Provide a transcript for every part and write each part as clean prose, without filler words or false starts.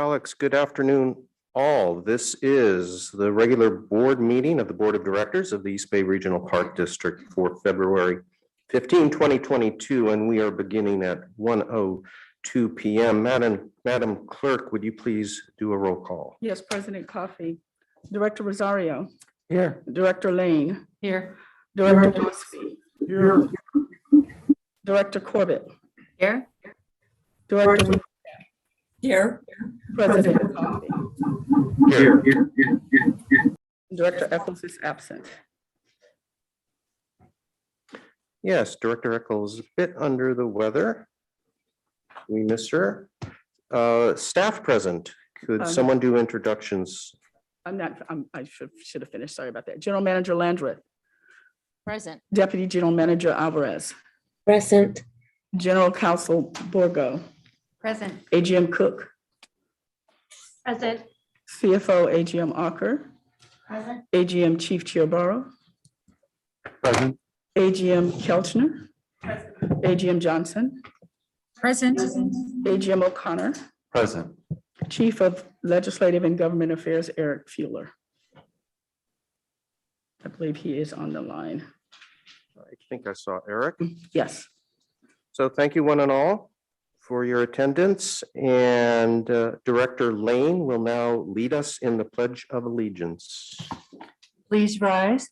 Alex, good afternoon, all. This is the regular board meeting of the Board of Directors of the East Bay Regional Park District for February 15, 2022, and we are beginning at 1:02 p.m. Madam Clerk, would you please do a roll call? Yes, President Coffey. Director Rosario. Here. Director Lane. Here. Director Gillespie. Here. Director Corbett. Here. Director Here. President Coffey. Here. Director Eccles is absent. Yes, Director Eccles is a bit under the weather. We miss her. Staff present. Could someone do introductions? I should have finished. Sorry about that. General Manager Landreth. Present. Deputy General Manager Alvarez. Present. General Counsel Borgo. Present. AGM Cook. Present. CFO AGM Ocker. Present. AGM Chief Chiobaro. Present. AGM Kelchner. AGM Johnson. Present. AGM O'Connor. Present. Chief of Legislative and Government Affairs, Eric Fueler. I believe he is on the line. I think I saw Eric. Yes. So thank you one and all for your attendance, and Director Lane will now lead us in the Pledge of Allegiance. Please rise.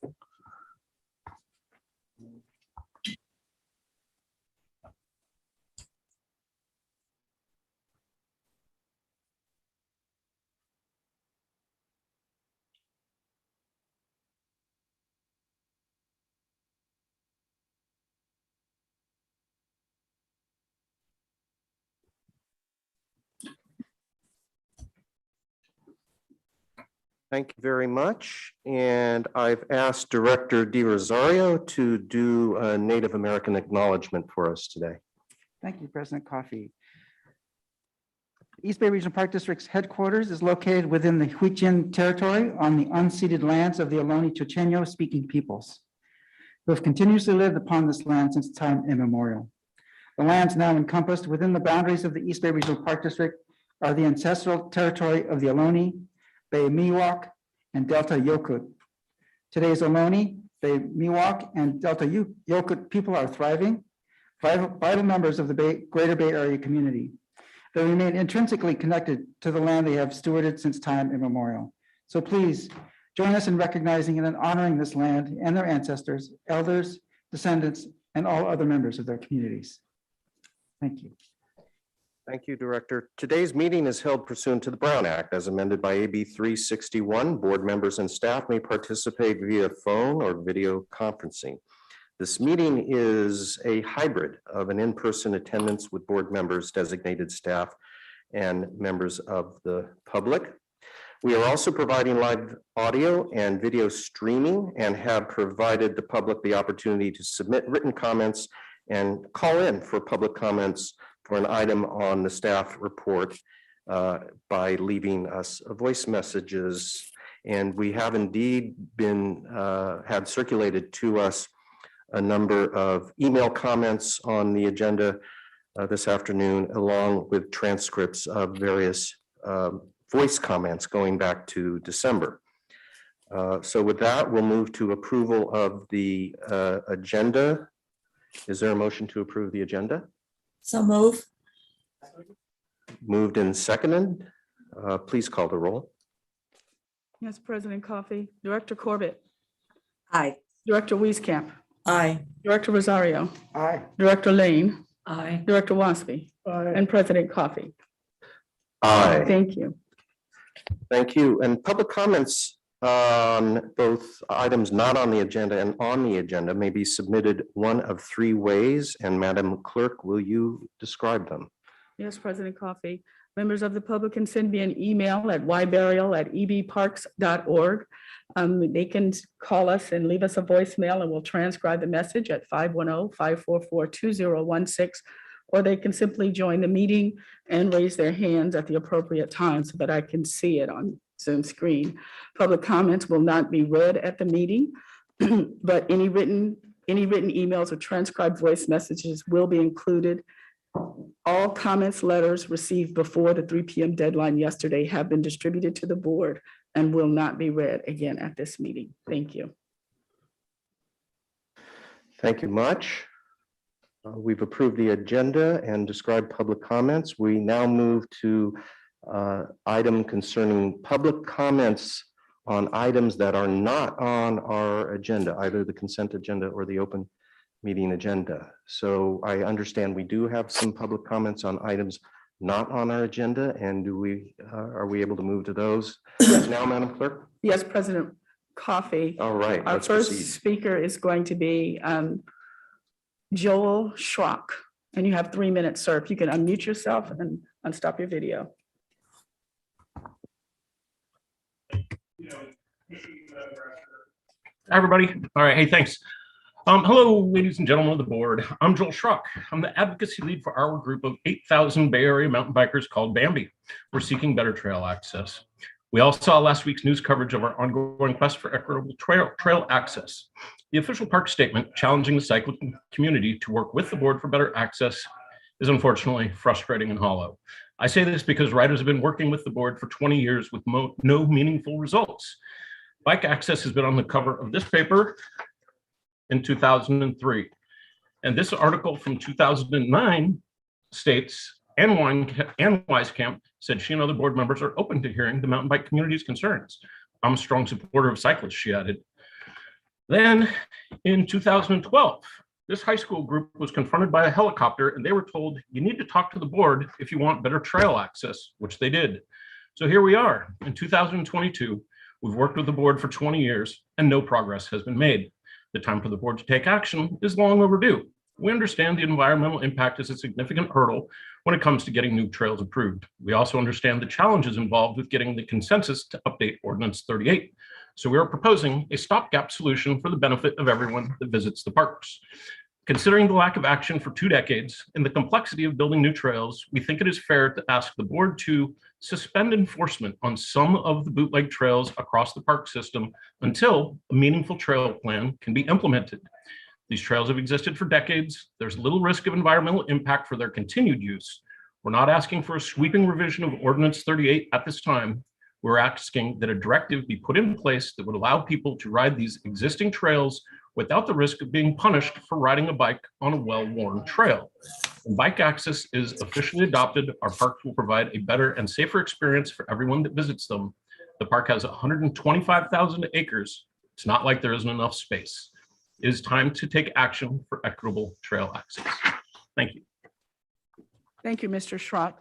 Thank you very much. And I've asked Director DiRosario to do a Native American acknowledgement for us today. Thank you, President Coffey. East Bay Regional Park District's headquarters is located within the Huichin territory on the unceded lands of the Ohlone Chochenyo speaking peoples, who have continuously lived upon this land since time immemorial. The lands now encompassed within the boundaries of the East Bay Regional Park District are the ancestral territory of the Ohlone, Bay Miwok, and Delta Yokut. Today's Ohlone, Bay Miwok, and Delta Yokut people are thriving, vital members of the Greater Bay Area community. They remain intrinsically connected to the land they have stewarded since time immemorial. So please join us in recognizing and in honoring this land and their ancestors, elders, descendants, and all other members of their communities. Thank you. Thank you, Director. Today's meeting is held pursuant to the Brown Act as amended by AB 361. Board members and staff may participate via phone or video conferencing. This meeting is a hybrid of an in-person attendance with board members, designated staff, and members of the public. We are also providing live audio and video streaming and have provided the public the opportunity to submit written comments and call in for public comments for an item on the staff report by leaving us voice messages. And we have indeed been had circulated to us a number of email comments on the agenda this afternoon, along with transcripts of various voice comments going back to December. So with that, we'll move to approval of the agenda. Is there a motion to approve the agenda? So move. Moved and seconded. Please call the roll. Yes, President Coffey. Director Corbett. Aye. Director Wieskamp. Aye. Director Rosario. Aye. Director Lane. Aye. Director Waspy. And President Coffey. Aye. Thank you. Thank you. And public comments on both items not on the agenda and on the agenda may be submitted one of three ways. And Madam Clerk, will you describe them? Yes, President Coffey. Members of the public can send me an email at yburial@ebparks.org. They can call us and leave us a voicemail and we'll transcribe the message at 510-544-2016, or they can simply join the meeting and raise their hands at the appropriate time so that I can see it on Zoom screen. Public comments will not be read at the meeting, but any written emails or transcribed voice messages will be included All comments letters received before the 3 p.m. deadline yesterday have been distributed to the board and will not be read again at this meeting. Thank you. Thank you much. We've approved the agenda and described public comments. We now move to item concerning public comments on items that are not on our agenda, either the consent agenda or the open meeting agenda. So I understand we do have some public comments on items not on our agenda, and are we able to move to those now, Madam Clerk? Yes, President Coffey. All right, Our let's first proceed. speaker is going to be Joel Schrock, and you have 3 minutes, sir. If you can unmute yourself and unstop your video. Hi, everybody. All right. Hey, thanks. Hello, ladies and gentlemen of the board. I'm Joel Schrock. I'm the advocacy lead for our group of 8,000 Bay Area mountain bikers called Bambi. We're seeking better trail access. We all saw last week's news coverage of our ongoing quest for equitable trail access. The official park statement challenging the cycling community to work with the board for better access is unfortunately frustrating and hollow. I say this because riders have been working with the board for 20 years with no meaningful results. Bike access has been on the cover of this paper in 2003. And this article from 2009 states, Ann Wieskamp said she and other board members are open to hearing the mountain bike community's concerns. I'm a strong supporter of cyclists, she added. Then in 2012, this high school group was confronted by a helicopter and they were told, you need to talk to the board if you want better trail access, which they did. So here we are in 2022. We've worked with the board for 20 years and no progress has been made. The time for the board to take action is long overdue. We understand the environmental impact is a significant hurdle when it comes to getting new trails approved. We also understand the challenges involved with getting the consensus to update Ordinance 38. So we are proposing a stopgap solution for the benefit of everyone that visits the parks. Considering the lack of action for 2 decades and the complexity of building new trails, we think it is fair to ask the board to suspend enforcement on some of the bootleg trails across the park system until a meaningful trail plan can be implemented. These trails have existed for decades. There's little risk of environmental impact for their continued use. We're not asking for a sweeping revision of Ordinance 38 at this time. We're asking that a directive be put in place that would allow people to ride these existing trails without the risk of being punished for riding a bike on a well-worn trail. When bike access is officially adopted, our parks will provide a better and safer experience for everyone that visits them. The park has 125,000 acres. It's not like there isn't enough space. It is time to take action for equitable trail access. Thank you. Thank you, Mr. Schrock.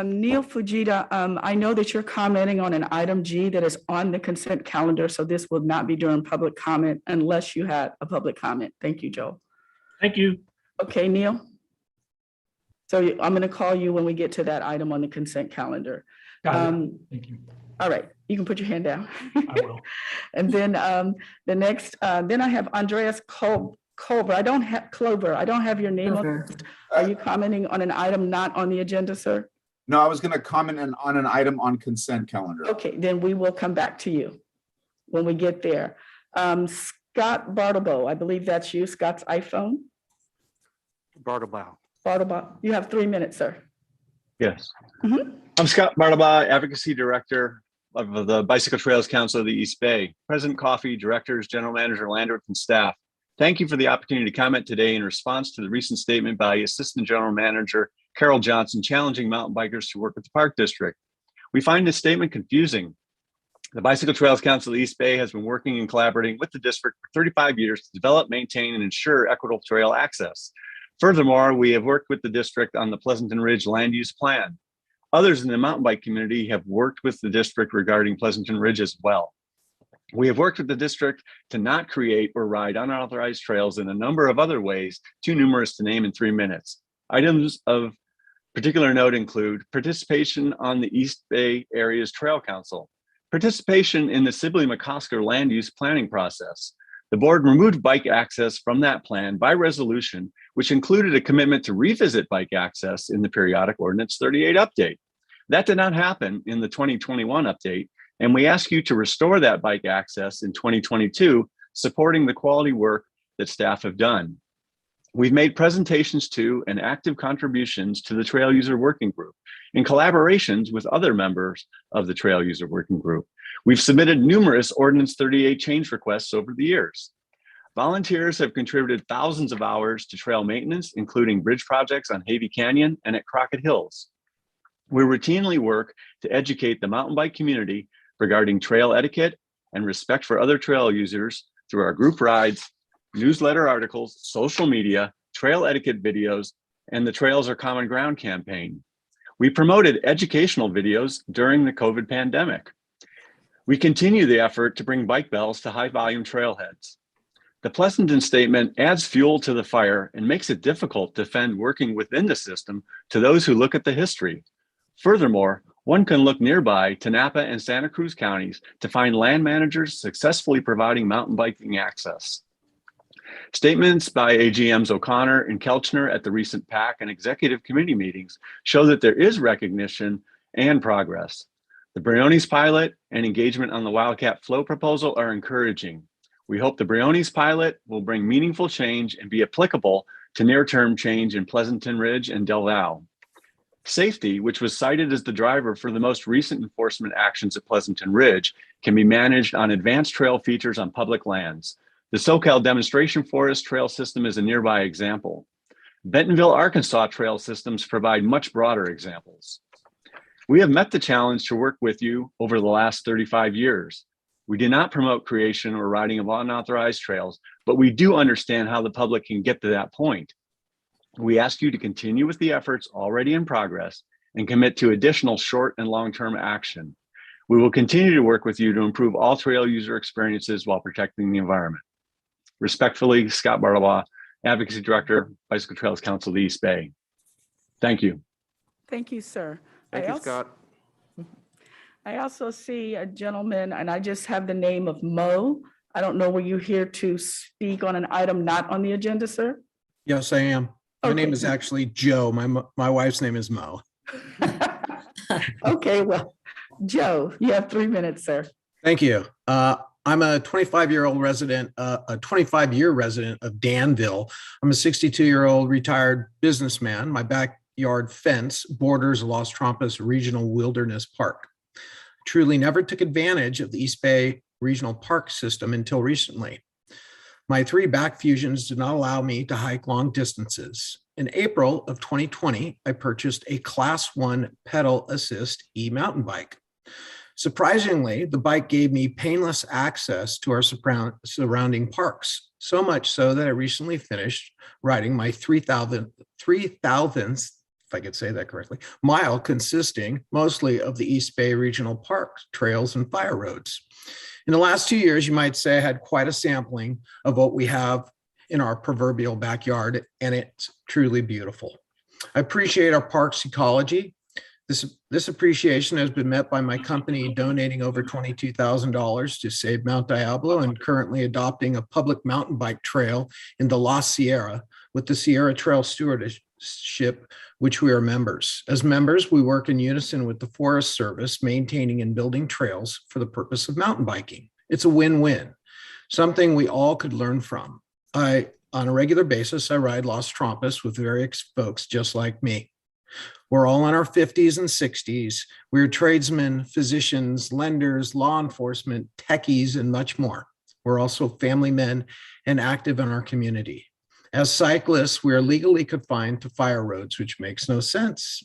Neil Fujita, I know that you're commenting on an item G that is on the consent calendar, so this will not be during public comment unless you had a public comment. Thank you, Joe. Thank you. Okay, Neil. So I'm going to call you when we get to that item on the consent calendar. Got it. Thank you. All right, you can put your hand down. I will. And then the next, then I have Andreas Clover. I don't have your name. Are you commenting on an item not on the agenda, sir? No, I was going to comment on an item on consent calendar. Okay, then we will come back to you when we get there. Scott Bartlebo, I believe that's you, Scott's iPhone. Bartleby. Bartlebo, you have 3 minutes, sir. Yes. Mhm. I'm Scott Bartleby, Advocacy Director of the Bicycle Trails Council of the East Bay. President Coffey, Directors, General Manager Landreth, and staff. Thank you for the opportunity to comment today in response to the recent statement by Assistant General Manager Carol Johnson challenging mountain bikers to work with the Park District. We find this statement confusing. The Bicycle Trails Council of the East Bay has been working and collaborating with the district for 35 years to develop, maintain, and ensure equitable trail access. Furthermore, we have worked with the district on the Pleasanton Ridge Land Use Plan. Others in the mountain bike community have worked with the district regarding Pleasanton Ridge as well. We have worked with the district to not create or ride unauthorized trails in a number of other ways, too numerous to name in 3 minutes. Items of particular note include participation on the East Bay Area's Trail Council, participation in the Sibley-McCosker land use planning process. The board removed bike access from that plan by resolution, which included a commitment to revisit bike access in the periodic Ordinance 38 update. That did not happen in the 2021 update, and we ask you to restore that bike access in 2022, supporting the quality work that staff have done. We've made presentations to and active contributions to the Trail User Working Group in collaborations with other members of the Trail User Working Group. We've submitted numerous Ordinance 38 change requests over the years. Volunteers have contributed thousands of hours to trail maintenance, including bridge projects on Havey Canyon and at Crockett Hills. We routinely work to educate the mountain bike community regarding trail etiquette and respect for other trail users through our group rides, newsletter articles, social media, trail etiquette videos, and the Trails Are Common Ground campaign. We promoted educational videos during the COVID pandemic. We continue the effort to bring bike bells to high volume trailheads. The Pleasanton Statement adds fuel to the fire and makes it difficult to defend working within the system to those who look at the history. Furthermore, one can look nearby to Napa and Santa Cruz counties to find land managers successfully providing mountain biking access. Statements by AGMs O'Connor and Kelchner at the recent PAC and executive committee meetings show that there is recognition and progress. The Briones pilot and engagement on the Wildcat Flow proposal are encouraging. We hope the Briones pilot will bring meaningful change and be applicable to near-term change in Pleasanton Ridge and Del Valle. Safety, which was cited as the driver for the most recent enforcement actions at Pleasanton Ridge, can be managed on advanced trail features on public lands. The SoCal Demonstration Forest Trail System is a nearby example. Bentonville, Arkansas trail systems provide much broader examples. We have met the challenge to work with you over the last 35 years. We do not promote creation or riding of unauthorized trails, but we do understand how the public can get to that point. We ask you to continue with the efforts already in progress and commit to additional short and long-term action. We will continue to work with you to improve all trail user experiences while protecting the environment. Respectfully, Scott Bartlebaugh, Advocacy Director, Bicycle Trails Council of the East Bay. Thank you. Thank you, sir. Thank you, Scott. I also see a gentleman, and I just have the name of Mo. I don't know, were you here to speak on an item not on the agenda, sir? Yes, I am. My name Okay. is actually Joe. My wife's name is Mo. Okay, well, Joe, you have 3 minutes, sir. Thank you. I'm a 25-year-old resident, a 25-year resident of Danville. I'm a 62-year-old retired businessman. My backyard fence borders Los Trompas Regional Wilderness Park. Truly never took advantage of the East Bay Regional Park system until recently. My 3 back fusions did not allow me to hike long distances. In April of 2020, I purchased a Class 1 pedal assist e-mountain bike. Surprisingly, the bike gave me painless access to our surrounding parks, so much so that I recently finished riding my 3,000th, if I could say that correctly, mile, consisting mostly of the East Bay Regional Parks, trails, and fire roads. In the last 2 years, you might say I had quite a sampling of what we have in our proverbial backyard, and it's truly beautiful. I appreciate our park's ecology. This appreciation has been met by my company donating over $22,000 to save Mount Diablo and currently adopting a public mountain bike trail in the La Sierra with the Sierra Trail Stewardship, which we are members. As members, we work in unison with the Forest Service, maintaining and building trails for the purpose of mountain biking. It's a win-win, something we all could learn from. On a regular basis, I ride Los Trompas with various folks just like me. We're all in our 50s and 60s. We're tradesmen, physicians, lenders, law enforcement, techies, and much more. We're also family men and active in our community. As cyclists, we are legally confined to fire roads, which makes no sense.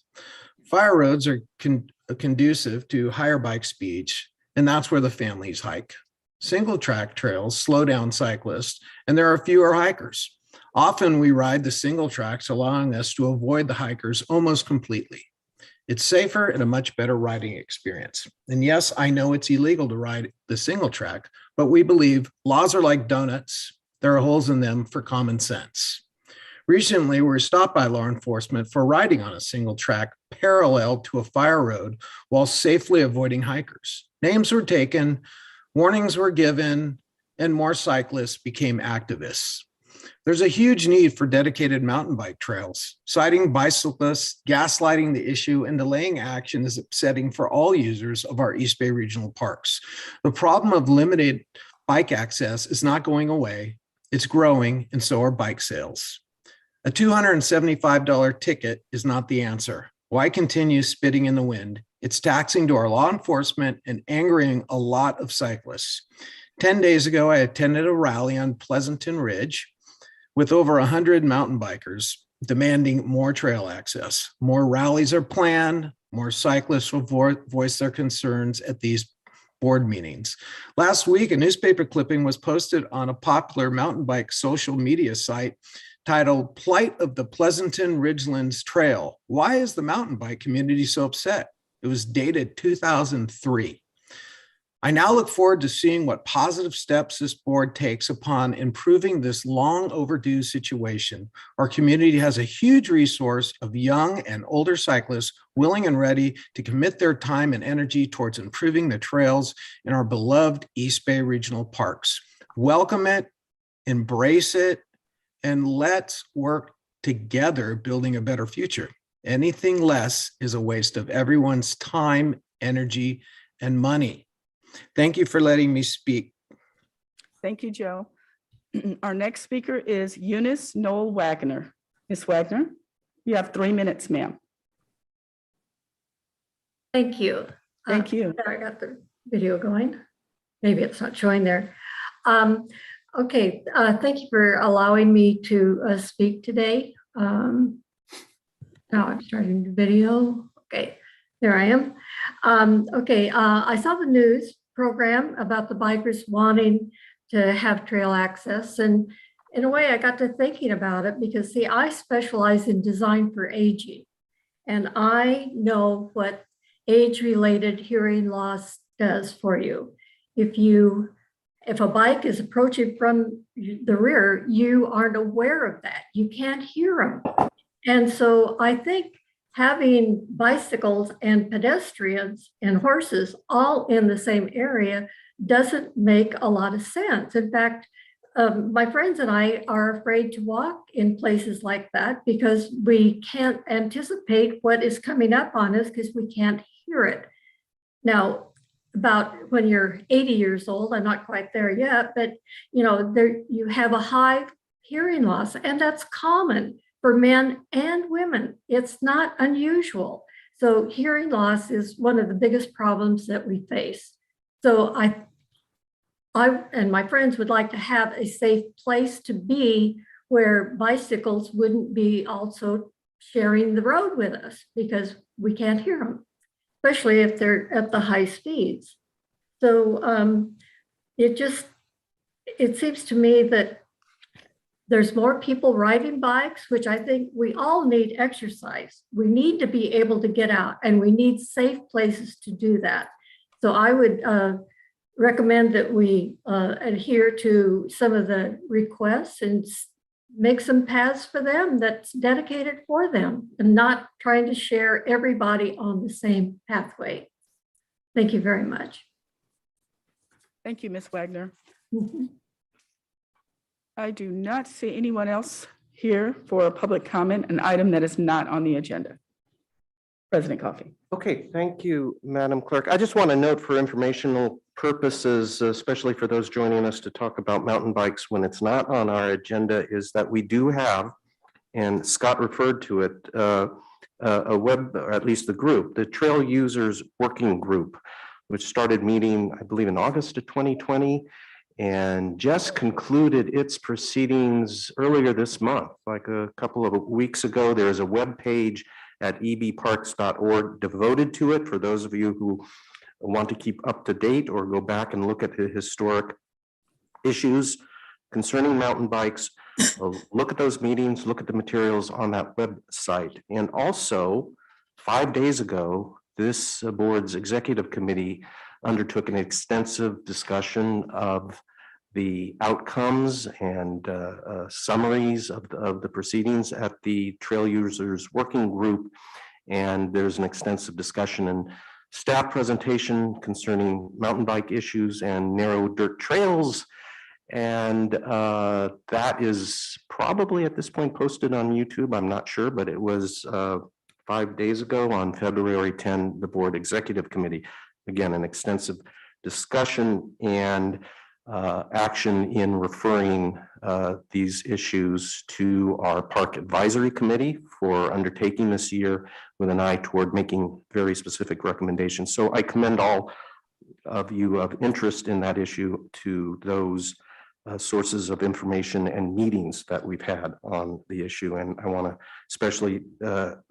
Fire roads are conducive to higher bike speeds, and that's where the families hike. Single track trails slow down cyclists, and there are fewer hikers. Often we ride the single tracks, allowing us to avoid the hikers almost completely. It's safer and a much better riding experience. And yes, I know it's illegal to ride the single track, but we believe laws are like donuts. There are holes in them for common sense. Recently, we were stopped by law enforcement for riding on a single track parallel to a fire road while safely avoiding hikers. Names were taken, warnings were given, and more cyclists became activists. There's a huge need for dedicated mountain bike trails. Citing bicyclists, gaslighting the issue, and delaying action is upsetting for all users of our East Bay Regional Parks. The problem of limited bike access is not going away. It's growing, and so are bike sales. A $275 ticket is not the answer. Why continue spitting in the wind? It's taxing to our law enforcement and angering a lot of cyclists. 10 days ago, I attended a rally on Pleasanton Ridge with over 100 mountain bikers demanding more trail access. More rallies are planned. More cyclists will voice their concerns at these board meetings. Last week, a newspaper clipping was posted on a popular mountain bike social media site titled "Plight of the Pleasanton Ridgelands Trail. Why is the mountain bike community so upset?" It was dated 2003. I now look forward to seeing what positive steps this board takes upon improving this long overdue situation. Our community has a huge resource of young and older cyclists willing and ready to commit their time and energy towards improving the trails in our beloved East Bay Regional Parks. Welcome it, embrace it, and let's work together building a better future. Anything less is a waste of everyone's time, energy, and money. Thank you for letting me speak. Thank you, Joe. Our next speaker is Eunice Noel Wagner. Ms. Wagner, you have 3 minutes, ma'am. Thank you. Thank you. I got the video going. Maybe it's not showing there. Okay, thank you for allowing me to speak today. Now I'm starting the video. Okay, there I am. Okay, I saw the news program about the bikers wanting to have trail access. And in a way, I got to thinking about it because, see, I specialize in design for aging. And I know what age-related hearing loss does for you. If a bike is approaching from the rear, you aren't aware of that. You can't hear them. And so I think having bicycles and pedestrians and horses all in the same area doesn't make a lot of sense. In fact, my friends and I are afraid to walk in places like that because we can't anticipate what is coming up on us because we can't hear it. Now, about when you're 80 years old, I'm not quite there yet, but you have a high hearing loss, and that's common for men and women. It's not unusual. So hearing loss is one of the biggest problems that we face. So I and my friends would like to have a safe place to be where bicycles wouldn't be also sharing the road with us because we can't hear them, especially if they're at the high speeds. So it seems to me that there's more people riding bikes, which I think we all need exercise. We need to be able to get out, and we need safe places to do that. So I would recommend that we adhere to some of the requests and make some paths for them that's dedicated for them and not trying to share everybody on the same pathway. Thank you very much. Thank you, Ms. Wagner. Mhm. I do not see anyone else here for a public comment, an item that is not on the agenda. President Coffey. Okay, thank you, Madam Clerk. I just want to note for informational purposes, especially for those joining us to talk about mountain bikes when it's not on our agenda, is that we do have, and Scott referred to it, a web, or at least the group, the Trail Users Working Group, which started meeting, I believe, in August of 2020, and just concluded its proceedings earlier this month, like a couple of weeks ago. There is a web page at ebparks.org devoted to it for those of you who want to keep up to date or go back and look at the historic issues concerning mountain bikes. Look at those meetings, look at the materials on that website. And also, 5 days ago, this board's executive committee undertook an extensive discussion of the outcomes and summaries of the proceedings at the Trail Users Working Group. And there's an extensive discussion and staff presentation concerning mountain bike issues and narrow dirt trails. And that is probably at this point posted on YouTube. I'm not sure, but it was 5 days ago on February 10, the board executive committee. Again, an extensive discussion, and action in referring these issues to our Park Advisory Committee for undertaking this year with an eye toward making very specific recommendations. So I commend all of you of interest in that issue to those sources of information and meetings that we've had on the issue. And I want to especially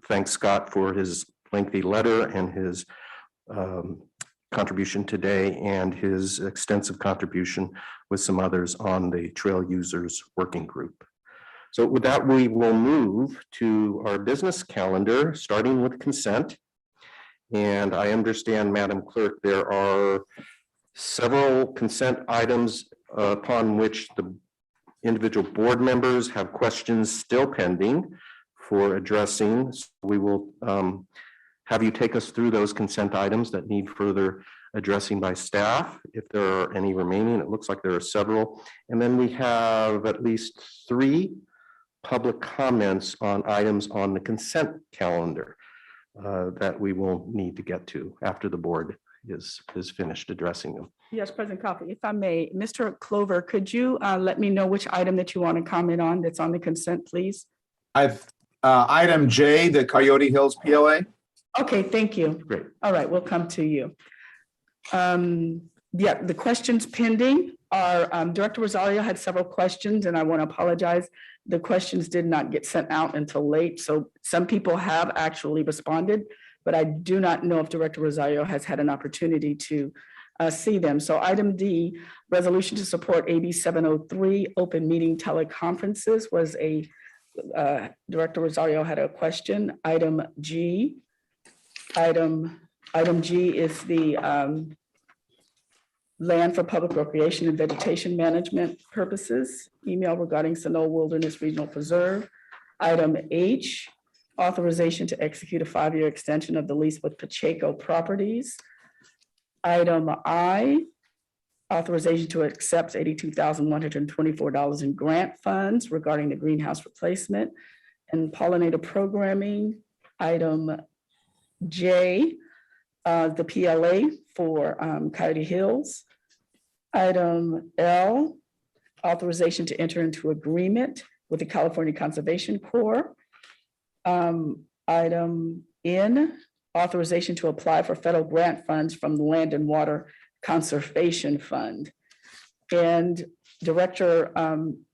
thank Scott for his lengthy letter and his contribution today and his extensive contribution with some others on the Trail Users Working Group. So with that, we will move to our business calendar, starting with consent. And I understand, Madam Clerk, there are several consent items upon which the individual board members have questions still pending for addressing. So we will have you take us through those consent items that need further addressing by staff. If there are any remaining, it looks like there are several. And then we have at least 3 public comments on items on the consent calendar that we will need to get to after the board is finished addressing them. Yes, President Coffey, if I may, Mr. Clover, could you let me know which item that you want to comment on that's on the consent, please? I've item J, the Coyote Hills PLA. Okay, thank you. Great. All right, we'll come to you. Yeah, the questions pending are, Director Rosario had several questions, and I want to apologize. The questions did not get sent out until late, so some people have actually responded, but I do not know if Director Rosario has had an opportunity to see them. So item D, resolution to support AB 703, open meeting teleconferences was a, Director Rosario had a question. Item G. Item G is the land for public recreation and vegetation management purposes, email regarding Sonoma Wilderness Regional Preserve. Item H, authorization to execute a 5-year extension of the lease with Pacheco Properties. Item I, authorization to accept $82,124 in grant funds regarding the greenhouse replacement and pollinator programming. Item J, the PLA for Coyote Hills. Item L, authorization to enter into agreement with the California Conservation Corps. Item N, authorization to apply for federal grant funds from the Land and Water Conservation Fund. And Director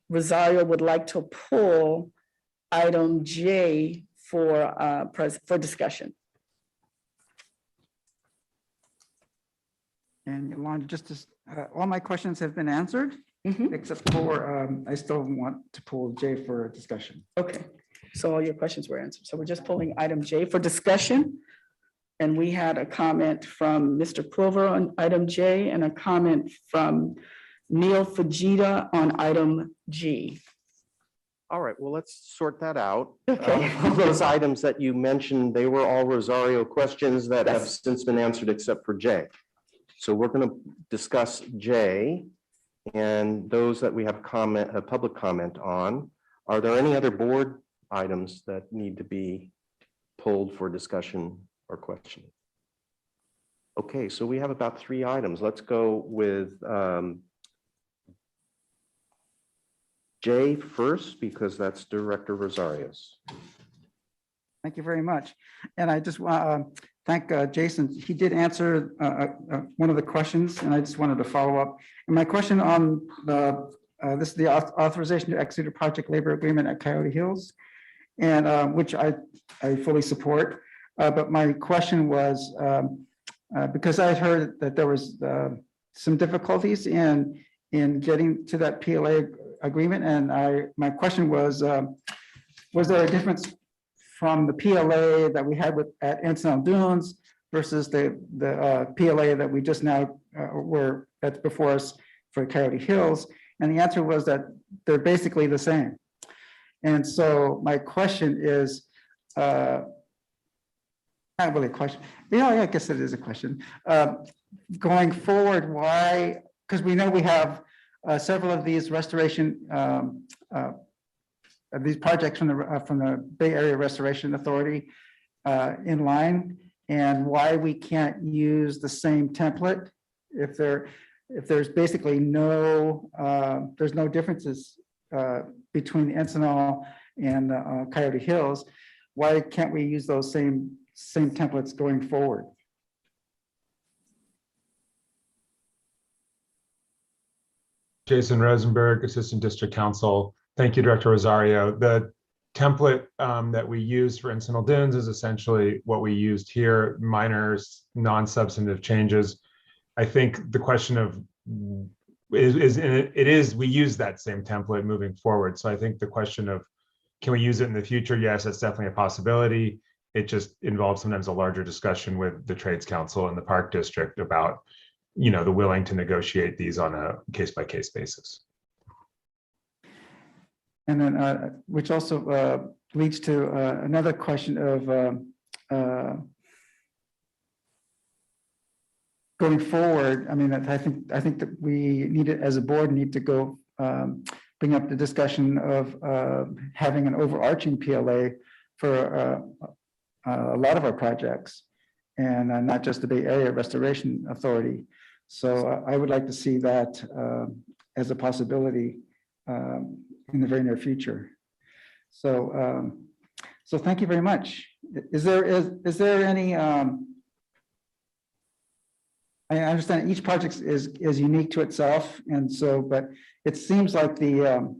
Rosario would like to pull item J for discussion. And Yolanda, just as, all my questions have been answered, Mhm. except for, I still want to pull J for discussion. Okay, so all your questions were answered. So we're just pulling item J for discussion. And we had a comment from Mr. Clover on item J and a comment from Neil Fujita on item G. All right, well, let's sort that out. Okay. Of those items that you mentioned, they were all Rosario questions that have Yes. since been answered except for J. So we're going to discuss J and those that we have a public comment on. Are there any other board items that need to be pulled for discussion or questioning? Okay, so we have about 3 items. Let's go with J first, because that's Director Rosario's. Thank you very much. And I just want to thank Jason. He did answer one of the questions, and I just wanted to follow up. And my question on this is the authorization to execute a project labor agreement at Coyote Hills, and which I fully support. But my question was, because I heard that there was some difficulties in getting to that PLA agreement, and my question was there a difference from the PLA that we had at Encinal Dunes versus the PLA that we just now that's before us for Coyote Hills? And the answer was that they're basically the same. And so my question is, not really a question. Yeah, I guess it is a question. Going forward, why? Because we know we have several of these restoration these projects from the Bay Area Restoration Authority in line, and why we can't use the same template if they're if there's basically there's no differences between the Encinal and Coyote Hills, why can't we use those same templates going forward? Jason Rosenberg, Assistant District Counsel. Thank you, Director Rosario. The template that we use for Encinal Dunes is essentially what we used here, minor non-substantive changes. I think the question of we use that same template moving forward. So I think the question of can we use it in the future? Yes, that's definitely a possibility. It just involves sometimes a larger discussion with the Trades Council and the Park District about, the willing to negotiate these on a case-by-case basis. And then, which also leads to another question of going forward. I mean, I think that we as a board need to go bring up the discussion of having an overarching PLA for a lot of our projects, and not just the Bay Area Restoration Authority. So I would like to see that as a possibility in the very near future. So, so thank you very much. Is there any? I understand each project is unique to itself, and so, but it seems like the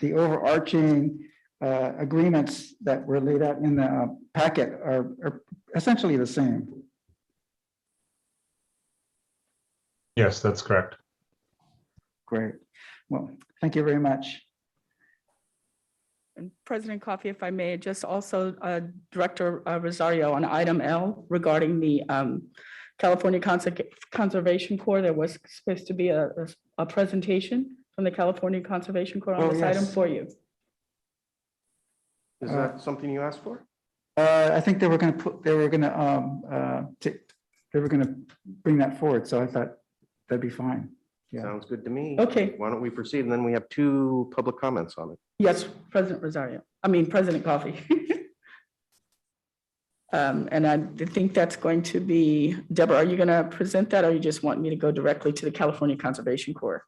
overarching agreements that were laid out in the packet are essentially the same. Yes, that's correct. Great. Well, thank you very much. And President Coffey, if I may, just also Director Rosario on item L regarding the California Conservation Corps. There was supposed to be a presentation from the California Conservation Corps on this item for you. Is that something you asked for? I think they were going to bring that forward. So I thought that'd be fine. Yeah. Sounds good to me. Okay. Why don't we proceed? And then we have 2 public comments on it. Yes, President Coffey. And I think that's going to be, Deborah, are you going to present that, or you just want me to go directly to the California Conservation Corps?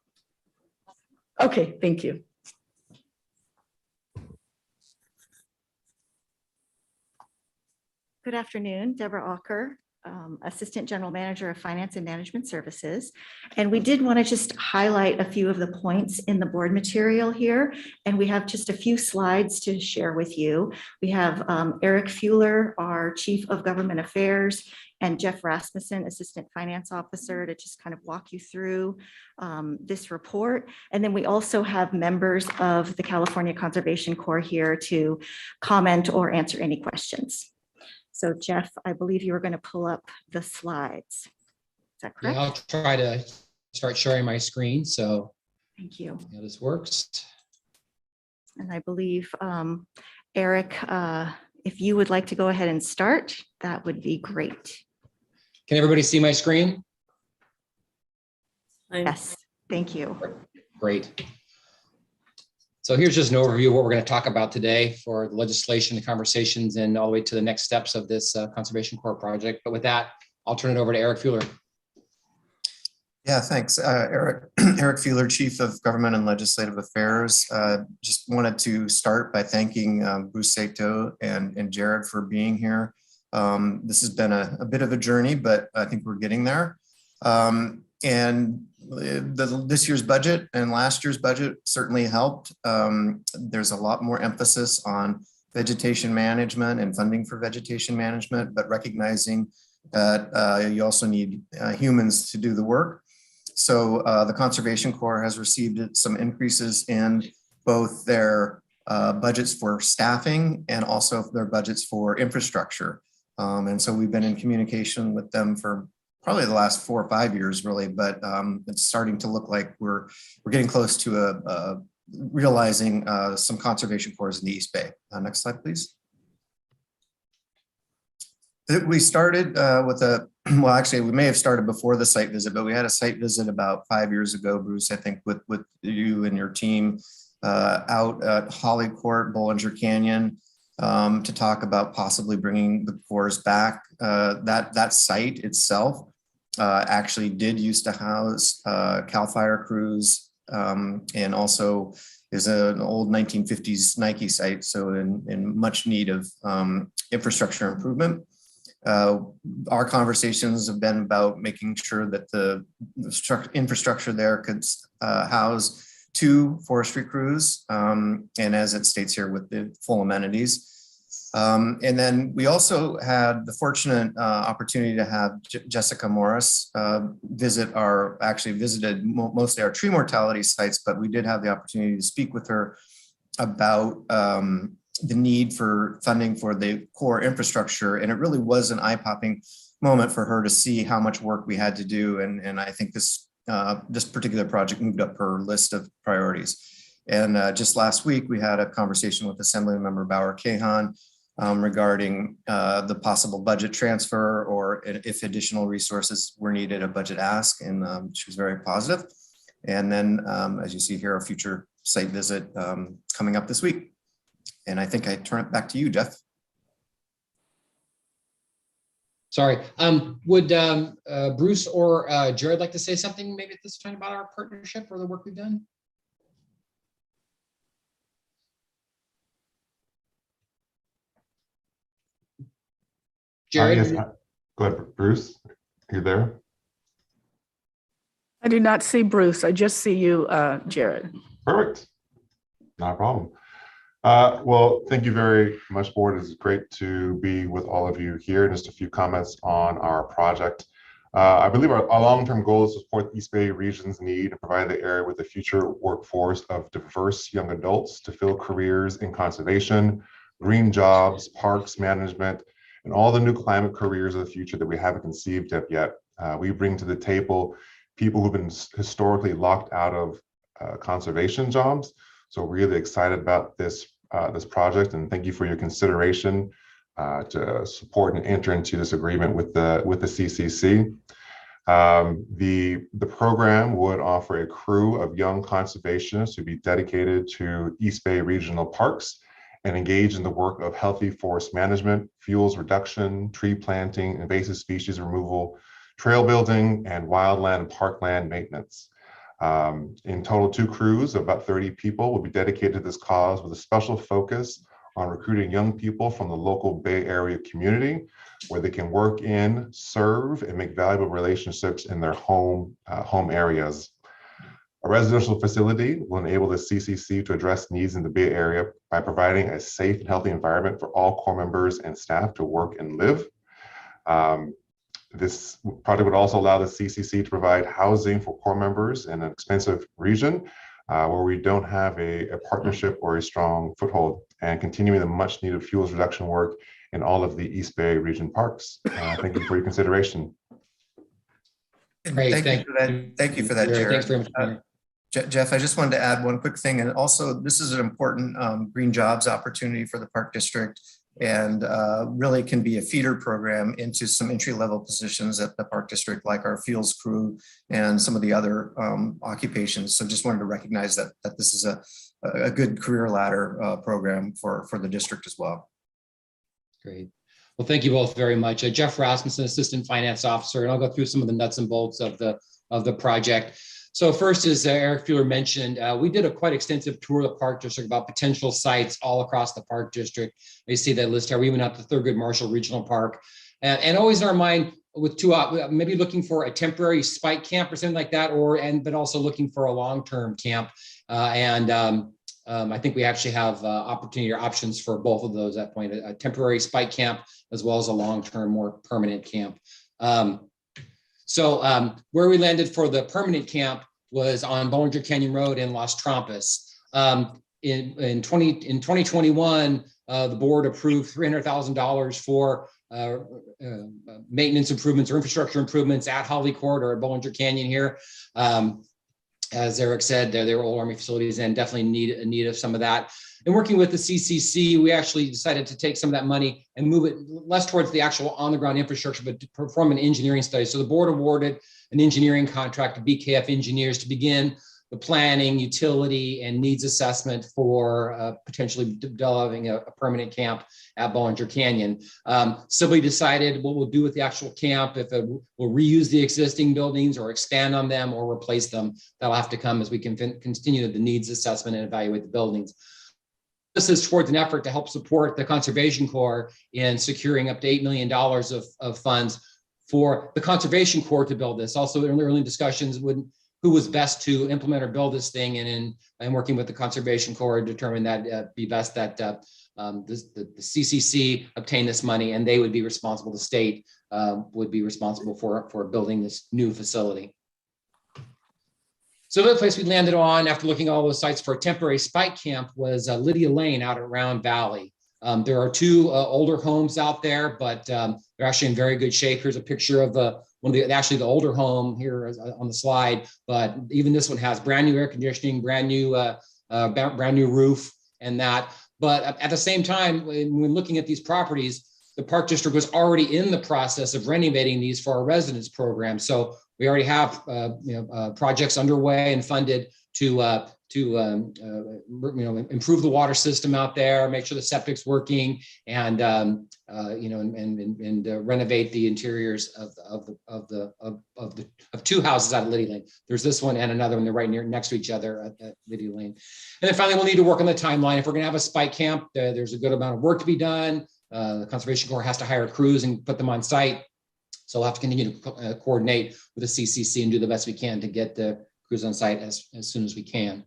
Okay, thank you. Good afternoon, Deborah Auker, Assistant General Manager of Finance and Management Services. And we did want to just highlight a few of the points in the board material here. And we have just a few slides to share with you. We have Eric Fuller, our Chief of Government Affairs, and Jeff Rasmussen, Assistant Finance Officer, to just kind of walk you through this report. And then we also have members of the California Conservation Corps here to comment or answer any questions. So Jeff, I believe you were going to pull up the slides. Is that correct? Yeah, I'll try to start sharing my screen. So thank you. Yeah, this works. And I believe, Eric, if you would like to go ahead and start, that would be great. Can everybody see my screen? Yes, thank you. Great. So here's just an overview of what we're going to talk about today for the legislation, the conversations, and all the way to the next steps of this Conservation Corps project. But with that, I'll turn it over to Eric Fuller. Yeah, thanks. Eric Fuller, Chief of Government and Legislative Affairs. Just wanted to start by thanking Bruce Sato and Jared for being here. This has been a bit of a journey, but I think we're getting there. And this year's budget and last year's budget certainly helped. There's a lot more emphasis on vegetation management and funding for vegetation management, but recognizing that you also need humans to do the work. So the Conservation Corps has received some increases in both their budgets for staffing and also their budgets for infrastructure. And so we've been in communication with them for probably the last 4 or 5 years, really, but it's starting to look like we're getting close to realizing some conservation corps in the East Bay. Next slide, please. We started with well, actually, we may have started before the site visit, but we had a site visit about 5 years ago, Bruce, I think, with you and your team out at Holly Court, Bollinger Canyon, to talk about possibly bringing the corps back. That site itself actually did used to house CAL FIRE crews, and also is an old 1950s Nike site, so in much need of infrastructure improvement. Our conversations have been about making sure that the infrastructure there could house 2 forestry crews, and as it states here, with the full amenities. And then we also had the fortunate opportunity to have Jessica Morris actually visited mostly our tree mortality sites, but we did have the opportunity to speak with her about the need for funding for the core infrastructure. And it really was an eye-popping moment for her to see how much work we had to do. And I think this particular project moved up her list of priorities. And just last week, we had a conversation with Assemblymember Bauer Kahan regarding the possible budget transfer, or if additional resources were needed, a budget ask, and she was very positive. And then, as you see here, a future site visit coming up this week. And I think I turn it back to you, Jeff. Sorry, would Bruce or Jared like to say something maybe at this time about our partnership or the work we've done? Jared? Yes, go ahead, Bruce. Are you there? I do not see Bruce. I just see you, Jared. Perfect. Not a problem. Well, thank you very much, board. It's great to be with all of you here. Just a few comments on our project. I believe our long-term goal is to support the East Bay region's need and provide the area with a future workforce of diverse young adults to fill careers in conservation, green jobs, parks management, and all the new climate careers of the future that we haven't conceived of yet. We bring to the table people who've been historically locked out of conservation jobs. So we're really excited about this project, and thank you for your consideration to support and enter into this agreement with the CCC. The program would offer a crew of young conservationists who be dedicated to East Bay regional parks and engage in the work of healthy forest management, fuels reduction, tree planting, invasive species removal, trail building, and wildland and parkland maintenance. In total, 2 crews of about 30 people will be dedicated to this cause, with a special focus on recruiting young people from the local Bay Area community, where they can work in, serve, and make valuable relationships in their home areas. A residential facility will enable the CCC to address needs in the Bay Area by providing a safe and healthy environment for all Corps members and staff to work and live. This project would also allow the CCC to provide housing for Corps members in an expensive region where we don't have a partnership or a strong foothold, and continuing the much needed fuels reduction work in all of the East Bay region parks. Thank you for your consideration. Great, Thank you for that, Jared. Thanks very much. Jeff, I just wanted to add one quick thing. And also, this is an important green jobs opportunity for the Park District, and really can be a feeder program into some entry-level positions at the Park District, like our fields crew and some of the other occupations. So just wanted to recognize that this is a good career ladder program for the district as well. Great. Well, thank you both very much. Jeff Rasmussen, Assistant Finance Officer, and I'll go through some of the nuts and bolts of the project. So first, as Eric Fuller mentioned, we did a quite extensive tour of the Park District about potential sites all across the Park District. You see that list here. We went out to Thurgood Marshall Regional Park, and always in our mind with 2, maybe looking for a temporary spike camp or something like that, but also looking for a long-term camp. I think we actually have opportunity or options for both of those at that point: a temporary spike camp as well as a long-term, more permanent camp. Where we landed for the permanent camp was on Bollinger Canyon Road in Las Trampas. In 2021, the board approved $300,000 for maintenance improvements or infrastructure improvements at Holly Court or at Bollinger Canyon here. As Eric said, they were old Army facilities and definitely need of some of that. And working with the CCC, we actually decided to take some of that money and move it less towards the actual on-the-ground infrastructure, but to perform an engineering study. So the board awarded an engineering contract to BKF Engineers to begin the planning, utility, and needs assessment for potentially developing a permanent camp at Bollinger Canyon. So we decided what we'll do with the actual camp, if we'll reuse the existing buildings or expand on them or replace them. That'll have to come as we can continue the needs assessment and evaluate the buildings. This is towards an effort to help support the Conservation Corps in securing up to $8 million of funds for the Conservation Corps to build this. Also, in early discussions, who was best to implement or build this thing, and working with the Conservation Corps, determined that be best that the CCC obtain this money, and they would be responsible. The state would be responsible for building this new facility. So the place we landed on after looking at all those sites for a temporary spike camp was Lydia Lane out at Round Valley. There are two older homes out there, but they're actually in very good shape. Here's a picture of actually the older home here on the slide, but even this one has brand new air conditioning, brand new roof and that. But at the same time, when looking at these properties, the Park District was already in the process of renovating these for our residents program. So we already have projects underway and funded to improve the water system out there, make sure the septic's working, and renovate the interiors of two houses out of Lydia Lane. There's this one and another one. They're right next to each other at Lydia Lane. And then finally, we'll need to work on the timeline. If we're going to have a spike camp, there's a good amount of work to be done. The Conservation Corps has to hire crews and put them on site. So we'll have to continue to coordinate with the CCC and do the best we can to get the crews on site as soon as we can.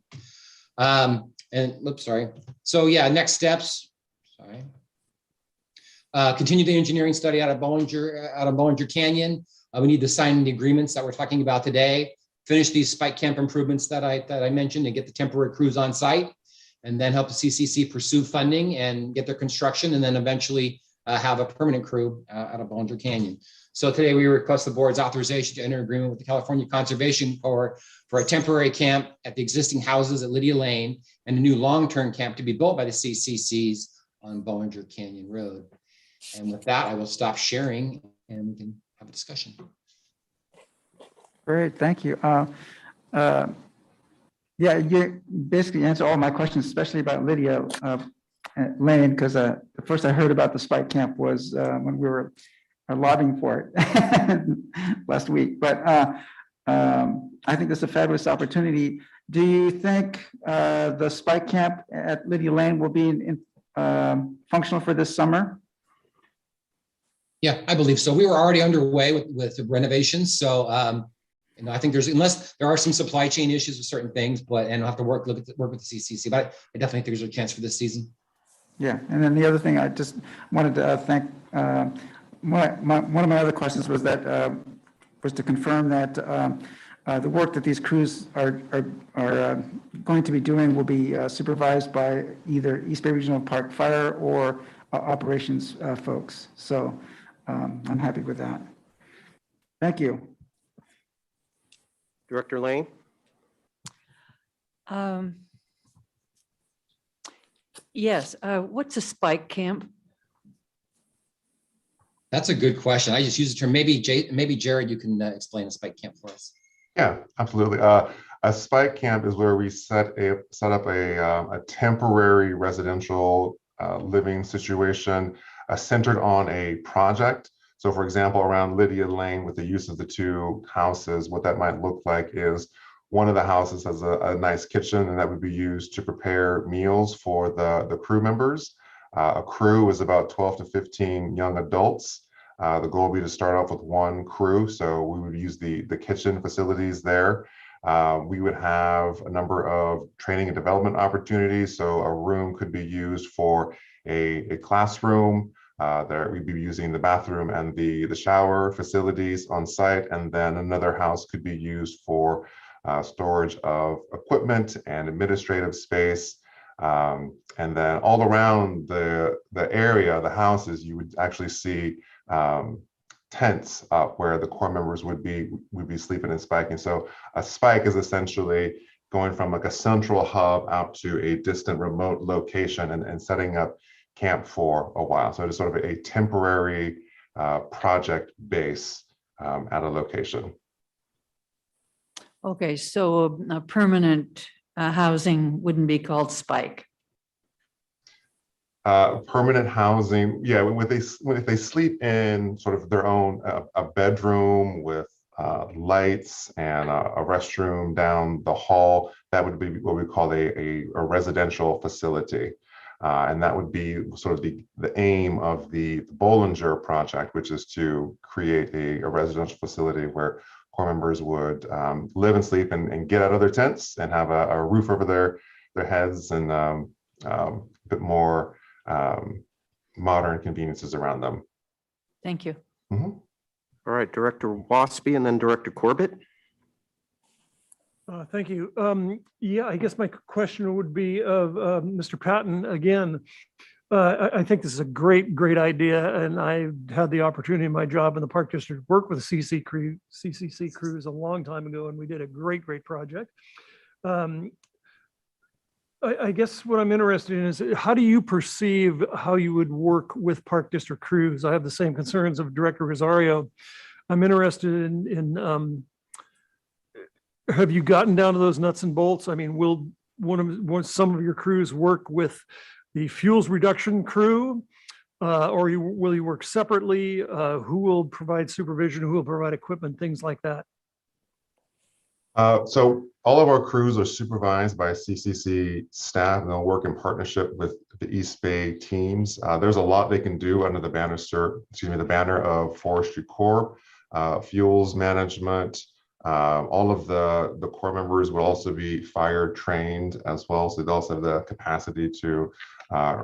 So yeah, next steps. Continue the engineering study out of Bollinger Canyon. We need to sign the agreements that we're talking about today. Finish these spike camp improvements that I mentioned and get the temporary crews on site, and then help the CCC pursue funding and get their construction, and then eventually have a permanent crew out of Bollinger Canyon. So today we request the board's authorization to enter agreement with the California Conservation Corps for a temporary camp at the existing houses at Lydia Lane and a new long-term camp to be built by the CCCs on Bollinger Canyon Road. And with that, I will stop sharing and we can have a discussion. Great, thank you. Yeah, you basically answered all my questions, especially about Lydia Lane, because the first I heard about the spike camp was when we were lobbying for it last week. But I think this is a fabulous opportunity. Do you think the spike camp at Lydia Lane will be functional for this summer? Yeah, I believe so. We were already underway with the renovations. So I think unless there are some supply chain issues with certain things, and I'll have to work with the CCC, but I definitely think there's a chance for this season. Yeah, and then the other thing I just wanted to thank, one of my other questions was that was to confirm that the work that these crews are going to be doing will be supervised by either East Bay Regional Park Fire or operations folks. So I'm happy with that. Thank you. Director Lane? Yes, what's a spike camp? That's a good question. I just use the term. Maybe Jared, you can explain a spike camp for us. Yeah, absolutely. A spike camp is where we set up a temporary residential living situation centered on a project. So for example, around Lydia Lane, with the use of the two houses, what that might look like is one of the houses has a nice kitchen, and that would be used to prepare meals for the crew members. A crew is about 12 to 15 young adults. The goal would be to start off with one crew. So we would use the kitchen facilities there. We would have a number of training and development opportunities. So a room could be used for a classroom. There we'd be using the bathroom and the shower facilities on site. And then another house could be used for storage of equipment and administrative space. And then all around the area, the houses, you would actually see tents up where the Corps members would be sleeping and spiking. So a spike is essentially going from like a central hub out to a distant remote location and setting up camp for a while. So it's sort of a temporary project base at a location. Okay, so a permanent housing wouldn't be called spike. Permanent housing, yeah, if they sleep in sort of their own, a bedroom with lights and a restroom down the hall, that would be what we call a residential facility. And that would be sort of the aim of the Bollinger project, which is to create a residential facility where Corps members would live and sleep and get out of their tents and have a roof over their heads and a bit more modern conveniences around them. Thank you. Mhm. All right, Director Waspy and then Director Corbett. Thank you. Yeah, I guess my question would be of Mr. Patton again. I think this is a great idea, and I had the opportunity in my job in the Park District to work with CCC crews a long time ago, and we did a great project. I guess what I'm interested in is how do you perceive how you would work with Park District crews? I have the same concerns of Director Rosario. I'm interested in have you gotten down to those nuts and bolts? I mean, will some of your crews work with the fuels reduction crew, or will you work separately? Who will provide supervision? Who will provide equipment? Things like that. So all of our crews are supervised by CCC staff, and they'll work in partnership with the East Bay teams. There's a lot they can do under the banner of Forestry Corps, fuels management. All of the Corps members will also be fire trained as well, so they also have the capacity to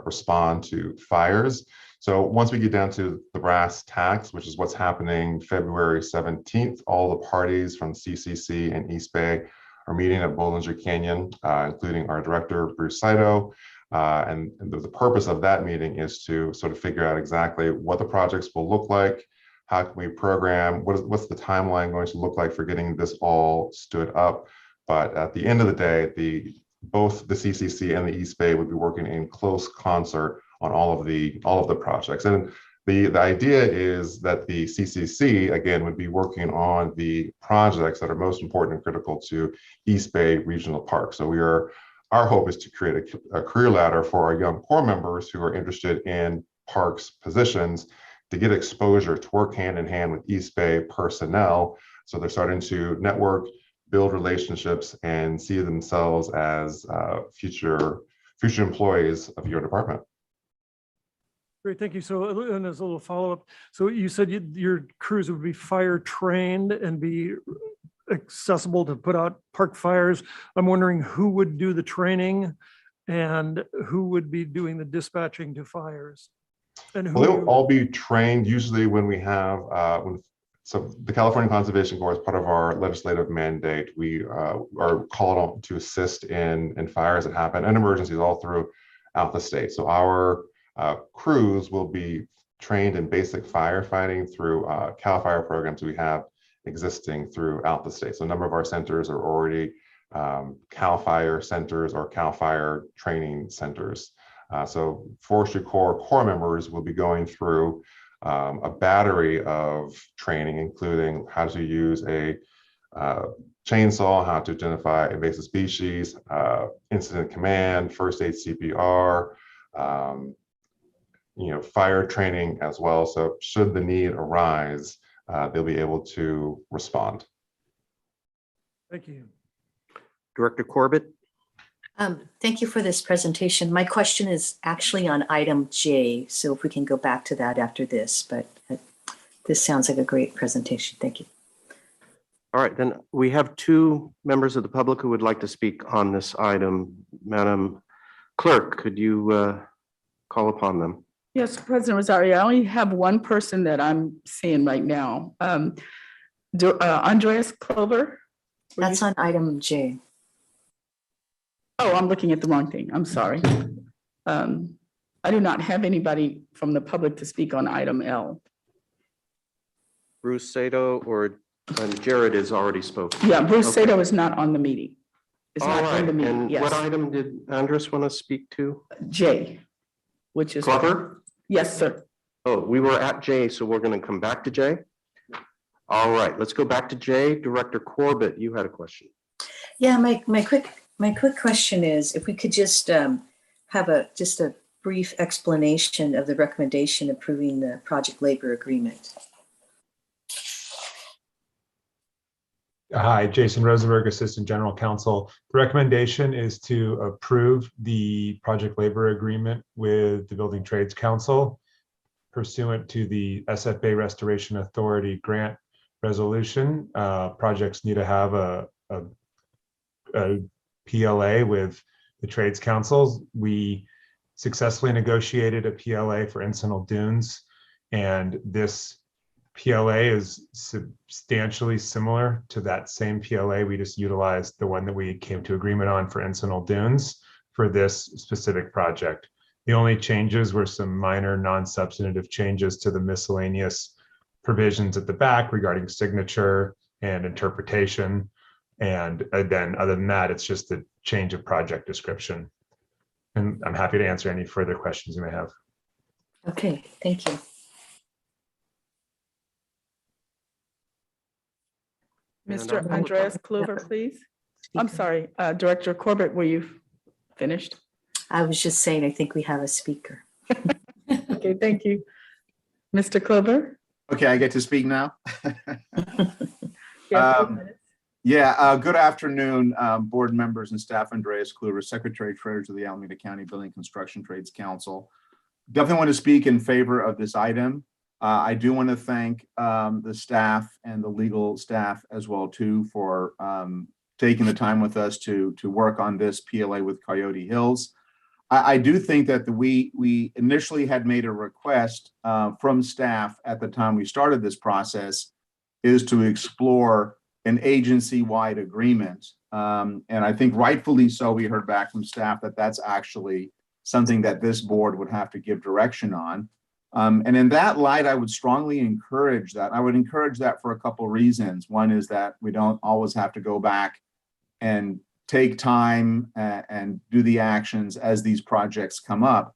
respond to fires. So once we get down to the brass tacks, which is what's happening February 17th, all the parties from CCC and East Bay are meeting at Bollinger Canyon, including our director, Bruce Saito. And the purpose of that meeting is to sort of figure out exactly what the projects will look like, how can we program, what's the timeline going to look like for getting this all stood up. But at the end of the day, both the CCC and the East Bay would be working in close concert on all of the projects. And the idea is that the CCC, again, would be working on the projects that are most important and critical to East Bay Regional Park. So our hope is to create a career ladder for our young Corps members who are interested in parks positions to get exposure, to work hand in hand with East Bay personnel. So they're starting to network, build relationships, and see themselves as future employees of your department. Great, thank you. So, and as a little follow-up, so you said your crews would be fire trained and be accessible to put out park fires. I'm wondering who would do the training and who would be doing the dispatching to fires? And who? Well, they'll all be trained usually when we have, so the California Conservation Corps, as part of our legislative mandate, we are called on to assist in fires that happen and emergencies all throughout the state. So our crews will be trained in basic firefighting through CAL FIRE programs we have existing throughout the state. So a number of our centers are already CAL FIRE centers or CAL FIRE training centers. So Forestry Corps members will be going through a battery of training, including how to use a chainsaw, how to identify invasive species, incident command, first aid CPR, fire training as well. So should the need arise, they'll be able to respond. Thank you. Director Corbett. Thank you for this presentation. My question is actually on item J. So if we can go back to that after this, but this sounds like a great presentation. Thank you. All right, then we have two members of the public who would like to speak on this item. Madam Clerk, could you call upon them? Yes, President Rosario, I only have one person that I'm seeing right now. Andreas Clover. That's on item J. Oh, I'm looking at the wrong thing. I'm sorry. I do not have anybody from the public to speak on item L. Bruce Sato or Jared has already spoken. Yeah, Bruce Okay. Sato is not on the meeting. It's All not in right, the meeting, and what yes. item did Andres want to speak to? J, which is. Clover? Yes, sir. Oh, we were at J, so we're going to come back to J. All right, let's go back to Jay. Director Corbett, you had a question. Yeah, my quick question is if we could just have a brief explanation of the recommendation approving the project labor agreement. Hi, Jason Rosenberg, Assistant General Counsel. The recommendation is to approve the project labor agreement with the Building Trades Council pursuant to the SFA Restoration Authority grant resolution. Projects need to have a PLA with the Trades Councils. We successfully negotiated a PLA for Encinal Dunes, and this PLA is substantially similar to that same PLA. We just utilized the one that we came to agreement on for Encinal Dunes for this specific project. The only changes were some minor non-substantive changes to the miscellaneous provisions at the back regarding signature and interpretation. And then other than that, it's just a change of project description. And I'm happy to answer any further questions you may have. Okay, thank you. Mr. Andreas Kluver, please. I'm sorry, Director Corbett, were you finished? I was just saying, I think we have a speaker. Okay, thank you. Mr. Kluver? Okay, I get to speak now. Yeah, good afternoon, board members and staff. Andreas Kluver, Secretary Treasurer of the Alameda County Building Construction Trades Council. Definitely want to speak in favor of this item. I do want to thank the staff and the legal staff as well too for taking the time with us to work on this PLA with Coyote Hills. I do think that we initially had made a request from staff at the time we started this process is to explore an agency-wide agreement. And I think rightfully so, we heard back from staff that that's actually something that this board would have to give direction on. And in that light, I would strongly encourage that. I would encourage that for a couple of reasons. One is that we don't always have to go back and take time and do the actions as these projects come up.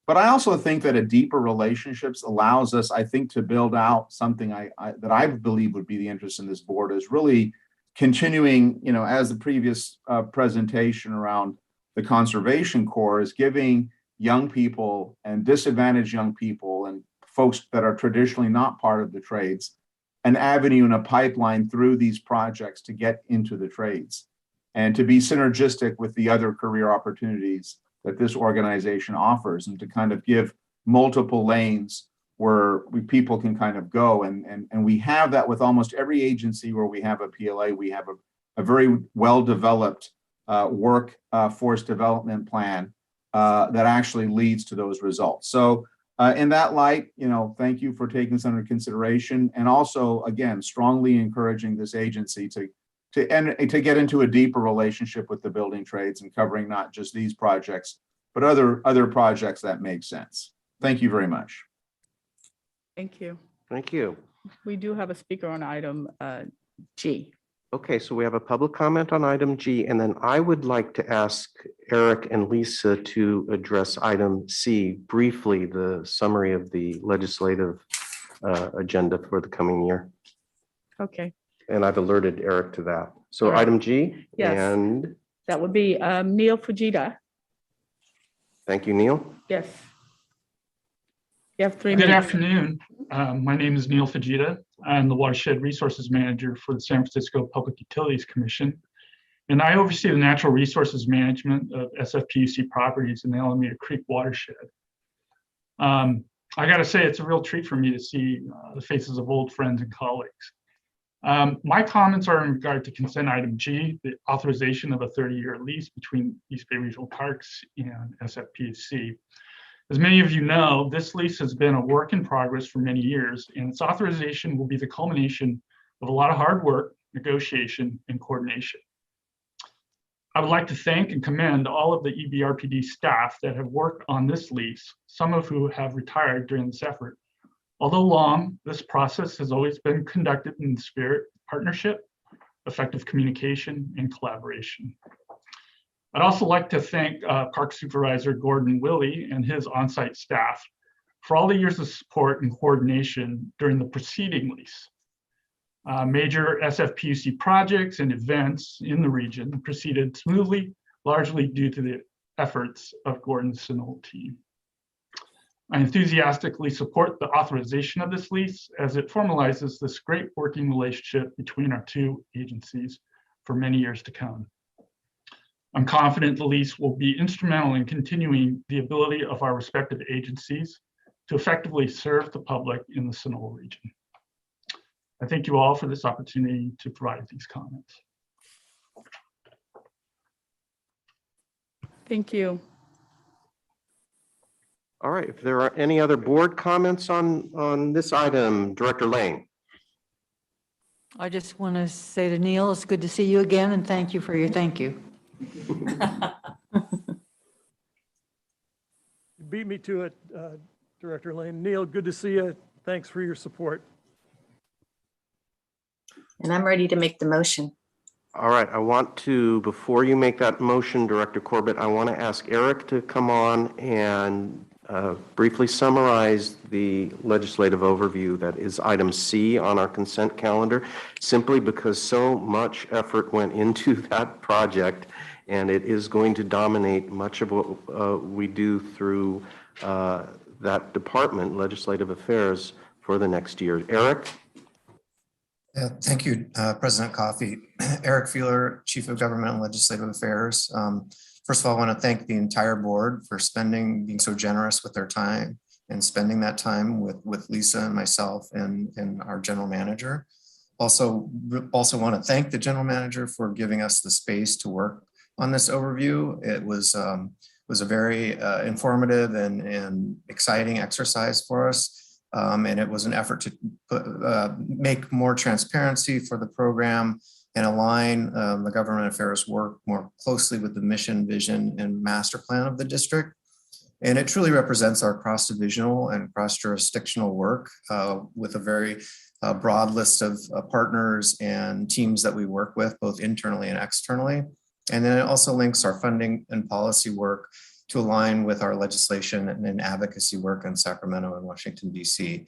But I also think that a deeper relationships allows us, I think, to build out something that I believe would be the interest in this board is really continuing, as the previous presentation around the Conservation Corps is giving young people and disadvantaged young people and folks that are traditionally not part of the trades an avenue and a pipeline through these projects to get into the trades and to be synergistic with the other career opportunities that this organization offers and to kind of give multiple lanes where people can kind of go. And we have that with almost every agency where we have a PLA. We have a very well-developed workforce development plan that actually leads to those results. So in that light, thank you for taking this under consideration. And also, again, strongly encouraging this agency to get into a deeper relationship with the building trades and covering not just these projects, but other projects that make sense. Thank you very much. Thank you. Thank you. We do have a speaker on item G. Okay, so we have a public comment on item G, and then I would like to ask Eric and Lisa to address item C briefly, the summary of the legislative agenda for the coming year. Okay. And I've alerted Eric to that. So All right. item G. Yes. And That would be Neil Fujita. thank you, Neil. Yes. You have 3 Good minutes. afternoon. My name is Neil Fujita. I'm the Watershed Resources Manager for the San Francisco Public Utilities Commission. And I oversee the natural resources management of SFPUC properties in the Alameda Creek watershed. I got to say, it's a real treat for me to see the faces of old friends and colleagues. My comments are in regard to consent item G, the authorization of a 30-year lease between East Bay Regional Parks and SFPUC. As many of you know, this lease has been a work in progress for many years, and its authorization will be the culmination of a lot of hard work, negotiation, and coordination. I would like to thank and commend all of the EBRPD staff that have worked on this lease, some of who have retired during this effort. Although long, this process has always been conducted in the spirit of partnership, effective communication, and collaboration. I'd also like to thank Park Supervisor Gordon Willey and his on-site staff for all the years of support and coordination during the preceding lease. Major SFPUC projects and events in the region proceeded smoothly, largely due to the efforts of Gordon's Synod team. I enthusiastically support the authorization of this lease as it formalizes this great working relationship between our two agencies for many years to come. I'm confident the lease will be instrumental in continuing the ability of our respective agencies to effectively serve the public in the Sonoma region. I thank you all for this opportunity to provide these comments. Thank you. All right, if there are any other board comments on this item, Director Lane. I just want to say to Neil, it's good to see you again and thank you for your thank you. You beat me to it, Director Lane. Neil, good to see you. Thanks for your support. And I'm ready to make the motion. All right, I want to, before you make that motion, Director Corbett, I want to ask Eric to come on and briefly summarize the legislative overview that is item C on our consent calendar, simply because so much effort went into that project, and it is going to dominate much of what we do through that department, Legislative Affairs, for the next year. Eric? Yeah, thank you, President Coffey. Eric Fuhler, Chief of Government and Legislative Affairs. First of all, I want to thank the entire board for being so generous with their time and spending that time with Lisa and myself and our general manager. Also want to thank the general manager for giving us the space to work on this overview. It was a very informative and exciting exercise for us. And it was an effort to make more transparency for the program and align the government affairs work more closely with the mission, vision, and master plan of the district. And it truly represents our cross-divisional and cross-jurisdictional work with a very broad list of partners and teams that we work with, both internally and externally. And then it also links our funding and policy work to align with our legislation and advocacy work in Sacramento and Washington, D.C.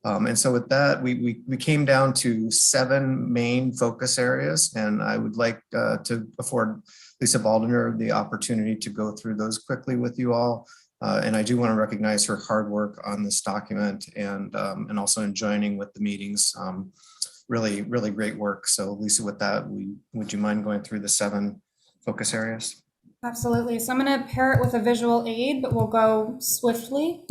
And so with that, we came down to 7 main focus areas, and I would like to afford Lisa Baldiner the opportunity to go through those quickly with you all. And I do want to recognize her hard work on this document and also in joining with the meetings. Really, really great work. So Lisa, with that, would you mind going through the 7 focus areas? Absolutely. So I'm going to pair it with a visual aid, but we'll go swiftly.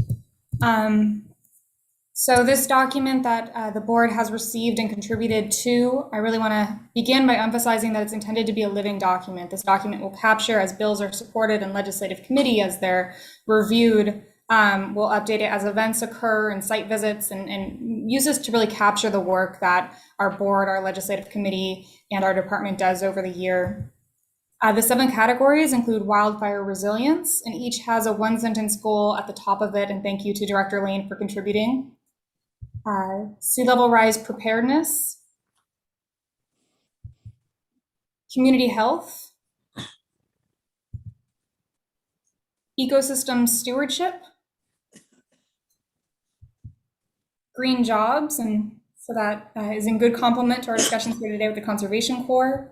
So this document that the board has received and contributed to, I really want to begin by emphasizing that it's intended to be a living document. This document will capture as bills are supported in legislative committee, as they're reviewed. We'll update it as events occur and site visits and use this to really capture the work that our board, our legislative committee, and our department does over the year. The 7 categories include wildfire resilience, and each has a 1-sentence goal at the top of it. And thank you to Director Lane for contributing. Sea level rise preparedness, community health, ecosystem stewardship, green jobs, and so that is in good complement to our discussions here today with the Conservation Corps,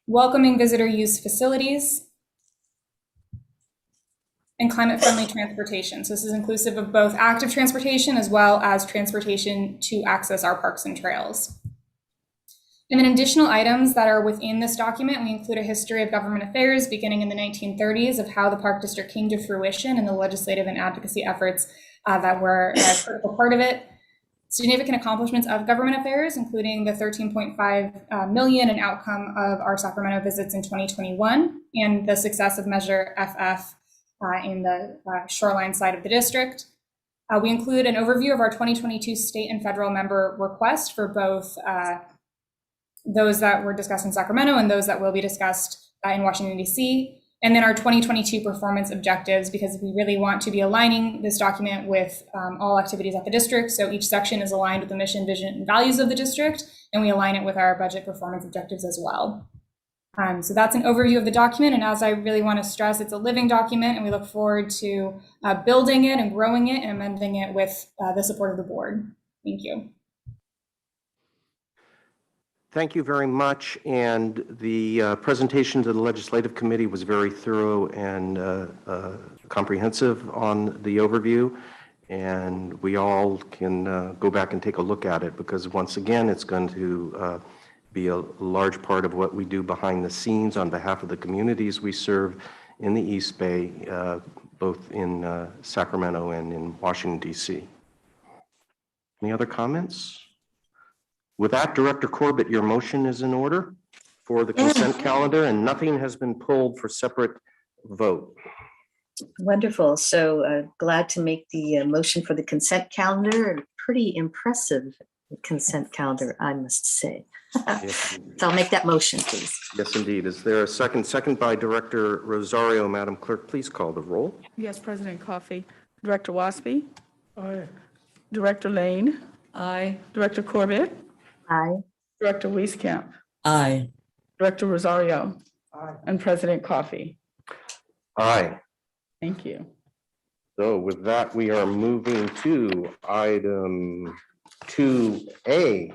welcoming visitor use facilities, and climate-friendly transportation. So this is inclusive of both active transportation as well as transportation to access our parks and trails. And then additional items that are within this document, we include a history of government affairs beginning in the 1930s of how the Park District came to fruition and the legislative and advocacy efforts that were a critical part of it. Significant accomplishments of government affairs, including the $13.5 million in outcome of our Sacramento visits in 2021 and the success of Measure FF in the shoreline side of the district. We include an overview of our 2022 state and federal member request for both those that were discussed in Sacramento and those that will be discussed in Washington, D.C., and then our 2022 performance objectives, because we really want to be aligning this document with all activities at the district. So each section is aligned with the mission, vision, and values of the district, and we align it with our budget performance objectives as well. So that's an overview of the document. And as I really want to stress, it's a living document, and we look forward to building it and growing it and amending it with the support of the board. Thank you. Thank you very much. And the presentation to the Legislative Committee was very thorough and comprehensive on the overview. And we all can go back and take a look at it because once again, it's going to be a large part of what we do behind the scenes on behalf of the communities we serve in the East Bay, both in Sacramento and in Washington, D.C. Any other comments? With that, Director Corbett, your motion is in order for the consent calendar and nothing has been pulled for separate vote. Wonderful. So glad to make the motion for the consent calendar. A pretty impressive consent calendar, I must say. Yes, So I'll make that motion, please. yes, indeed. Is there a second? Second by Director Rosario. Madam Clerk, please call the roll. Yes, President Coffey. Director Waspy, Aye. Director Lane, Aye. Director Corbett, Aye. Director Wieskamp, Aye. Director Rosario, Aye. and President Coffey. Aye. Thank you. So with that, we are moving to item 2A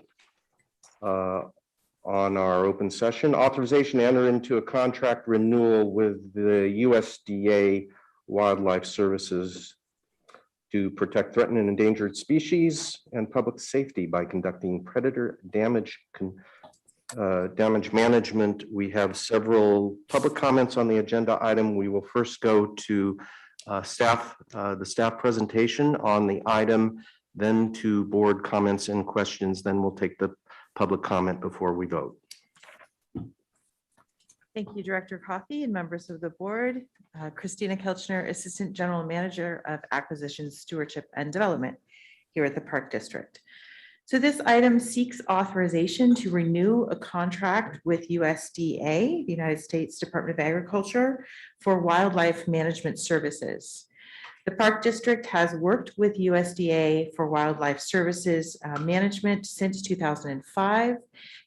on our open session. Authorization to enter into a contract renewal with the USDA Wildlife Services to protect threatened and endangered species and public safety by conducting predator damage management. We have several public comments on the agenda item. We will first go to the staff presentation on the item, then to board comments and questions. Then we'll take the public comment before we vote. Thank you, Director Coffey and members of the board. Christina Kelchner, Assistant General Manager of Acquisitions, Stewardship and Development here at the Park District. So this item seeks authorization to renew a contract with USDA, the United States Department of Agriculture, for wildlife management services. The Park District has worked with USDA for wildlife services management since 2005,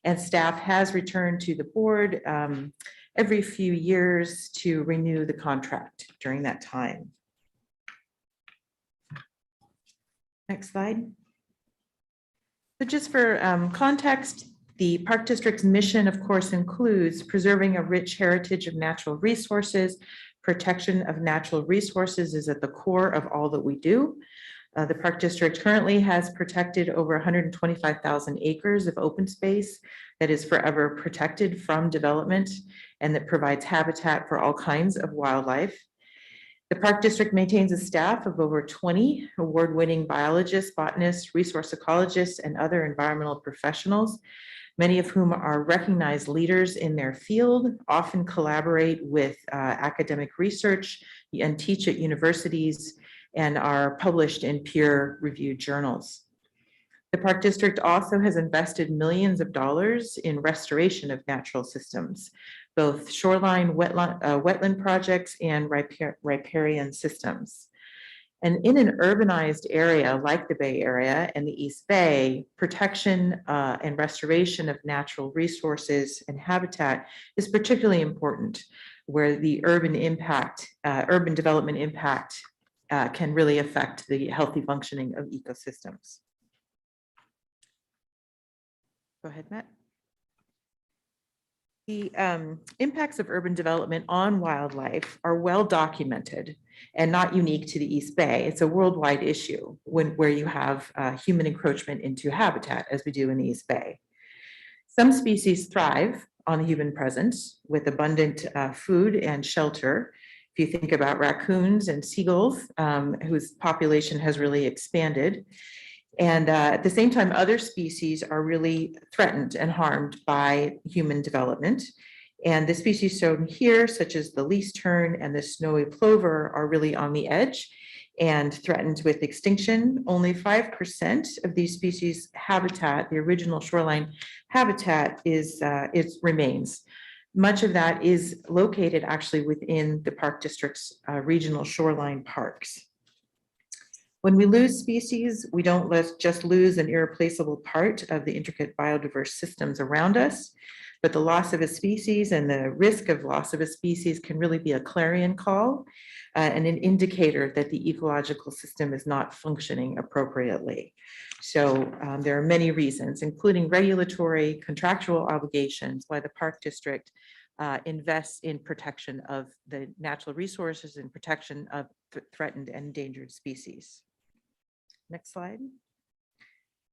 and staff has returned to the board every few years to renew the contract during that time. Next slide. So just for context, the Park District's mission, of course, includes preserving a rich heritage of natural resources. Protection of natural resources is at the core of all that we do. The Park District currently has protected over 125,000 acres of open space that is forever protected from development and that provides habitat for all kinds of wildlife. The Park District maintains a staff of over 20 award-winning biologists, botanists, resource ecologists, and other environmental professionals, many of whom are recognized leaders in their field, often collaborate with academic research and teach at universities and are published in peer-reviewed journals. The Park District also has invested millions of dollars in restoration of natural systems, both shoreline wetland projects and riparian systems. And in an urbanized area like the Bay Area and the East Bay, protection and restoration of natural resources and habitat is particularly important, where the urban development impact can really affect the healthy functioning of ecosystems. Go ahead, Matt. The impacts of urban development on wildlife are well documented and not unique to the East Bay. It's a worldwide issue where you have human encroachment into habitat, as we do in the East Bay. Some species thrive on the human presence with abundant food and shelter. If you think about raccoons and seagulls, whose population has really expanded. And at the same time, other species are really threatened and harmed by human development. And the species shown here, such as the least tern and the snowy plover, are really on the edge and threatened with extinction. Only 5% of these species' habitat, the original shoreline habitat, remains. Much of that is located actually within the Park District's regional shoreline parks. When we lose species, we don't just lose an irreplaceable part of the intricate biodiverse systems around us. but the loss of a species and the risk of loss of a species can really be a clarion call and an indicator that the ecological system is not functioning appropriately. So there are many reasons, including regulatory, contractual obligations, why the Park District invests in protection of the natural resources and protection of threatened and endangered species. Next slide.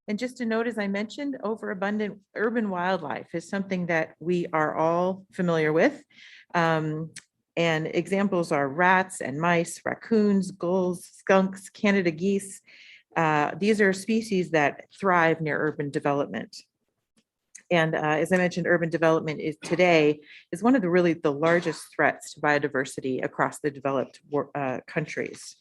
And just a note, as I mentioned, overabundant urban wildlife is something that we are all familiar with. And examples are rats and mice, raccoons, gulls, skunks, Canada geese. These are species that thrive near urban development. And as I mentioned, urban development today is one of the largest threats to biodiversity across the developed countries.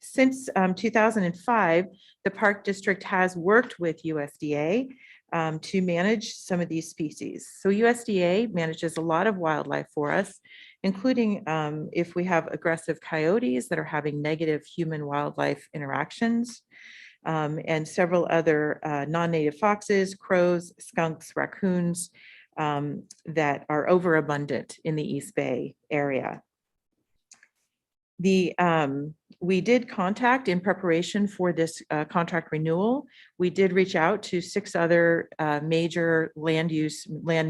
Since 2005, the Park District has worked with USDA to manage some of these species. So USDA manages a lot of wildlife for us, including if we have aggressive coyotes that are having negative human-wildlife interactions, and several other non-native foxes, crows, skunks, raccoons that are overabundant in the East Bay area. We did contact in preparation for this contract renewal. We did reach out to 6 other major land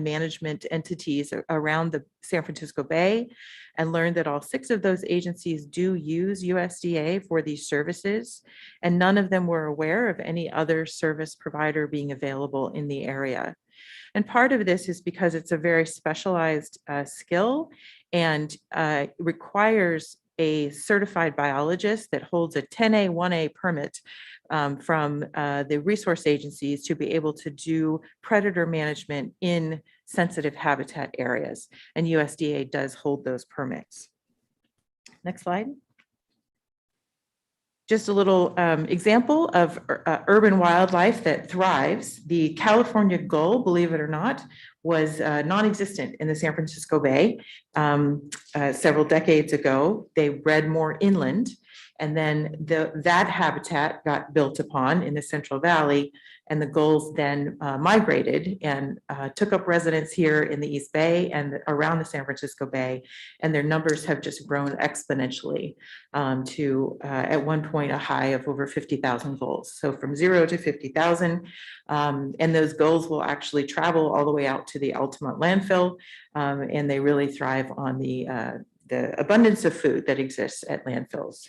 management entities around the San Francisco Bay and learned that all 6 of those agencies do use USDA for these services, and none of them were aware of any other service provider being available in the area. And part of this is because it's a very specialized skill and requires a certified biologist that holds a 10A, 1A permit from the resource agencies to be able to do predator management in sensitive habitat areas. And USDA does hold those permits. Next slide. Just a little example of urban wildlife that thrives. The California gull, believe it or not, was non-existent in the San Francisco Bay several decades ago. They bred more inland, and then that habitat got built upon in the Central Valley, and the gulls then migrated and took up residence here in the East Bay and around the San Francisco Bay, and their numbers have just grown exponentially to at one point a high of over 50,000 gulls. So from 0 to 50,000, and those gulls will actually travel all the way out to the Altamont landfill, and they really thrive on the abundance of food that exists at landfills.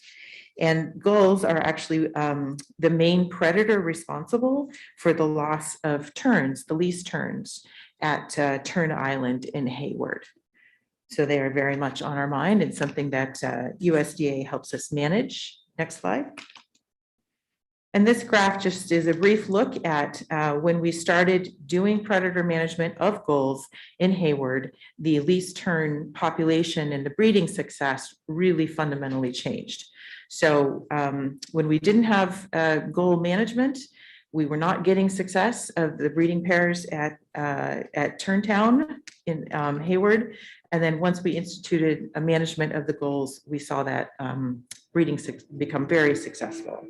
And gulls are actually the main predator responsible for the loss of terns, the least terns at Tern Island in Hayward. So they are very much on our mind and something that USDA helps us manage. Next slide. And this graph just is a brief look at when we started doing predator management of gulls in Hayward, the least tern population and the breeding success really fundamentally changed. So when we didn't have gull management, we were not getting success of the breeding pairs at Turntown in Hayward. And then once we instituted a management of the gulls, we saw that breeding become very successful.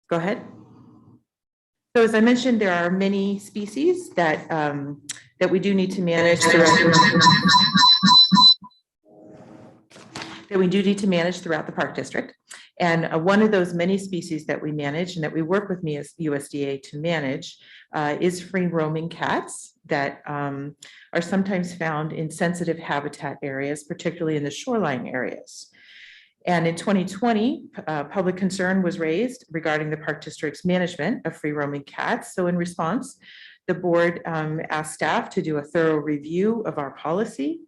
Go ahead. So as I mentioned, there are many species that that we do need to manage throughout the Park District. And one of those many species that we manage and that we work with USDA to manage is free roaming cats that are sometimes found in sensitive habitat areas, particularly in the shoreline areas. And in 2020, public concern was raised regarding the Park District's management of free roaming cats. So in response, the board asked staff to do a thorough review of our policy.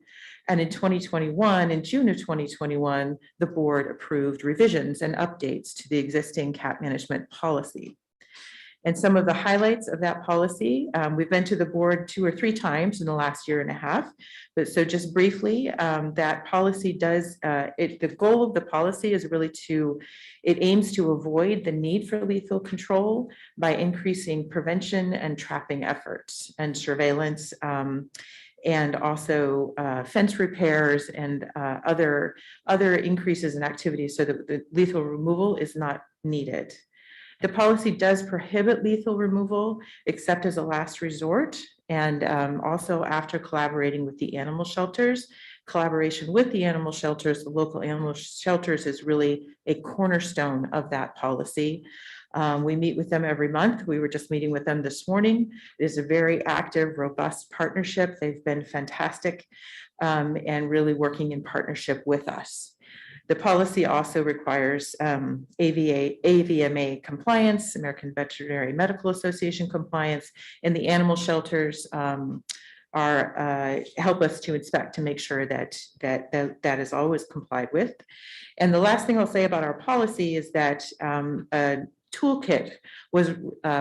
And in 2021, in June of 2021, the board approved revisions and updates to the existing cat management policy. And some of the highlights of that policy, we've been to the board 2 or 3 times in the last year and a half. But so just briefly, that policy does, the goal of the policy is really it aims to avoid the need for lethal control by increasing prevention and trapping efforts and surveillance, and also fence repairs and other increases in activities so that the lethal removal is not needed. The policy does prohibit lethal removal except as a last resort, and also after collaborating with the animal shelters. Collaboration with the animal shelters, the local animal shelters, is really a cornerstone of that policy. We meet with them every month. We were just meeting with them this morning. It is a very active, robust partnership. They've been fantastic and really working in partnership with us. The policy also requires AVMA compliance, American Veterinary Medical Association compliance, and the animal shelters help us to inspect to make sure that is always complied with. And the last thing I'll say about our policy is that a toolkit was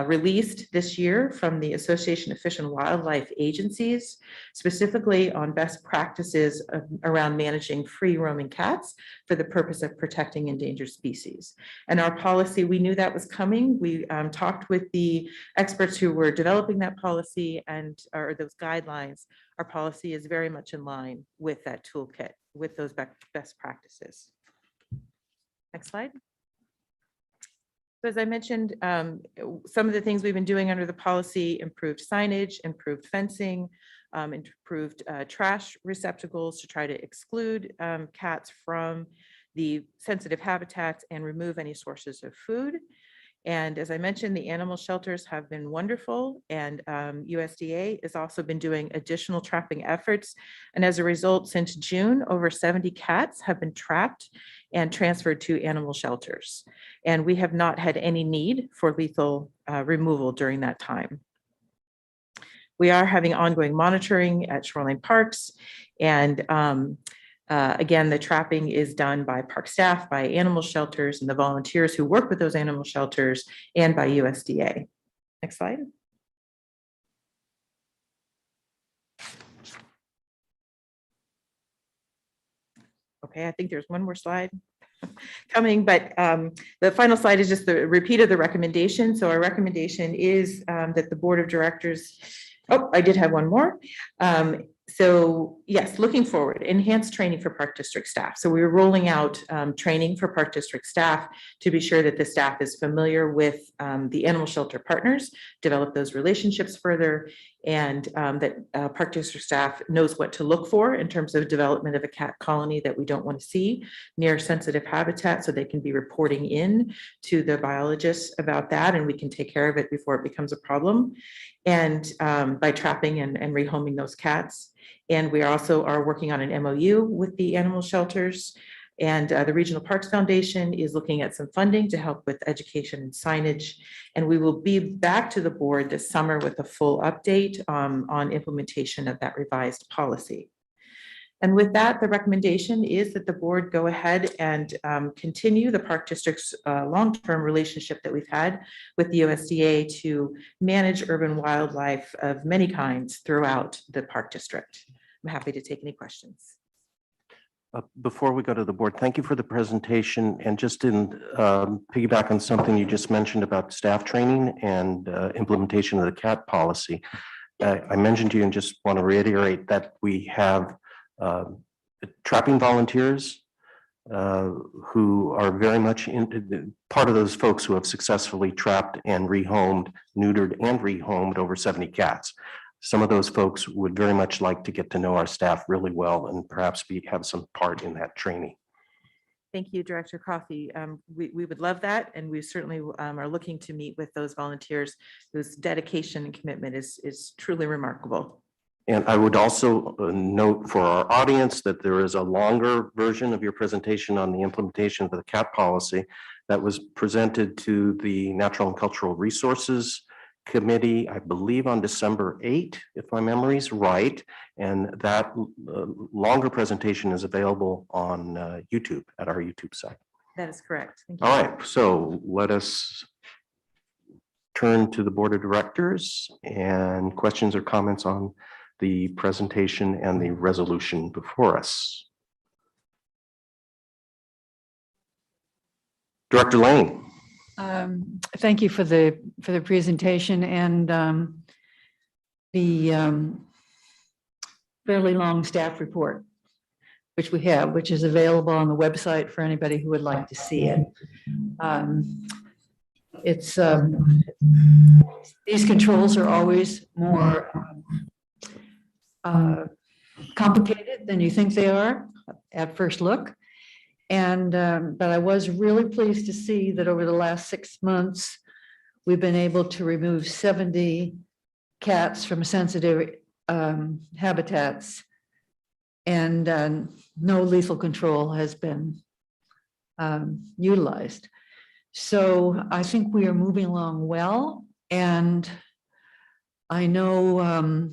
released this year from the Association of Fish and Wildlife Agencies, specifically on best practices around managing free roaming cats for the purpose of protecting endangered species. And our policy, we knew that was coming. We talked with the experts who were developing that policy or those guidelines. Our policy is very much in line with that toolkit, with those best practices. Next slide. So as I mentioned, some of the things we've been doing under the policy: improved signage, improved fencing, improved trash receptacles to try to exclude cats from the sensitive habitats and remove any sources of food. And as I mentioned, the animal shelters have been wonderful, and USDA has also been doing additional trapping efforts. And as a result, since June, over 70 cats have been trapped and transferred to animal shelters. And we have not had any need for lethal removal during that time. We are having ongoing monitoring at shoreline parks, and again, the trapping is done by park staff, by animal shelters, and the volunteers who work with those animal shelters, and by USDA. Next slide. Okay, I think there's one more slide coming, but the final slide is just the repeat of the recommendation. So our recommendation is that the board of directors, I did have one more. So yes, looking forward, enhanced training for Park District staff. So we're rolling out training for Park District staff to be sure that the staff is familiar with the animal shelter partners, develop those relationships further, and that Park District staff knows what to look for in terms of development of a cat colony that we don't want to see near sensitive habitat, so they can be reporting in to the biologists about that, and we can take care of it before it becomes a problem, and by trapping and rehoming those cats. And we also are working on an MOU with the animal shelters, and the Regional Parks Foundation is looking at some funding to help with education and signage. And we will be back to the board this summer with a full update on implementation of that revised policy. And with that, the recommendation is that the board go ahead and continue the Park District's long-term relationship that we've had with the USDA to manage urban wildlife of many kinds throughout the Park District. I'm happy to take any questions. Before we go to the board, thank you for the presentation. And just in piggyback on something you just mentioned about staff training and implementation of the cat policy, I mentioned to you and just want to reiterate that we have trapping volunteers who are very much part of those folks who have successfully trapped and rehomed, neutered and rehomed over 70 cats. Some of those folks would very much like to get to know our staff really well and perhaps have some part in that training. Thank you, Director Coffey. We would love that, and we certainly are looking to meet with those volunteers whose dedication and commitment is truly remarkable. And I would also note for our audience that there is a longer version of your presentation on the implementation of the cat policy that was presented to the Natural and Cultural Resources Committee, I believe on December 8, if my memory is right. And that longer presentation is available on YouTube at our YouTube site. That is correct. Thank you. All right, so let us turn to the Board of Directors and questions or comments on the presentation and the resolution before us. Director Lane. Thank you for the presentation and the fairly long staff report, which we have, which is available on the website for anybody who would like to see it. It's, these controls are always more complicated than you think they are at first look. And, but I was really pleased to see that over the last 6 months, we've been able to remove 70 cats from sensitive habitats. And no lethal control has been utilized. So I think we are moving along well. And I know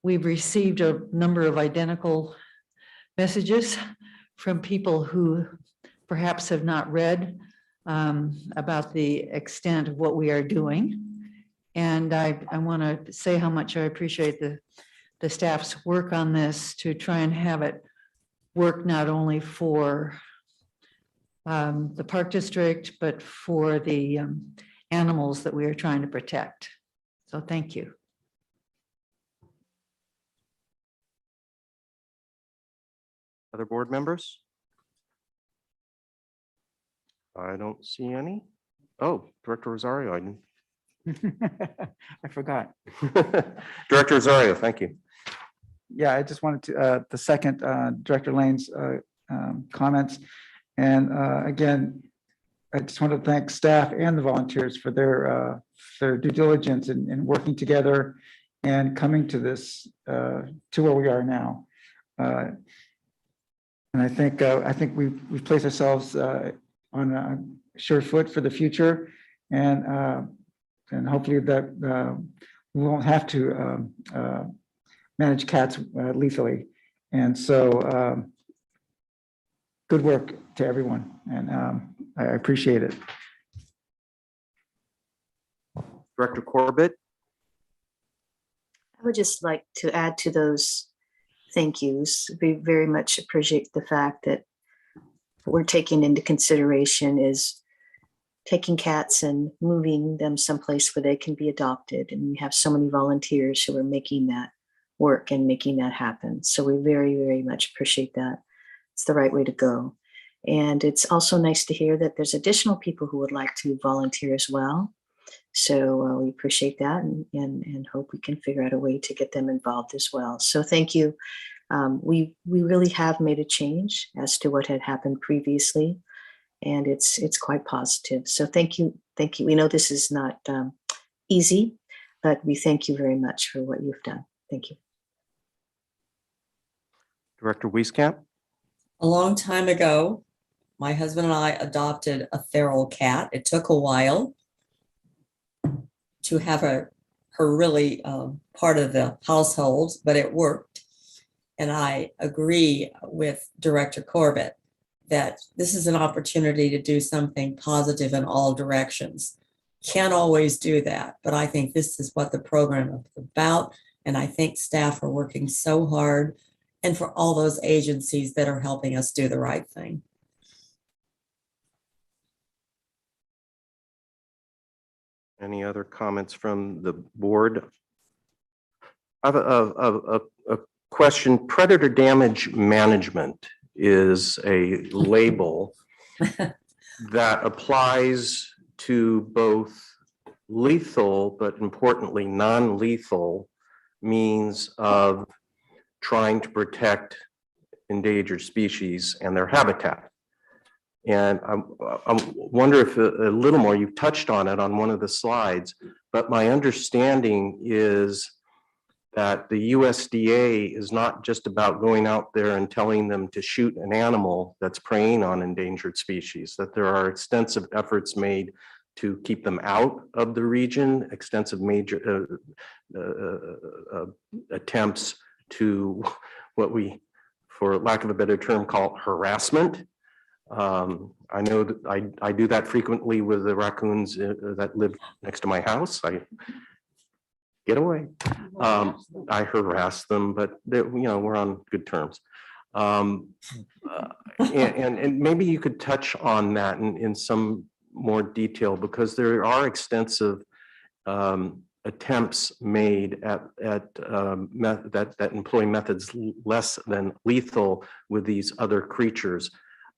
we've received a number of identical messages from people who perhaps have not read about the extent of what we are doing. And I want to say how much I appreciate the staff's work on this to try and have it work not only for the Park District, but for the animals that we are trying to protect. So thank you. Other board members? I don't see any. Oh, Director Rosario, I didn't. I forgot. Director Rosario, thank you. Yeah, I just wanted to, the second Director Lane's comments. And again, I just want to thank staff and the volunteers for their due diligence in working together and coming to this, to where we are now. And I think we've placed ourselves on a sure foot for the future, and hopefully that we won't have to manage cats lethally. And so, good work to everyone, and I appreciate it. Director Corbett. I would just like to add to those thank yous. We very much appreciate the fact that what we're taking into consideration is taking cats and moving them someplace where they can be adopted. And we have so many volunteers who are making that work and making that happen. So we very, very much appreciate that. It's the right way to go. And it's also nice to hear that there's additional people who would like to volunteer as well. So we appreciate that and hope we can figure out a way to get them involved as well. So thank you. We really have made a change as to what had happened previously, and it's quite positive. So thank you. Thank you. We know this is not easy, but we thank you very much for what you've done. Thank you. Director Wieskamp. A long time ago, my husband and I adopted a feral cat. It took a while to have her really part of the household, but it worked. And I agree with Director Corbett that this is an opportunity to do something positive in all directions. Can't always do that, but I think this is what the program is about. And I think staff are working so hard, and for all those agencies that are helping us do the right thing. Any other comments from the board? I have a question. Predator damage management is a label that applies to both lethal, but importantly, non-lethal means of trying to protect endangered species and their habitat. And I wonder if a little more, you've touched on it on one of the slides, but my understanding is that the USDA is not just about going out there and telling them to shoot an animal that's preying on endangered species, that there are extensive efforts made to keep them out of the region, extensive major attempts to what we, for lack of a better term, call harassment. I know that I do that frequently with the raccoons that live next to my house. I get away. I harass them, but we're on good terms. And maybe you could touch on that in some more detail, because there are extensive attempts made that employ methods less than lethal with these other creatures.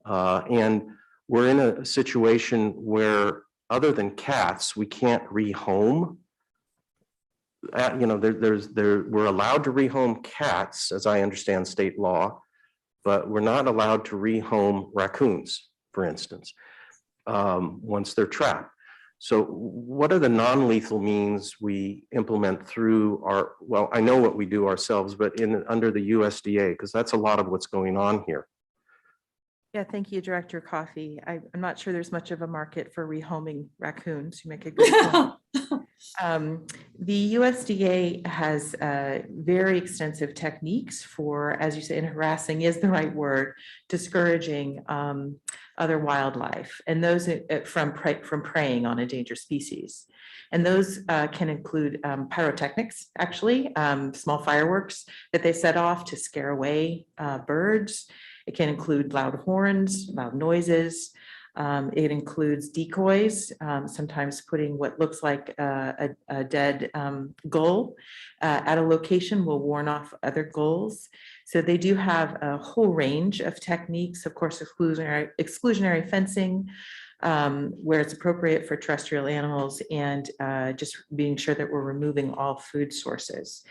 And we're in a situation where other than cats, we can't rehome. We're allowed to rehome cats, as I understand state law, but we're not allowed to rehome raccoons, for instance, once they're trapped. So what are the non-lethal means we implement through our, well, I know what we do ourselves, but under the USDA, because that's a lot of what's going on here. Yeah, thank you, Director Coffey. I'm not sure there's much of a market for rehoming raccoons. You make a good point. The USDA has very extensive techniques for, as you say, and harassing is the right word, discouraging other wildlife, and those from preying on endangered species. And those can include pyrotechnics, actually, small fireworks that they set off to scare away birds. It can include loud horns, loud noises. It includes decoys, sometimes putting what looks like a dead gull at a location will warn off other gulls. So they do have a whole range of techniques, of course, exclusionary fencing, where it's appropriate for terrestrial animals, and just being sure that we're removing all food sources.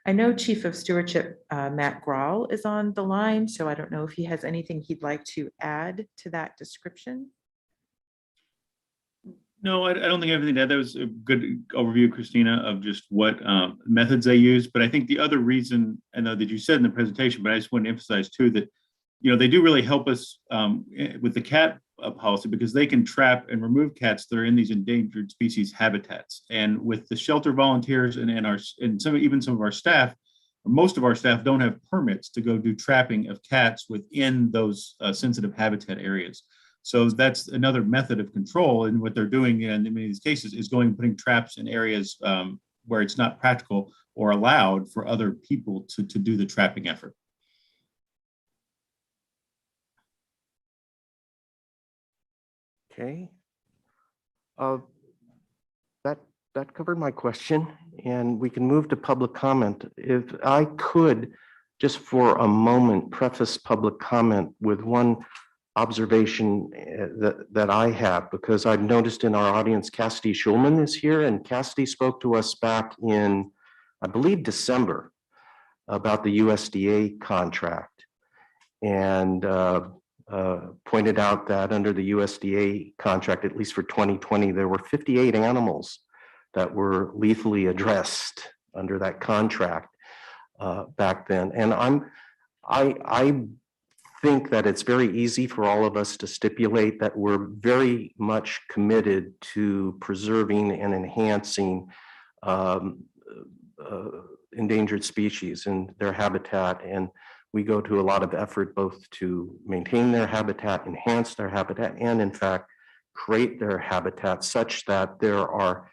I know Chief of Stewardship, Matt Grawl, is on the line, so I don't know if he has anything he'd like to add to that description. No, I don't think I have anything to add. That was a good overview, Christina, of just what methods they use. But I think the other reason, I know that you said in the presentation, but I just want to emphasize too that, they do really help us with the cat policy, because they can trap and remove cats that are in these endangered species habitats. And with the shelter volunteers and even some of our staff, most of our staff don't have permits to go do trapping of cats within those sensitive habitat areas. So that's another method of control. And what they're doing in many of these cases is going and putting traps in areas where it's not practical or allowed for other people to do the trapping effort. Okay. That covered my question, and we can move to public comment. If I could, just for a moment, preface public comment with one observation that I have, because I've noticed in our audience, Cassidy Schulman is here, and Cassidy spoke to us back in, I believe, December about the USDA contract, and pointed out that under the USDA contract, at least for 2020, there were 58 animals that were lethally addressed under that contract back then. And I think that it's very easy for all of us to stipulate that we're very much committed to preserving and enhancing endangered species and their habitat. And we go to a lot of effort both to maintain their habitat, enhance their habitat, and in fact, create their habitat such that there are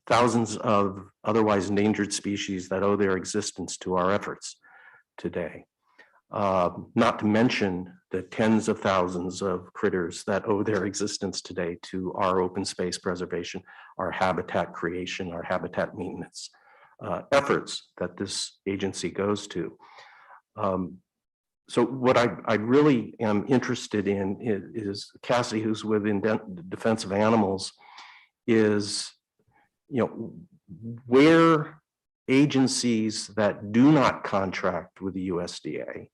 thousands of otherwise endangered species that owe their existence to our efforts today. Not to mention the tens of thousands of critters that owe their existence today to our open space preservation, our habitat creation, our habitat maintenance efforts that this agency goes to. So what I really am interested in is Cassidy, who's within Defense of Animals, is, where agencies that do not contract with the USDA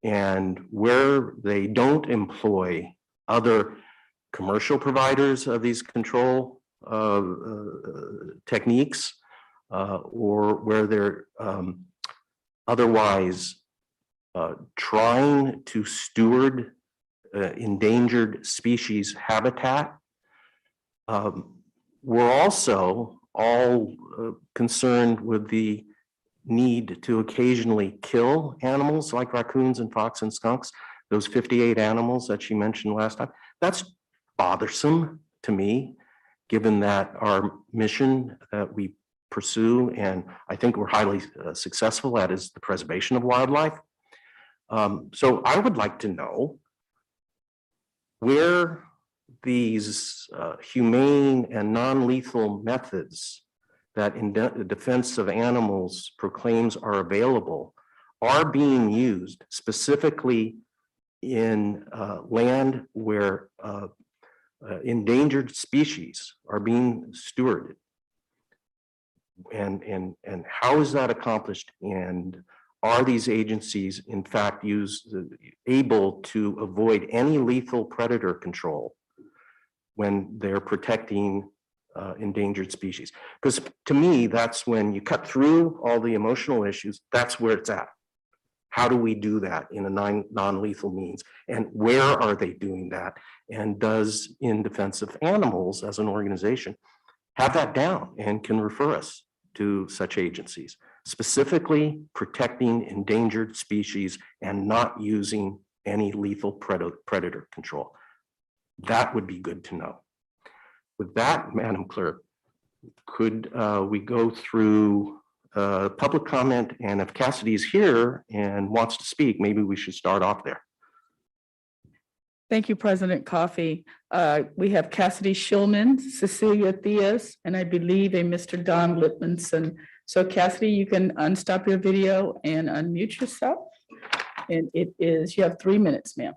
and where they don't employ other commercial providers of these control techniques, or where they're otherwise trying to steward endangered species habitat. We're also all concerned with the need to occasionally kill animals like raccoons and fox and skunks, those 58 animals that she mentioned last time. That's bothersome to me, given that our mission that we pursue, and I think we're highly successful at, is the preservation of wildlife. So I would like to know where these humane and non-lethal methods that in Defense of Animals proclaims are available are being used specifically in land where endangered species are being stewarded. And how is that accomplished? And are these agencies in fact able to avoid any lethal predator control when they're protecting endangered species? Because to me, that's when you cut through all the emotional issues, that's where it's at. How do we do that in a non-lethal means? And where are they doing that? And does In Defense of Animals as an organization have that down and can refer us to such agencies, specifically protecting endangered species and not using any lethal predator control? That would be good to know. With that, Madam Clerk, could we go through public comment? And if Cassidy's here and wants to speak, maybe we should start off there. Thank you, President Coffey. We have Cassidy Shulman, Cecilia Theus, and I believe a Mr. Don Littmanson. So Cassidy, you can unstop your video and unmute yourself. And you have 3 minutes, ma'am.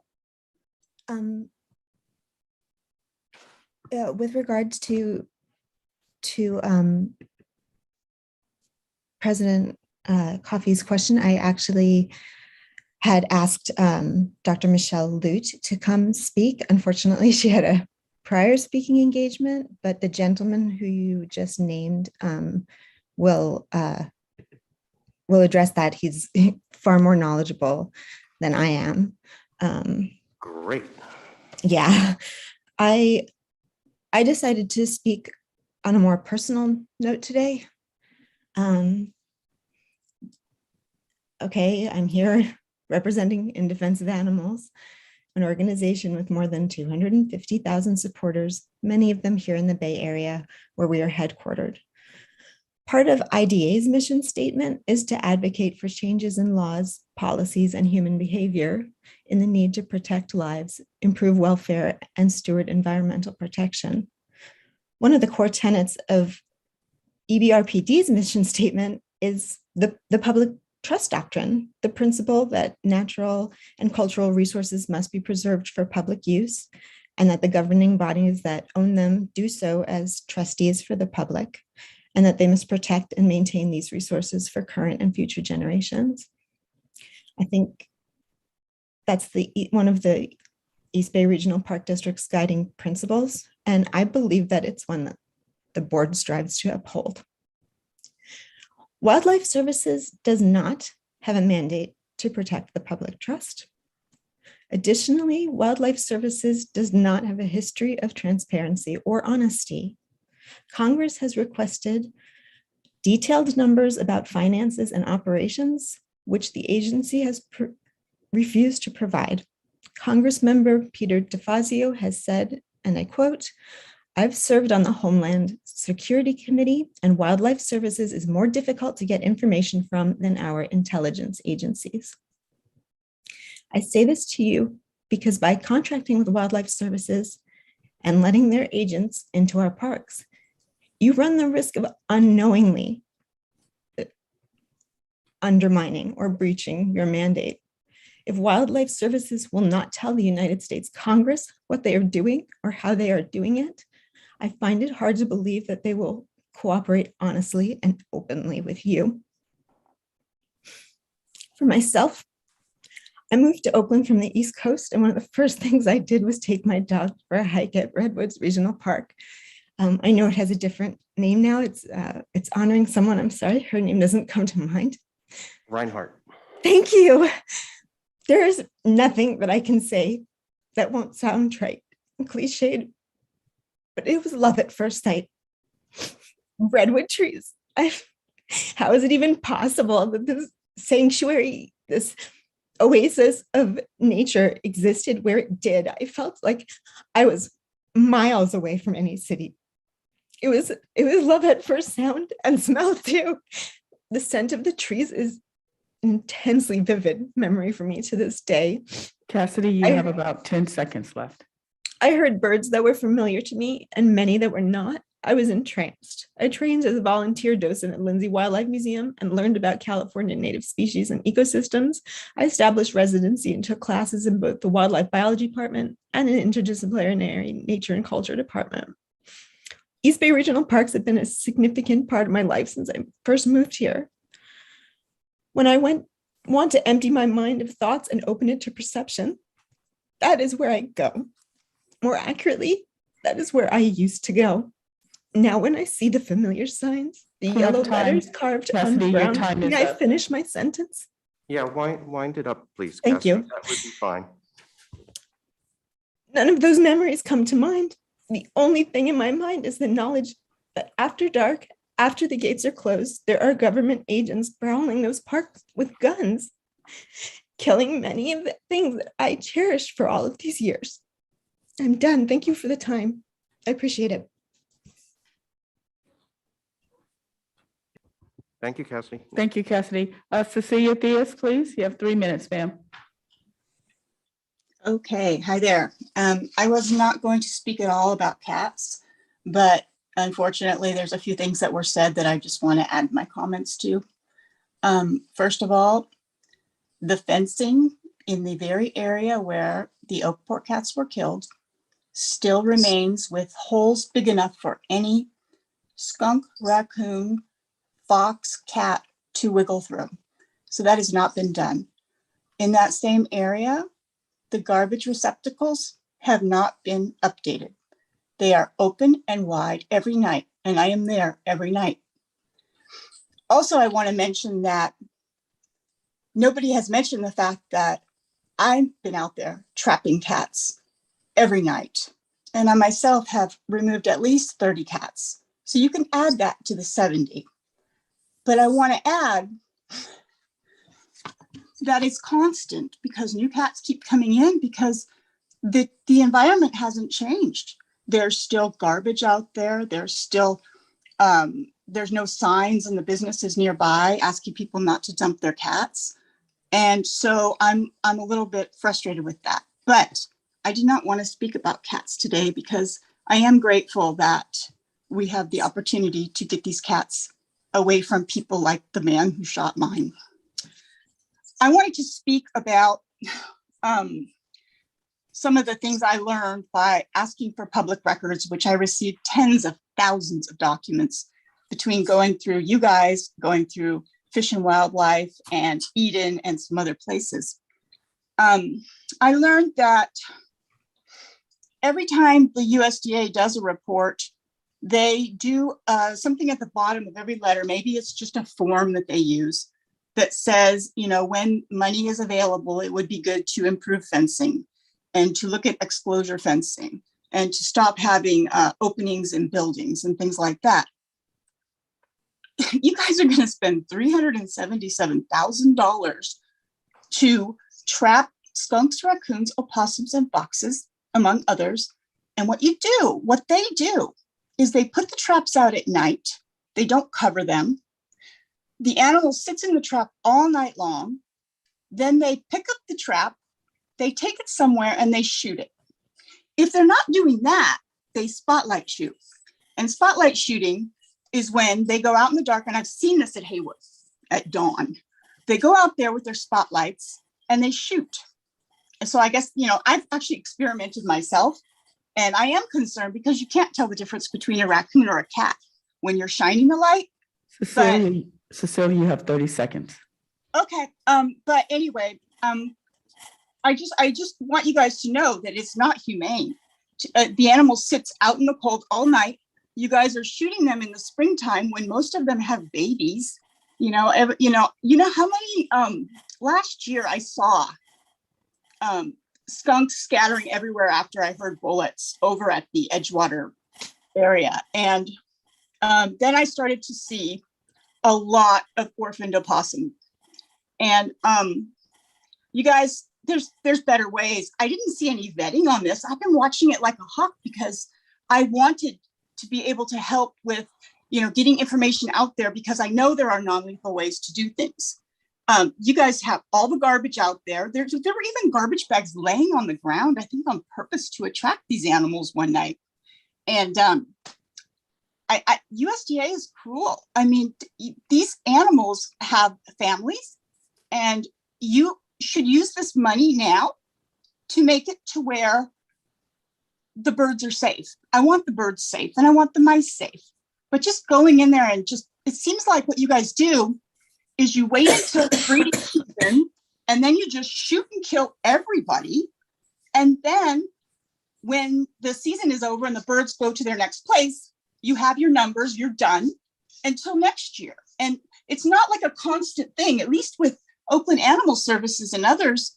With regards to President Coffey's question, I actually had asked Dr. Michelle Lute to come speak. Unfortunately, she had a prior speaking engagement, but the gentleman who you just named will address that. He's far more knowledgeable than I am. Great. Yeah, I decided to speak on a more personal note today. Okay, I'm here representing In Defense of Animals, an organization with more than 250,000 supporters, many of them here in the Bay Area where we are headquartered. Part of IDA's mission statement is to advocate for changes in laws, policies, and human behavior in the need to protect lives, improve welfare, and steward environmental protection. One of the core tenets of EBRPD's mission statement is the public trust doctrine, the principle that natural and cultural resources must be preserved for public use, and that the governing bodies that own them do so as trustees for the public, and that they must protect and maintain these resources for current and future generations. I think that's one of the East Bay Regional Park District's guiding principles, and I believe that it's one that the board strives to uphold. Wildlife Services does not have a mandate to protect the public trust. Additionally, Wildlife Services does not have a history of transparency or honesty. Congress has requested detailed numbers about finances and operations, which the agency has refused to provide. Congressmember Peter DeFazio has said, and I quote, "I've served on the Homeland Security Committee, and Wildlife Services is more difficult to get information from than our intelligence agencies." I say this to you because by contracting with Wildlife Services and letting their agents into our parks, you run the risk of unknowingly undermining or breaching your mandate. If Wildlife Services will not tell the United States Congress what they are doing or how they are doing it, I find it hard to believe that they will cooperate honestly and openly with you. For myself, I moved to Oakland from the East Coast, and one of the first things I did was take my dog for a hike at Redwoods Regional Park. I know it has a different name now. It's honoring someone. I'm sorry, her name doesn't come to mind. Reinhardt. Thank you. There is nothing that I can say that won't sound trite and cliched, but it was love at first sight. Redwood trees. How is it even possible that this sanctuary, this oasis of nature existed where it did? I felt like I was miles away from any city. It was love at first sound and smell too. The scent of the trees is an intensely vivid memory for me to this day. Cassidy, you have about 10 seconds left. I heard birds that were familiar to me and many that were not. I was entranced. I trained as a volunteer docent at Lindsay Wildlife Museum and learned about California native species and ecosystems. I established residency and took classes in both the wildlife biology department and an interdisciplinary nature and culture department. East Bay Regional Parks have been a significant part of my life since I first moved here. When I want to empty my mind of thoughts and open it to perception, that is where I go. More accurately, that is where I used to go. Now, when I see the familiar signs, the Clerk, yellow time. letters carved on Cassidy, your brown, time is may I up. finish my sentence? Yeah, wind it up, please. Thank Cassie. you. That would be fine. None of those memories come to mind. The only thing in my mind is the knowledge that after dark, after the gates are closed, there are government agents prowling those parks with guns, killing many of the things that I cherished for all of these years. I'm done. Thank you for the time. I appreciate it. Thank you, Cassie. Thank you, Cassidy. Cecilia Diaz, please. You have 3 minutes, ma'am. Okay, hi there. I was not going to speak at all about cats, but unfortunately, there's a few things that were said that I just want to add my comments to. First of all, the fencing in the very area where the Oakport cats were killed still remains with holes big enough for any skunk, raccoon, fox, cat to wiggle through. So that has not been done. In that same area, the garbage receptacles have not been updated. They are open and wide every night, and I am there every night. Also, I want to mention that nobody has mentioned the fact that I've been out there trapping cats every night, and I myself have removed at least 30 cats. So you can add that to the 70. But I want to add that it's constant because new cats keep coming in because the environment hasn't changed. There's still garbage out there. There's still, there's no signs in the businesses nearby asking people not to dump their cats. And so I'm a little bit frustrated with that. But I did not want to speak about cats today because I am grateful that we have the opportunity to get these cats away from people like the man who shot mine. I wanted to speak about some of the things I learned by asking for public records, which I received tens of thousands of documents between going through you guys, going through Fish and Wildlife and Eden and some other places. I learned that every time the USDA does a report, they do something at the bottom of every letter. Maybe it's just a form that they use that says, you know, when money is available, it would be good to improve fencing and to look at exclosure fencing and to stop having openings in buildings and things like that. You guys are going to spend $377,000 to trap skunks, raccoons, opossums, and foxes, among others. And what they do is they put the traps out at night. They don't cover them. The animal sits in the trap all night long. Then they pick up the trap, they take it somewhere and they shoot it. If they're not doing that, they spotlight shoot. And spotlight shooting is when they go out in the dark, and I've seen this at Haywood at dawn. They go out there with their spotlights and they shoot. And so I guess, you know, I've actually experimented myself, and I am concerned because you can't tell the difference between a raccoon or a cat when you're shining the light. Cecilia, you have 30 seconds. Okay. But anyway, I just want you guys to know that it's not humane. The animal sits out in the cold all night. You guys are shooting them in the springtime when most of them have babies. You know how many last year I saw skunks scattering everywhere after I heard bullets over at the Edgewater area. And then I started to see a lot of orphaned opossum. And you guys, there's better ways. I didn't see any vetting on this. I've been watching it like a hawk because I wanted to be able to help with, you know, getting information out there because I know there are non-lethal ways to do things. You guys have all the garbage out there. There were even garbage bags laying on the ground, I think on purpose to attract these animals one night. And USDA is cruel. I mean, these animals have families, and you should use this money now to make it to where the birds are safe. I want the birds safe and I want the mice safe. But just going in there and just, it seems like what you guys do is you wait until the breeding season and then you just shoot and kill everybody. And then when the season is over and the birds go to their next place, you have your numbers, you're done until next year. And it's not like a constant thing, at least with Oakland Animal Services and others.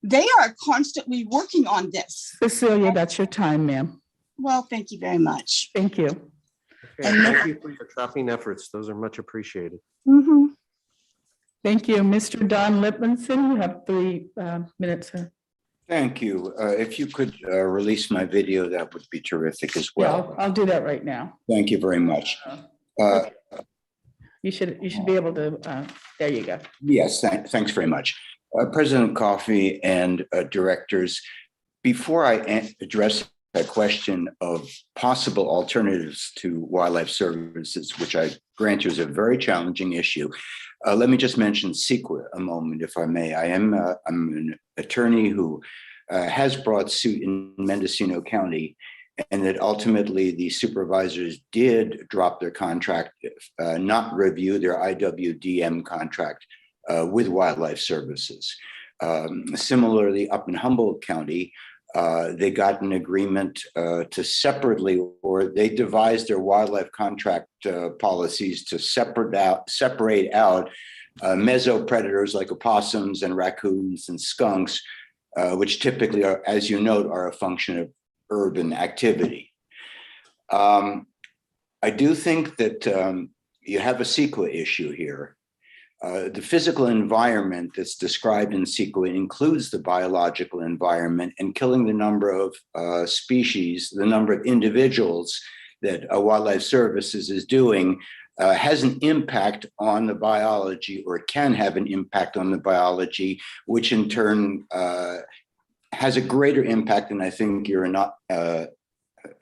They are constantly working on this. Cecilia, that's your time, ma'am. Well, thank you very much. Thank you. Okay, thank you for your trapping efforts. Those are much appreciated. Mhm. Thank you. Mr. Don Lipmanson, you have 3 minutes. Sir. Thank you. If you could release my video, that would be terrific as Yeah, well. I'll do that right now. Thank you very much. You should be able to, there you go. Yes, thanks very much. President Coffey and directors, before I address a question of possible alternatives to wildlife services, which I grant you is a very challenging issue, let me just mention CEQA a moment, if I may. I'm an attorney who has brought suit in Mendocino County, and that ultimately the supervisors did drop their contract, not review their IWDM contract with wildlife services. Similarly, up in Humboldt County, they got an agreement to separately, or they devised their wildlife contract policies to separate out mesopredators like opossums and raccoons and skunks, which typically are, as you note, are a function of urban activity. I do think that you have a CEQA issue here. The physical environment that's described in CEQA includes the biological environment, and killing the number of species, the number of individuals that Wildlife Services is doing has an impact on the biology, or can have an impact on the biology, which in turn has a greater impact than I think you're not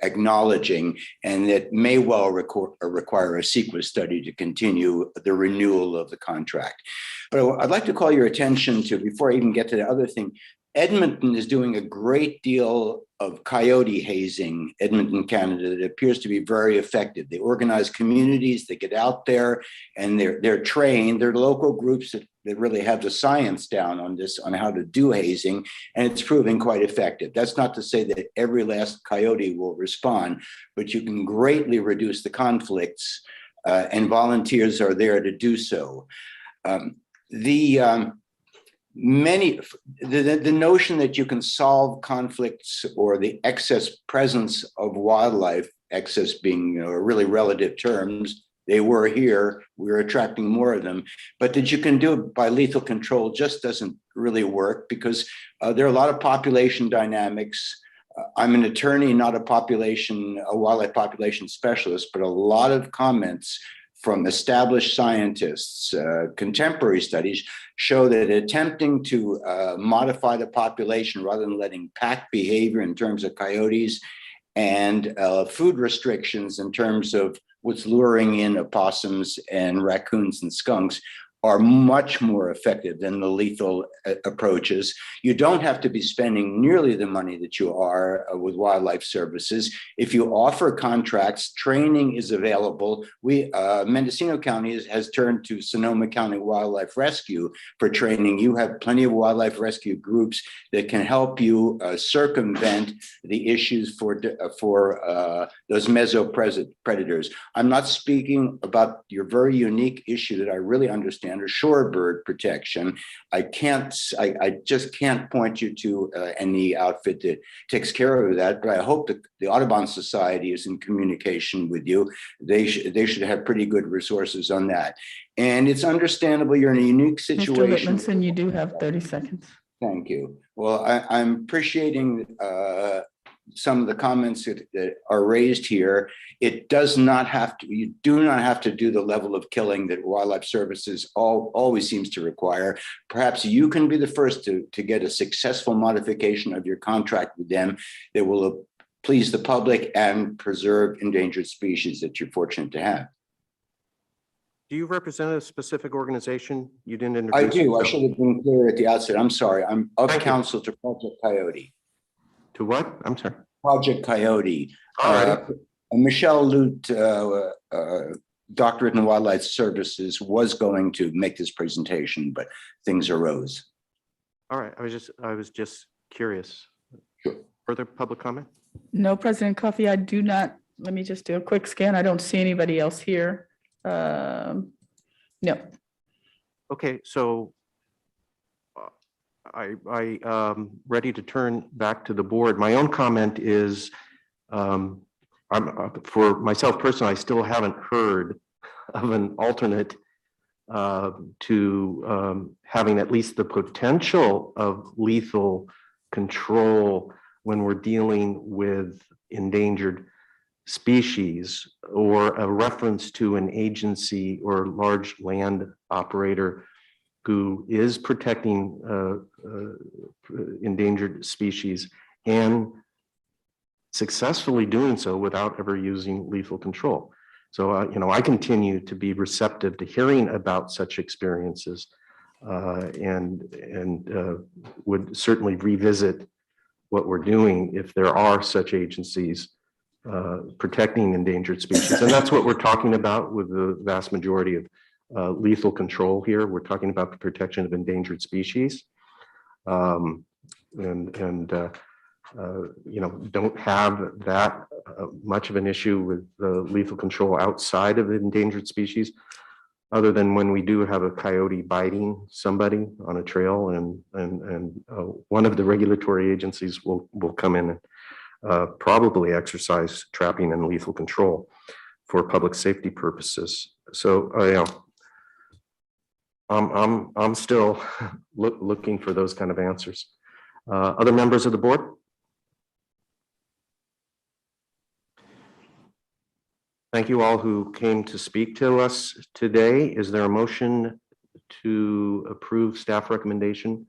acknowledging, and that may well require a CEQA study to continue the renewal of the contract. But I'd like to call your attention to, before I even get to the other thing, Edmonton is doing a great deal of coyote hazing, Edmonton, Canada, that appears to be very effective. They organize communities, they get out there, and they're trained. They're local groups that really have the science down on this, on how to do hazing, and it's proving quite effective. That's not to say that every last coyote will respond, but you can greatly reduce the conflicts, and volunteers are there to do so. The notion that you can solve conflicts or the excess presence of wildlife, excess being really relative terms, they were here, we're attracting more of them, but that you can do it by lethal control just doesn't really work, because there are a lot of population dynamics. I'm an attorney, not a wildlife population specialist, but a lot of comments from established scientists, contemporary studies show that attempting to modify the population rather than letting pack behavior in terms of coyotes, and food restrictions in terms of what's luring in opossums and raccoons and skunks are much more effective than the lethal approaches. You don't have to be spending nearly the money that you are with wildlife services. If you offer contracts, training is available. Mendocino County has turned to Sonoma County Wildlife Rescue for training. You have plenty of wildlife rescue groups that can help you circumvent the issues for those mesopredators. I'm not speaking about your very unique issue that I really understand, or shorebird protection. I just can't point you to any outfit that takes care of that, but I hope that the Audubon Society is in communication with you. They should have pretty good resources on that. And it's understandable you're in a unique situation. Mr. Littmanson, you do have 30 seconds. Thank you. Well, I'm appreciating some of the comments that are raised here. It does not have to, you do not have to do the level of killing that Wildlife Services always seems to require. Perhaps you can be the first to get a successful modification of your contract with them that will please the public and preserve endangered species that you're fortunate to have. Do you represent a specific organization? You didn't I introduce do. I yourself. should have been clear at the outset. I'm sorry. I'm of Thank you. counsel to Project Coyote. To what? I'm sorry. Project Coyote. All right. Michelle Lute, Doctorate in Wildlife Services, was going to make this presentation, but things arose. All right. I was just curious. Sure. Further public comment? No, President Coffey, I do not. Let me just do a quick scan. I don't see anybody else here. No. Okay, so I ready to turn back to the board. My own comment is, I'm for myself personally, I still haven't heard of an alternate to having at least the potential of lethal control when we're dealing with endangered species, or a reference to an agency or large land operator who is protecting endangered species and successfully doing so without ever using lethal control. So, I continue to be receptive to hearing about such experiences and would certainly revisit what we're doing if there are such agencies protecting endangered species. And that's what we're talking about with the vast majority of lethal control here. We're talking about the protection of endangered species. Don't have that much of an issue with lethal control outside of endangered species, other than when we do have a coyote biting somebody on a trail, and one of the regulatory agencies will come in and probably exercise trapping and lethal control for public safety purposes. So, I'm still looking for those kind of answers. Other members of the board? Thank you all who came to speak to us today. Is there a motion to approve staff recommendation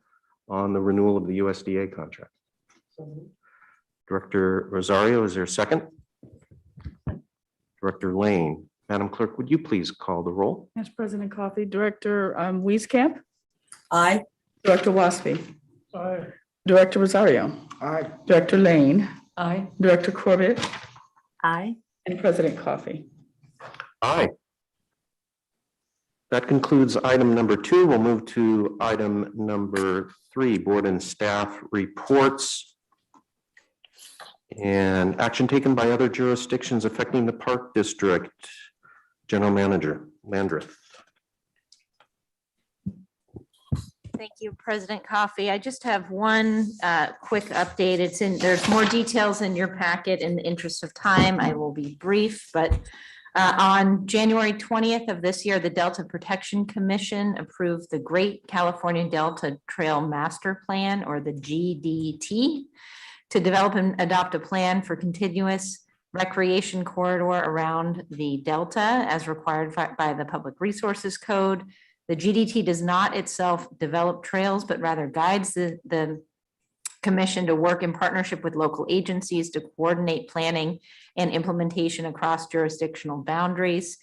on the renewal of the USDA contract? Director Rosario, is there a second? Director Lane. Madam Clerk, would you please call the roll? Yes, President Coffey. Director Wieskamp. Aye. Director Waspy. Aye. Director Rosario. Aye. Director Lane. Aye. Director Corbett. Aye. And President Coffey. Aye. That concludes item number 2. We'll move to item number 3, board and staff reports and action taken by other jurisdictions affecting the Park District. General Manager Landreth. Thank you, President Coffey. I just have one quick update. There's more details in your packet. In the interest of time, I will be brief, but on January 20th of this year, the Delta Protection Commission approved the Great California Delta Trail Master Plan, or the GDT, to develop and adopt a plan for continuous recreation corridor around the Delta as required by the Public Resources Code. The GDT does not itself develop trails, but rather guides the commission to work in partnership with local agencies to coordinate planning and implementation across jurisdictional boundaries.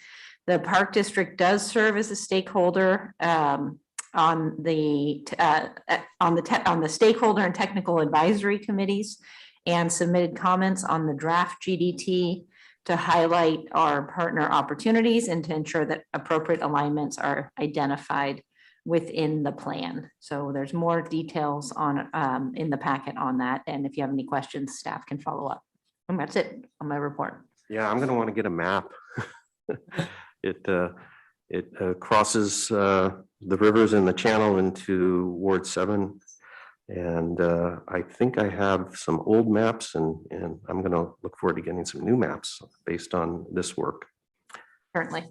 The Park District does serve as a stakeholder on the stakeholder and technical advisory committees, and submitted comments on the draft GDT to highlight our partner opportunities and to ensure that appropriate alignments are identified within the plan. So there's more details on in the packet on that. And if you have any questions, staff can follow up. And that's it on my report. Yeah, I'm going to want to get a map. It crosses the rivers and the channel into Ward 7. And I think I have some old maps, and I'm going to look forward to getting some new maps based on this work. Currently.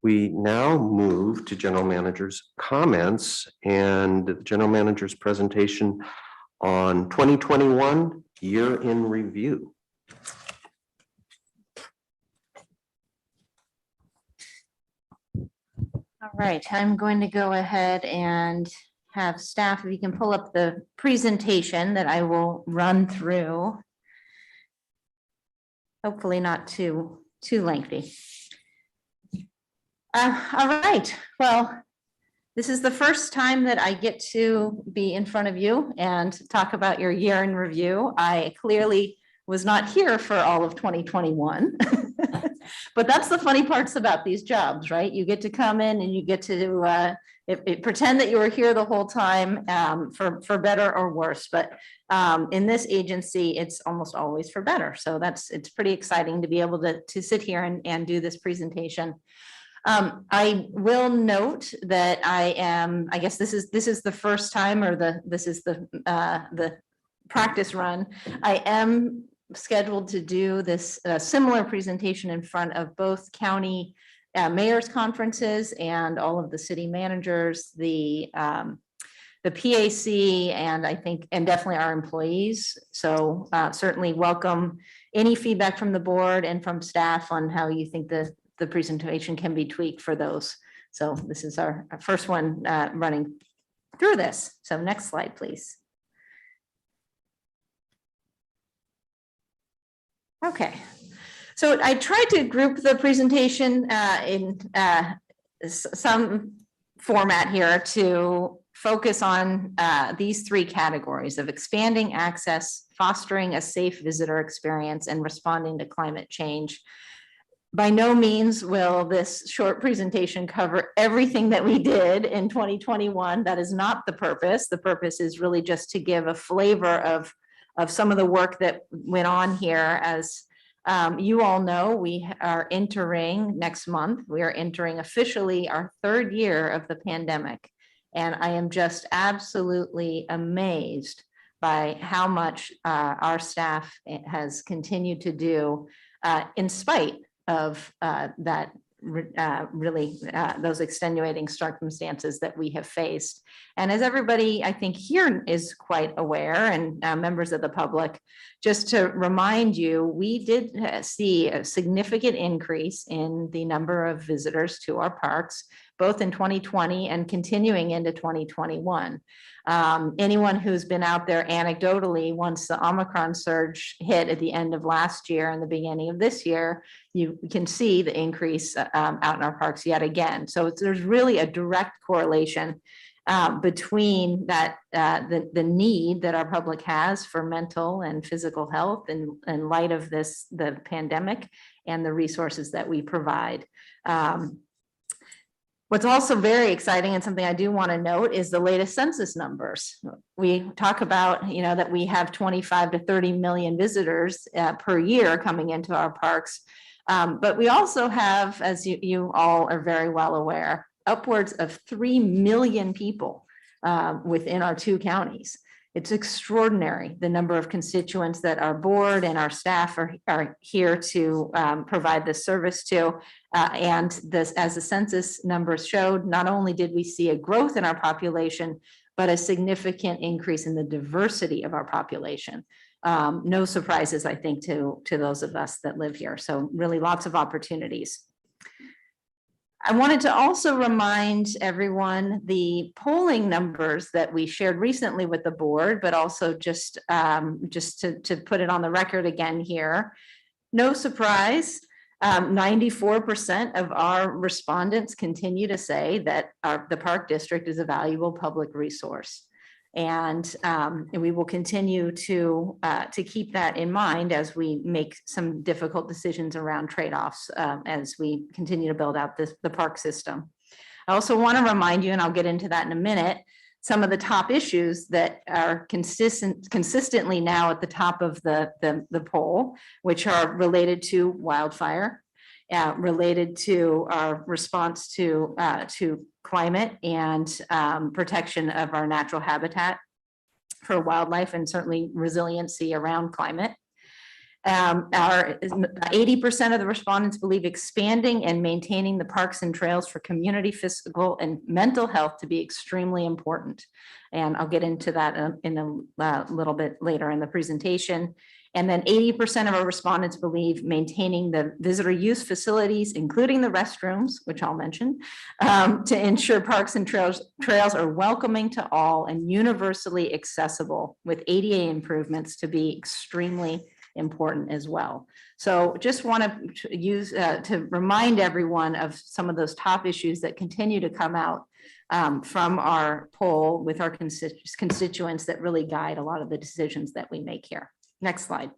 We now move to General Manager's comments and the General Manager's presentation on 2021 year in review. All right, I'm going to go ahead and have staff, if you can pull up the presentation that I will run through. Hopefully not too lengthy. All right, well, this is the first time that I get to be in front of you and talk about your year in review. I clearly was not here for all of 2021. But that's the funny parts about these jobs, right? You get to come in and you get to pretend that you were here the whole time, for better or worse. But in this agency, it's almost always for better. So it's pretty exciting to be able to sit here and do this presentation. I will note that I guess this is the first time, or this is the practice run. I am scheduled to do this similar presentation in front of both county mayors conferences and all of the city managers, the PAC, and I think, and definitely our employees. So certainly welcome any feedback from the board and from staff on how you think the presentation can be tweaked for those. So this is our first one running through this. So next slide, please. Okay, so I tried to group the presentation in some format here to focus on these three categories of expanding access, fostering a safe visitor experience, and responding to climate change. By no means will this short presentation cover everything that we did in 2021. That is not the purpose. The purpose is really just to give a flavor of some of the work that went on here. As you all know, we are entering next month, we are entering officially our third year of the pandemic. And I am just absolutely amazed by how much our staff has continued to do in spite of those extenuating circumstances that we have faced. And as everybody, I think, here is quite aware, and members of the public, just to remind you, we did see a significant increase in the number of visitors to our parks, both in 2020 and continuing into 2021. Anyone who's been out there anecdotally, once the Omicron surge hit at the end of last year and the beginning of this year, you can see the increase out in our parks yet again. So there's really a direct correlation between that the need that our public has for mental and physical health in light of the pandemic, and the resources that we provide. What's also very exciting, and something I do want to note, is the latest census numbers. We talk about, that we have 25 to 30 million visitors per year coming into our parks. But we also have, as you all are very well aware, upwards of 3 million people within our two counties. It's extraordinary, the number of constituents that our board and our staff are here to provide this service to. And this, as the census numbers showed, not only did we see a growth in our population, but a significant increase in the diversity of our population. No surprises, I think, to those of us that live here. So really lots of opportunities. I wanted to also remind everyone the polling numbers that we shared recently with the board, but also just to put it on the record again here. No surprise, 94% of our respondents continue to say that the Park District is a valuable public resource. And we will continue to keep that in mind as we make some difficult decisions around trade-offs as we continue to build out the park system. I also want to remind you, and I'll get into that in a minute, some of the top issues that are consistently now at the top of the poll, which are related to wildfire, related to our response to climate and protection of our natural habitat for wildlife, and certainly resiliency around climate. 80% of the respondents believe expanding and maintaining the parks and trails for community, physical, and mental health to be extremely important. And I'll get into that in a little bit later in the presentation. And then 80% of our respondents believe maintaining the visitor use facilities, including the restrooms, which I'll mention, to ensure parks and trails are welcoming to all and universally accessible, with ADA improvements to be extremely important as well. So just want to use to remind everyone of some of those top issues that continue to come out from our poll with our constituents that really guide a lot of the decisions that we make here. Next slide.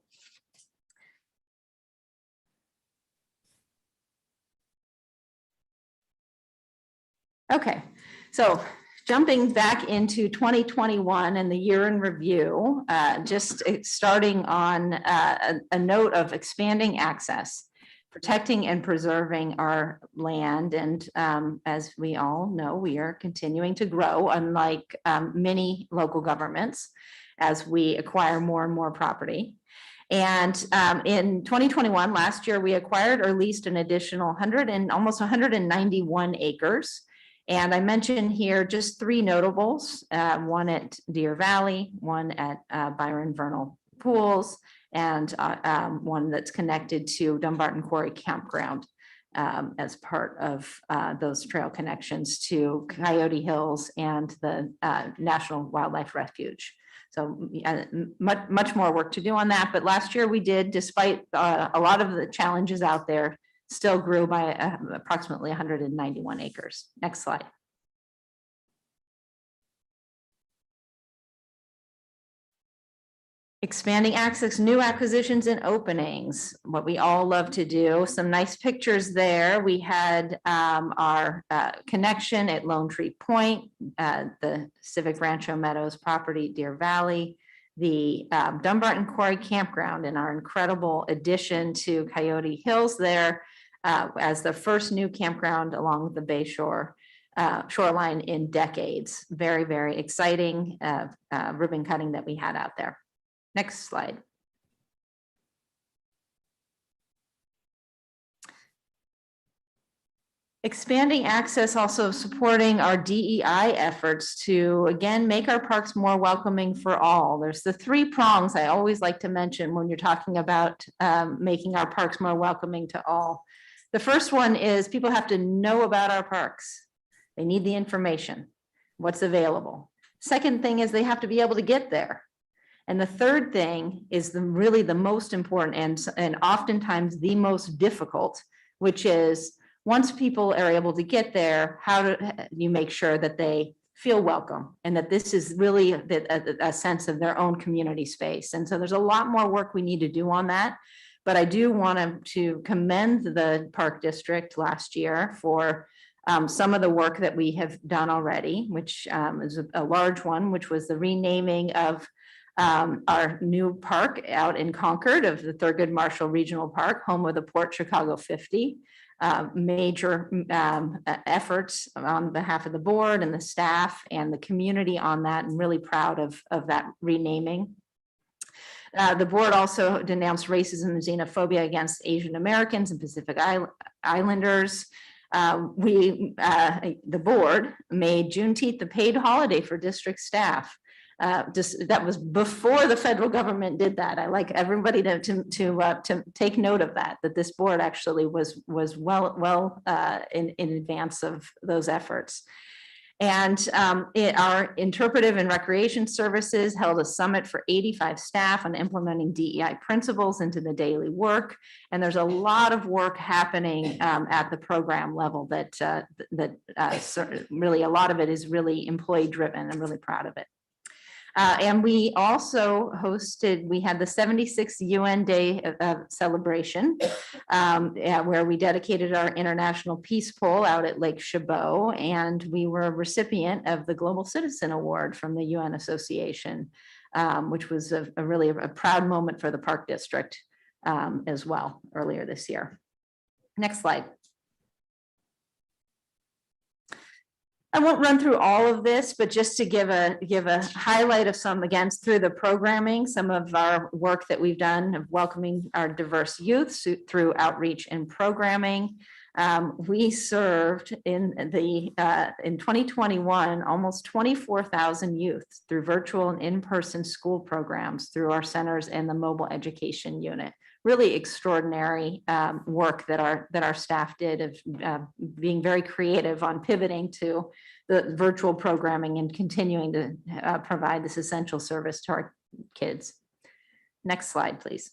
Okay, so jumping back into 2021 and the year in review, just starting on a note of expanding access, protecting and preserving our land. And as we all know, we are continuing to grow, unlike many local governments, as we acquire more and more property. And in 2021, last year, we acquired or leased an additional almost 191 acres. And I mentioned here just 3 notables, one at Deer Valley, one at Byron Vernal Pools, and one that's connected to Dumbarton Quarry Campground as part of those trail connections to Coyote Hills and the National Wildlife Refuge. So much more work to do on that. But last year we did, despite a lot of the challenges out there, still grew by approximately 191 acres. Next slide. Expanding access, new acquisitions and openings, what we all love to do. Some nice pictures there. We had our connection at Lone Tree Point, the Civic Rancho Meadows property, Deer Valley, the Dumbarton Quarry Campground, and our incredible addition to Coyote Hills there as the first new campground along the Bay Shore shoreline in decades. Very, very exciting ribbon cutting that we had out there. Next slide. Expanding access, also supporting our DEI efforts to, again, make our parks more welcoming for all. There's the 3 prongs I always like to mention when you're talking about making our parks more welcoming to all. The first one is people have to know about our parks. They need the information, what's available. Second thing is they have to be able to get there. And the third thing is really the most important and oftentimes the most difficult, which is once people are able to get there, how do you make sure that they feel welcome and that this is really a sense of their own community space. And so there's a lot more work we need to do on that. But I do want to commend the Park District last year for some of the work that we have done already, which is a large one, which was the renaming of our new park out in Concord of the Thurgood Marshall Regional Park, home of the Port Chicago 50. Major efforts on behalf of the board and the staff and the community on that, and really proud of that renaming. The board also denounced racism and xenophobia against Asian Americans and Pacific Islanders. The board made Juneteenth a paid holiday for district staff. That was before the federal government did that. I like everybody to take note of that this board actually was well in advance of those efforts. And our interpretive and recreation services held a summit for 85 staff on implementing DEI principles into the daily work. And there's a lot of work happening at the program level that really a lot of it is really employee driven. I'm really proud of it. And we also we had the 76th UN Day celebration, where we dedicated our International Peace Pole out at Lake Chabot, and we were a recipient of the Global Citizen Award from the UN Association, which was really a proud moment for the Park District as well earlier this year. Next slide. I won't run through all of this, but just to give a highlight of some, again, through the programming, some of our work that we've done of welcoming our diverse youths through outreach and programming. We served in 2021, almost 24,000 youth through virtual and in-person school programs through our centers and the mobile education unit. Really extraordinary work that our staff did of being very creative on pivoting to the virtual programming and continuing to provide this essential service to our kids. Next slide, please.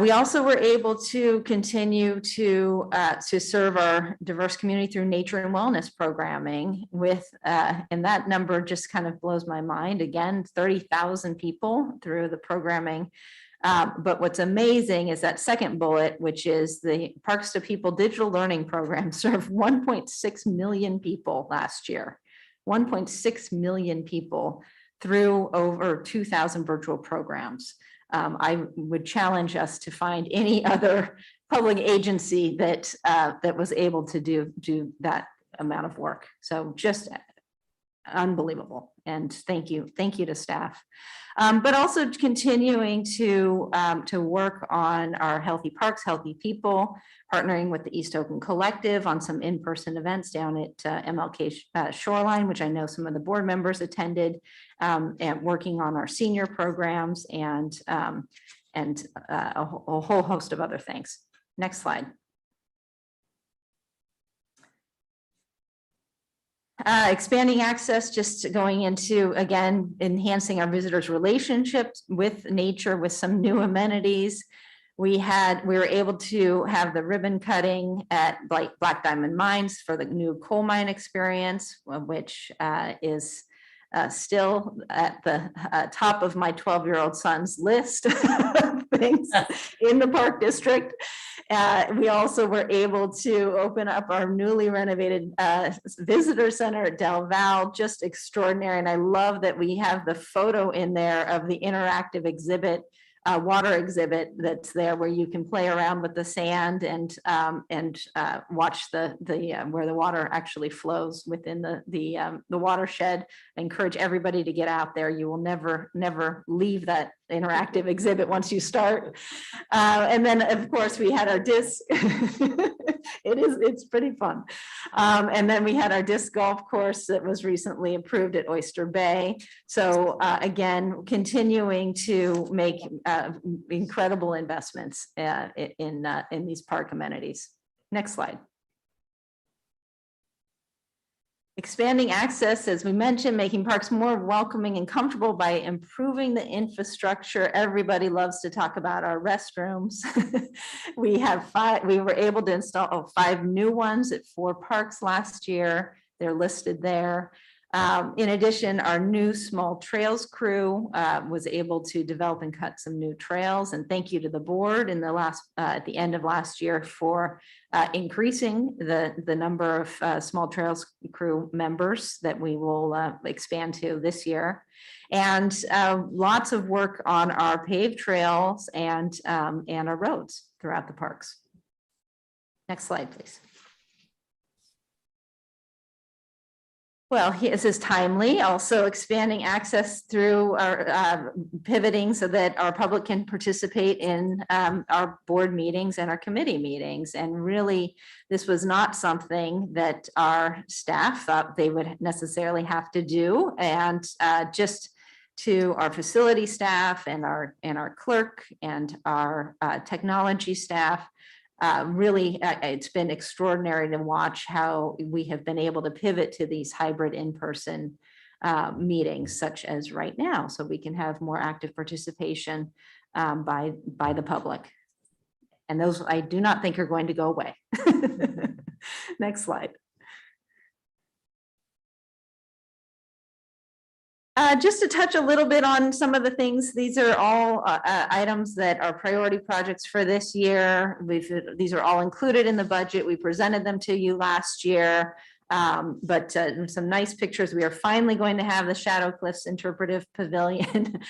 We also were able to continue to serve our diverse community through nature and wellness programming with, and that number just kind of blows my mind. Again, 30,000 people through the programming. But what's amazing is that second bullet, which is the Parks to People digital learning program, served 1.6 million people last year. 1.6 million people through over 2,000 virtual programs. I would challenge us to find any other public agency that was able to do that amount of work. So just unbelievable. And thank you to staff. But also continuing to work on our Healthy Parks, Healthy People, partnering with the East Oakland Collective on some in-person events down at MLK Shoreline, which I know some of the board members attended, and working on our senior programs and a whole host of other things. Next slide. Expanding access, just going into, again, enhancing our visitors' relationships with nature with some new amenities. We were able to have the ribbon cutting at Black Diamond Mines for the new coal mine experience, which is still at the top of my 12-year-old son's list of things in the Park District. We also were able to open up our newly renovated visitor center at Del Val, just extraordinary. And I love that we have the photo in there of the interactive exhibit, water exhibit that's there where you can play around with the sand and watch where the water actually flows within the watershed. I encourage everybody to get out there. You will never leave that interactive exhibit once you start. And then of course we had our disc. It's pretty fun. And then we had our disc golf course that was recently approved at Oyster Bay. So again, continuing to make incredible investments in these park amenities. Next slide. Expanding access, as we mentioned, making parks more welcoming and comfortable by improving the infrastructure. Everybody loves to talk about our restrooms. We were able to install 5 new ones at 4 parks last year. They're listed there. In addition, our new small trails crew was able to develop and cut some new trails. And thank you to the board in at the end of last year for increasing the number of small trails crew members that we will expand to this year. And lots of work on our paved trails and our roads throughout the parks. Next slide, please. Well, this is timely, also expanding access through our pivoting so that our public can participate in our board meetings and our committee meetings. And really, this was not something that our staff thought they would necessarily have to do. And just to our facility staff and our clerk and our technology staff, really, it's been extraordinary to watch how we have been able to pivot to these hybrid in-person meetings, such as right now, so we can have more active participation by the public. And those I do not think are going to go away. Next slide. Just to touch a little bit on some of the things, these are all items that are priority projects for this year. These are all included in the budget. We presented them to you last year, but some nice pictures. We are finally going to have the Shadow Cliffs Interpretive Pavilion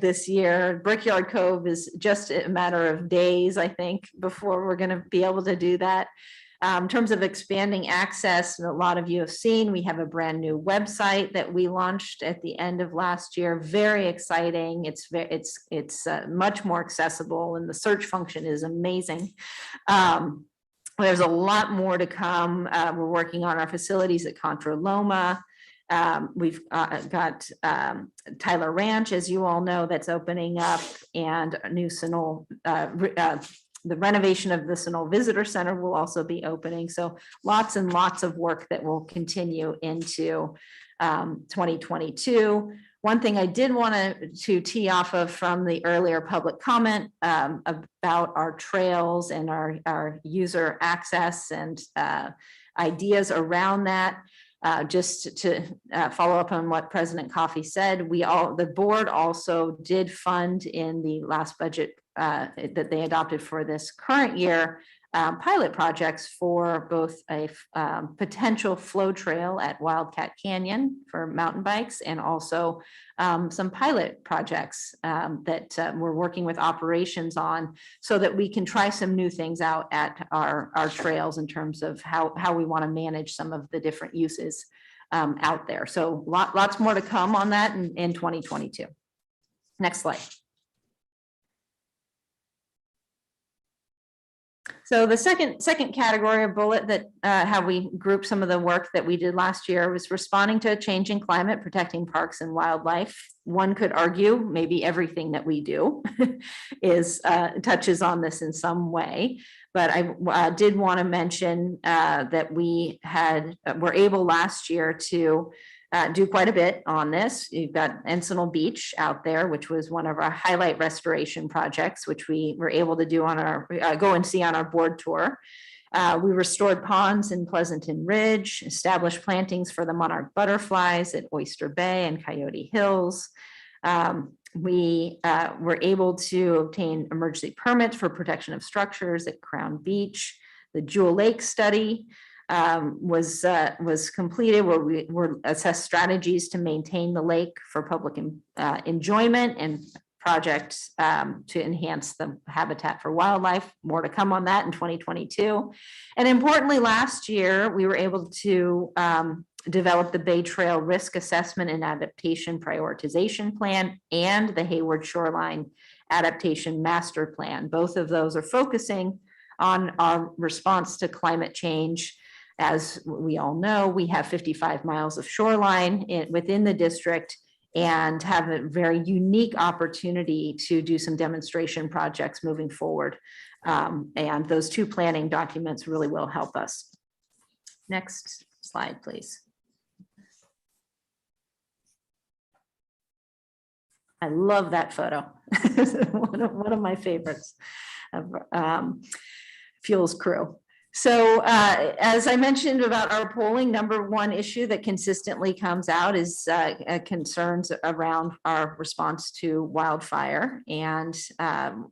this year. Brickyard Cove is just a matter of days, I think, before we're going to be able to do that. In terms of expanding access, a lot of you have seen, we have a brand new website that we launched at the end of last year. Very exciting. It's much more accessible, and the search function is amazing. There's a lot more to come. We're working on our facilities at Contra Loma. We've got Tyler Ranch, as you all know, that's opening up, and a new Sunol, the renovation of the Sunol Visitor Center will also be opening. So lots and lots of work that will continue into 2022. One thing I did want to tee off of from the earlier public comment about our trails and our user access and ideas around that. Just to follow up on what President Coffey said, the board also did fund in the last budget that they adopted for this current year, pilot projects for both a potential flow trail at Wildcat Canyon for mountain bikes, and also some pilot projects that we're working with operations on, so that we can try some new things out at our trails in terms of how we want to manage some of the different uses out there. So lots more to come on that in 2022. Next slide. So the second category of bullet that how we group some of the work that we did last year was responding to a changing climate, protecting parks and wildlife. One could argue maybe everything that we do is touches on this in some way. But I did want to mention that we were able last year to do quite a bit on this. You've got Encinal Beach out there, which was one of our highlight restoration projects, which we were able to do on our go and see on our board tour. We restored ponds in Pleasanton Ridge, established plantings for the monarch butterflies at Oyster Bay and Coyote Hills. We were able to obtain emergency permits for protection of structures at Crown Beach. The Jewel Lake study was completed, where we assessed strategies to maintain the lake for public enjoyment and projects to enhance the habitat for wildlife. More to come on that in 2022. And importantly, last year, we were able to develop the Bay Trail Risk Assessment and Adaptation Prioritization Plan and the Hayward Shoreline Adaptation Master Plan. Both of those are focusing on our response to climate change. As we all know, we have 55 miles of shoreline within the district, and have a very unique opportunity to do some demonstration projects moving forward. And those two planning documents really will help us. Next slide, please. I love that photo. one of my favorites of Fuels crew. So as I mentioned about our polling, number one issue that consistently comes out is concerns around our response to wildfire. And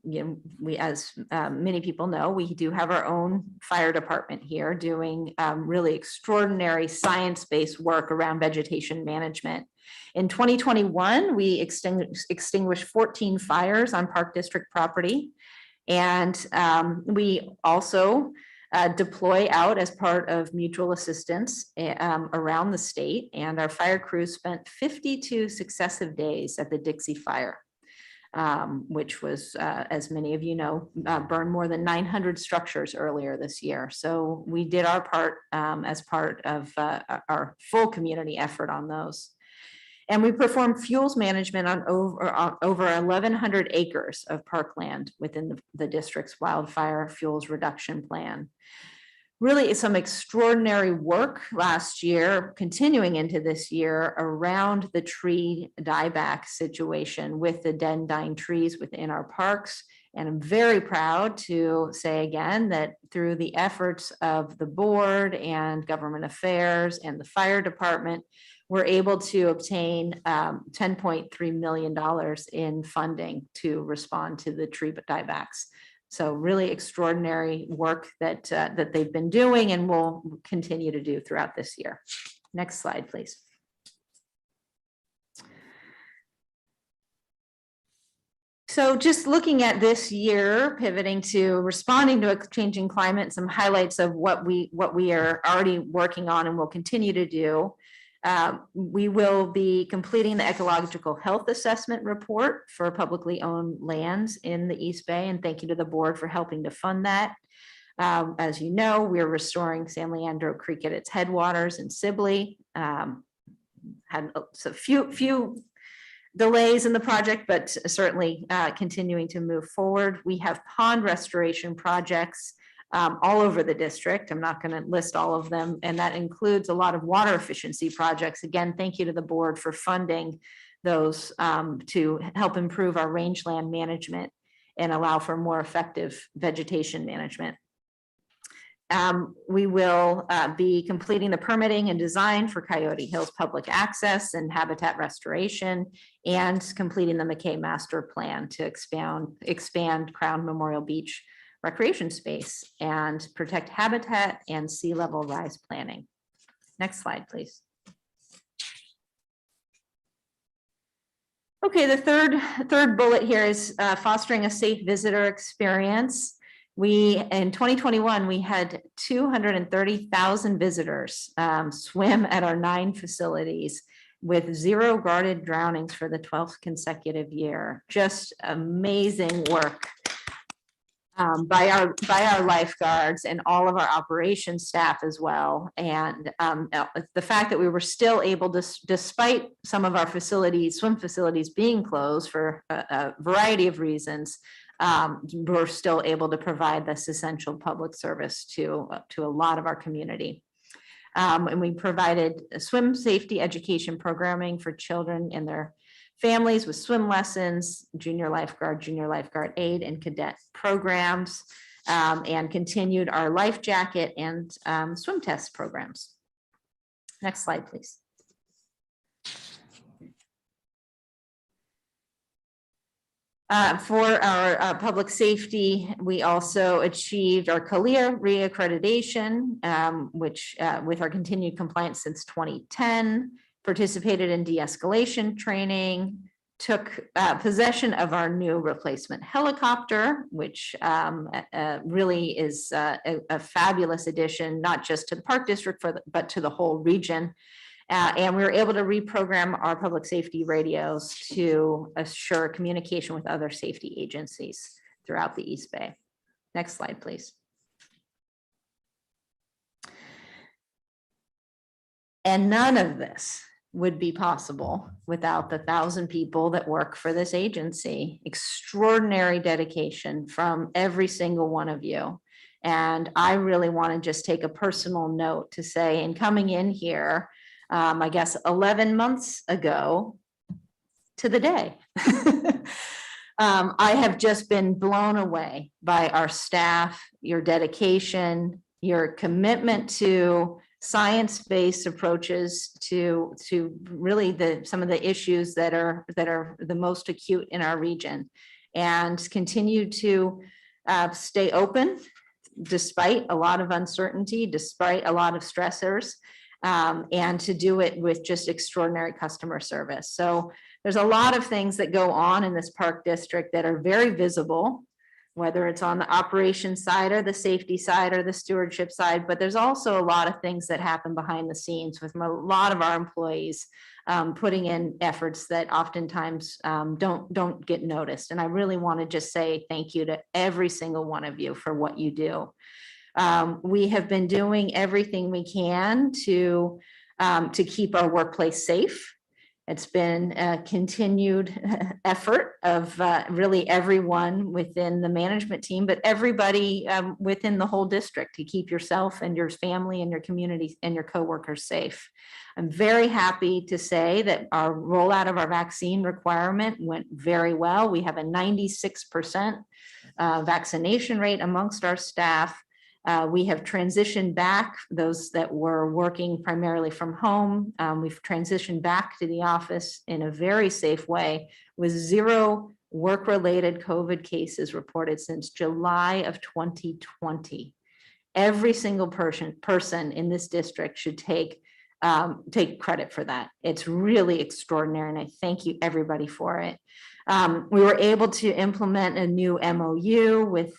we, as many people know, we do have our own fire department here doing really extraordinary science-based work around vegetation management. In 2021, we extinguished 14 fires on Park District property. And we also deploy out as part of mutual assistance around the state. And our fire crews spent 52 successive days at the Dixie Fire, which was, as many of you know, burned more than 900 structures earlier this year. So we did our part as part of our full community effort on those. And we performed fuels management on over 1,100 acres of parkland within the district's wildfire fuels reduction plan. Really some extraordinary work last year, continuing into this year, around the tree dieback situation with the dead and dying trees within our parks. And I'm very proud to say again that through the efforts of the board and government affairs and the fire department, we're able to obtain $10.3 million in funding to respond to the tree diebacks. So really extraordinary work that they've been doing and will continue to do throughout this year. Next slide, please. So just looking at this year, pivoting to responding to a changing climate, some highlights of what we are already working on and will continue to do. We will be completing the ecological health assessment report for publicly owned lands in the East Bay, and thank you to the board for helping to fund that. As you know, we're restoring San Leandro Creek at its headwaters in Sibley. Had a few delays in the project, but certainly continuing to move forward. We have pond restoration projects all over the district. I'm not going to list all of them, and that includes a lot of water efficiency projects. Again, thank you to the board for funding those to help improve our rangeland management and allow for more effective vegetation management. We will be completing the permitting and design for Coyote Hills public access and habitat restoration, and completing the McKay master plan to expand Crown Memorial Beach recreation space and protect habitat and sea level rise planning. Next slide, please. Okay, the third bullet here is fostering a safe visitor experience. In 2021, we had 230,000 visitors swim at our 9 facilities with 0 guarded drownings for the 12th consecutive year. Just amazing work by our lifeguards and all of our operations staff as well. And the fact that we were still able to, despite some of our facilities, swim facilities being closed for a variety of reasons, we're still able to provide this essential public service to a lot of our community. And we provided swim safety education programming for children and their families with swim lessons, junior lifeguard aid, and cadet programs, and continued our life jacket and swim test programs. Next slide, please. For our public safety, we also achieved our CALIA reaccreditation, which with our continued compliance since 2010, participated in de-escalation training, took possession of our new replacement helicopter, which really is a fabulous addition, not just to the Park District, but to the whole region. And we were able to reprogram our public safety radios to assure communication with other safety agencies throughout the East Bay. Next slide, please. And none of this would be possible without the 1,000 people that work for this agency. Extraordinary dedication from every single one of you. And I really want to just take a personal note to say, in coming in here, I guess 11 months ago to the day, I have just been blown away by our staff, your dedication, your commitment to science-based approaches to really some of the issues that are the most acute in our region, and continue to stay open despite a lot of uncertainty, despite a lot of stressors, and to do it with just extraordinary customer service. So there's a lot of things that go on in this park district that are very visible, whether it's on the operations side or the safety side or the stewardship side, but there's also a lot of things that happen behind the scenes with a lot of our employees putting in efforts that oftentimes don't get noticed. And I really want to just say thank you to every single one of you for what you do. We have been doing everything we can to keep our workplace safe. It's been a continued effort of really everyone within the management team, but everybody within the whole district, to keep yourself and your family and your community and your coworkers safe. I'm very happy to say that our rollout of our vaccine requirement went very well. We have a 96% vaccination rate amongst our staff. We have transitioned back those that were working primarily from home. We've transitioned back to the office in a very safe way, with 0 work-related COVID cases reported since July of 2020. Every single person in this district should take credit for that. It's really extraordinary, and I thank you everybody for it. We were able to implement a new MOU with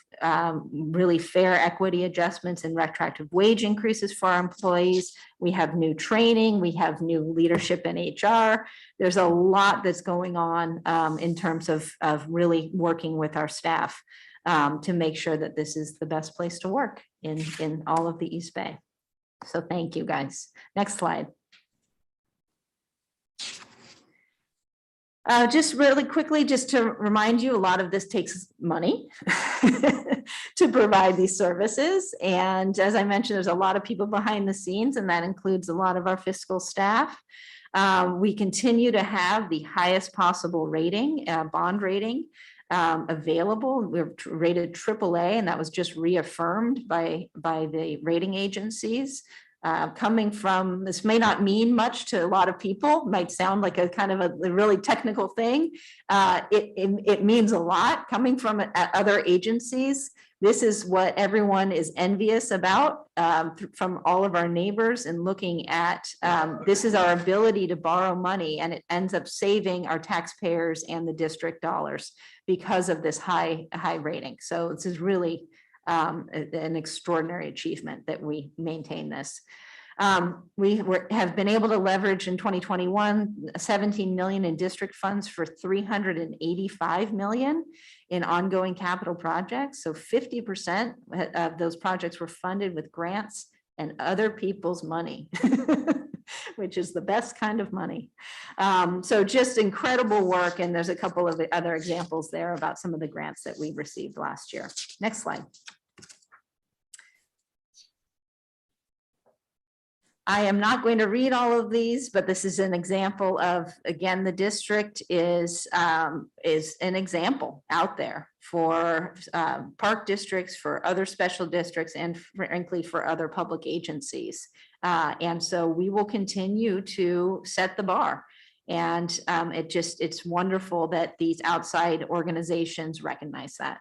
really fair equity adjustments and retroactive wage increases for our employees. We have new training, we have new leadership in HR. There's a lot that's going on in terms of really working with our staff to make sure that this is the best place to work in all of the East Bay. So thank you, guys. Next slide. Just really quickly, just to remind you, a lot of this takes money to provide these services. And as I mentioned, there's a lot of people behind the scenes, and that includes a lot of our fiscal staff. We continue to have the highest possible rating, bond rating available. We're rated AAA, and that was just reaffirmed by the rating agencies. Coming from, this may not mean much to a lot of people, might sound like a kind of a really technical thing. It means a lot coming from other agencies. This is what everyone is envious about from all of our neighbors, and looking at this is our ability to borrow money, and it ends up saving our taxpayers and the district dollars because of this high rating. So this is really an extraordinary achievement that we maintain this. We have been able to leverage in 2021, 17 million in district funds for 385 million in ongoing capital projects. So 50% of those projects were funded with grants and other people's money, which is the best kind of money. So just incredible work. And there's a couple of other examples there about some of the grants that we received last year. Next slide. I am not going to read all of these, but this is an example of, again, the district is an example out there for park districts, for other special districts, and frankly, for other public agencies. And so we will continue to set the bar. And it's wonderful that these outside organizations recognize that.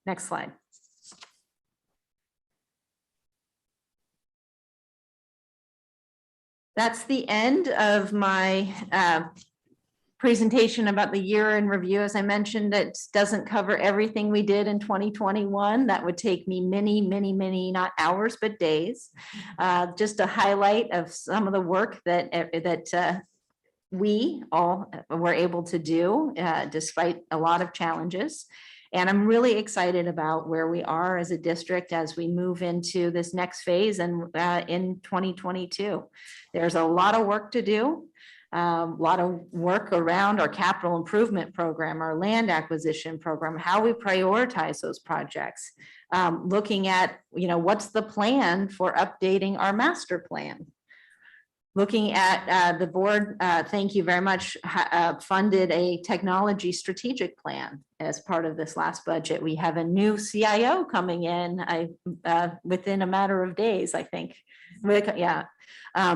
Next slide. That's the end of my presentation about the year in review. As I mentioned, it doesn't cover everything we did in 2021. That would take me many, not hours, but days. Just a highlight of some of the work that we all were able to do despite a lot of challenges. And I'm really excited about where we are as a district as we move into this next phase and in 2022. There's a lot of work to do, a lot of work around our capital improvement program, our land acquisition program, how we prioritize those projects, looking at, what's the plan for updating our master plan. Looking at the board, thank you very much, funded a technology strategic plan as part of this last budget. We have a new CIO coming in within a matter of days, I think. Yeah,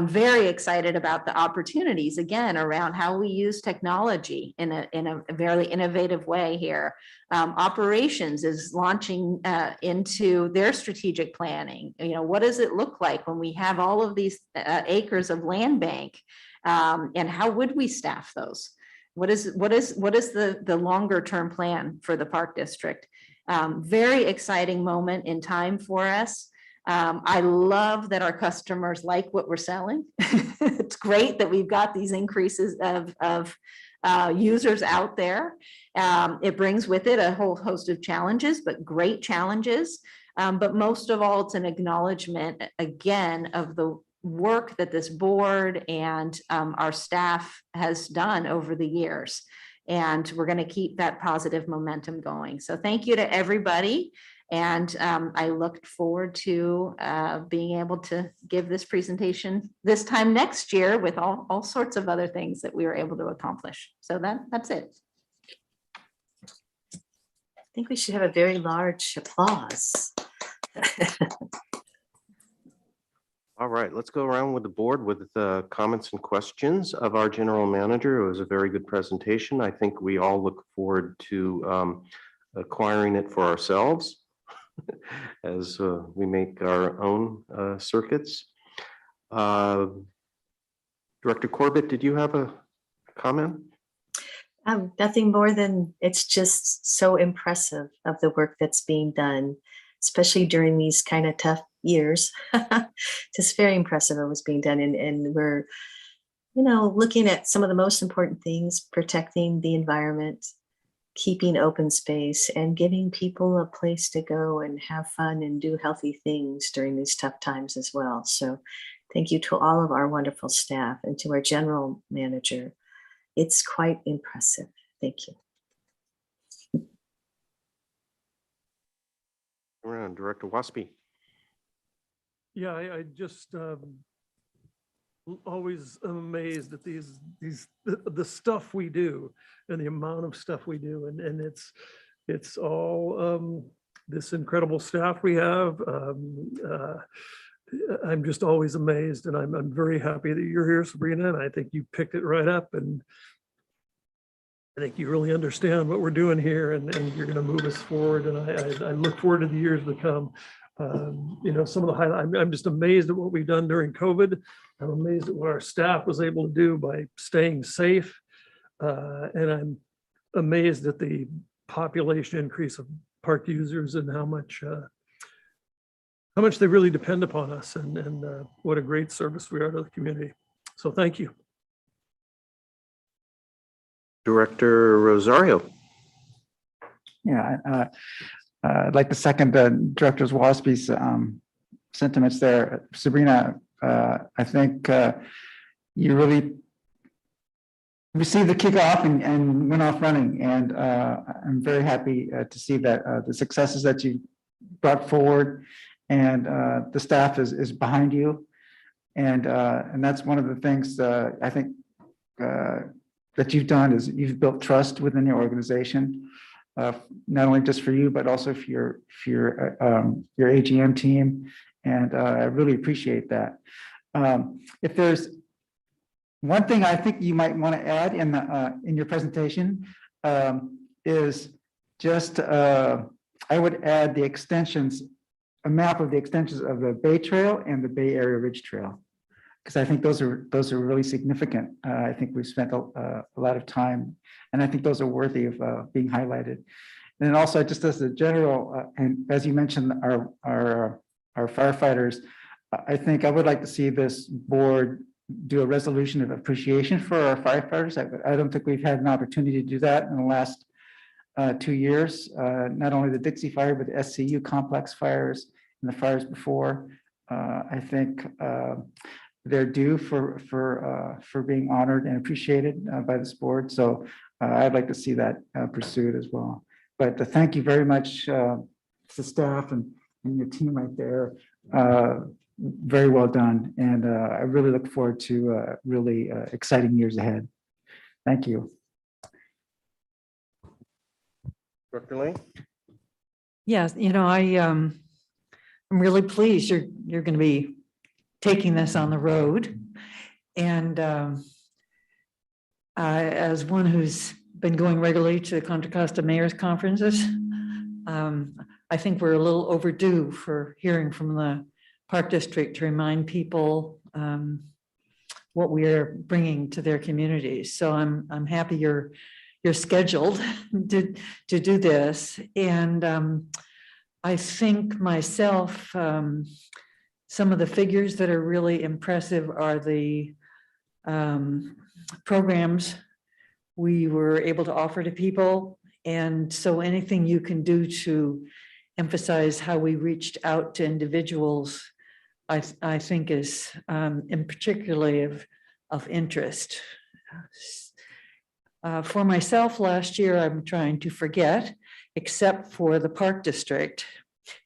very excited about the opportunities, again, around how we use technology in a very innovative way here. Operations is launching into their strategic planning. What does it look like when we have all of these acres of land bank, and how would we staff those? What is the longer term plan for the park district? Very exciting moment in time for us. I love that our customers like what we're selling. It's great that we've got these increases of users out there. It brings with it a whole host of challenges, but great challenges. But most of all, it's an acknowledgement, again, of the work that this board and our staff has done over the years. And we're going to keep that positive momentum going. So thank you to everybody. And I look forward to being able to give this presentation this time next year with all sorts of other things that we were able to accomplish. So that's it. I think we should have a very large applause. All right, let's go around with the board with the comments and questions of our general manager. It was a very good presentation. I think we all look forward to acquiring it for ourselves as we make our own circuits. Director Corbett, did you have a comment? Nothing more than it's just so impressive of the work that's being done, especially during these kind of tough years. Just very impressive of what's being done. And we're, looking at some of the most important things, protecting the environment, keeping open space, and giving people a place to go and have fun and do healthy things during these tough times as well. So thank you to all of our wonderful staff and to our general manager. It's quite impressive. Thank you. Around Director Waspy. Yeah, I just always am amazed at the stuff we do and the amount of stuff we do, and it's all this incredible staff we have. I'm just always amazed, and I'm very happy that you're here, Sabrina, and I think you picked it right up, and I think you really understand what we're doing here, and you're going to move us forward, and I look forward to the years to come. Some of the highlights, I'm just amazed at what we've done during COVID. I'm amazed at what our staff was able to do by staying safe. And I'm amazed at the population increase of park users and how much they really depend upon us, and what a great service we are to the community. So thank you. Director Rosario. Yeah, I'd like to second Director Waspy's sentiments there. Sabrina, I think you really received the kickoff and went off running. And I'm very happy to see that the successes that you brought forward, and the staff is behind you. And that's one of the things I think that you've done is you've built trust within your organization. Not only just for you, but also for your AGM team, and I really appreciate that. If there's one thing I think you might want to add in your presentation, is just I would add the extensions, a map of the extensions of the Bay Trail and the Bay Area Ridge Trail, because I think those are really significant. I think we've spent a lot of time, and I think those are worthy of being highlighted. And then also, just as a general, and as you mentioned, our firefighters, I think I would like to see this board do a resolution of appreciation for our firefighters. I don't think we've had an opportunity to do that in the last 2 years. Not only the Dixie Fire, but the SCU complex fires and the fires before. I think they're due for being honored and appreciated by this board. So I'd like to see that pursued as well. But thank you very much to the staff and your team right there. Very well done. And I really look forward to really exciting years ahead. Thank you. Dr. Lane. Yes, I'm really pleased you're going to be taking this on the road. And as one who's been going regularly to the Contra Costa Mayor's conferences, I think we're a little overdue for hearing from the Park District to remind people what we are bringing to their communities. So I'm happy you're scheduled to do this. And I think myself, some of the figures that are really impressive are the programs we were able to offer to people. And so anything you can do to emphasize how we reached out to individuals, I think is in particularly of interest. For myself last year, I'm trying to forget, except for the Park District.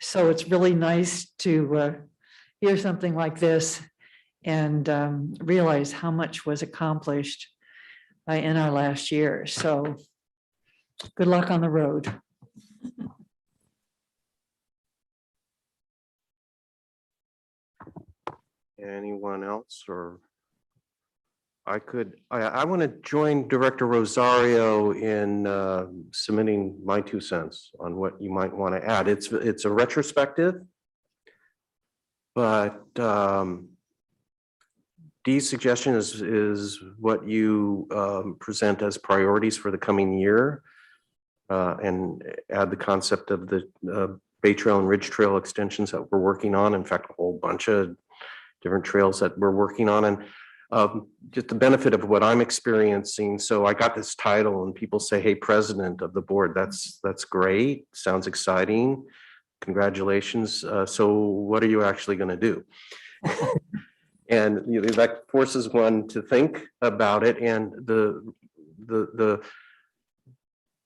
So it's really nice to hear something like this and realize how much was accomplished in our last year. So good luck on the road. Anyone else? Or I want to join Director Rosario in submitting my 2 cents on what you might want to add. It's a retrospective, but Dee's suggestion is what you present as priorities for the coming year, and add the concept of the Bay Trail and Ridge Trail extensions that we're working on. In fact, a whole bunch of different trails that we're working on, and just the benefit of what I'm experiencing. So I got this title and people say, hey, president of the board, that's great. Sounds exciting. Congratulations. So what are you actually going to do? And you know, that forces one to think about it. And the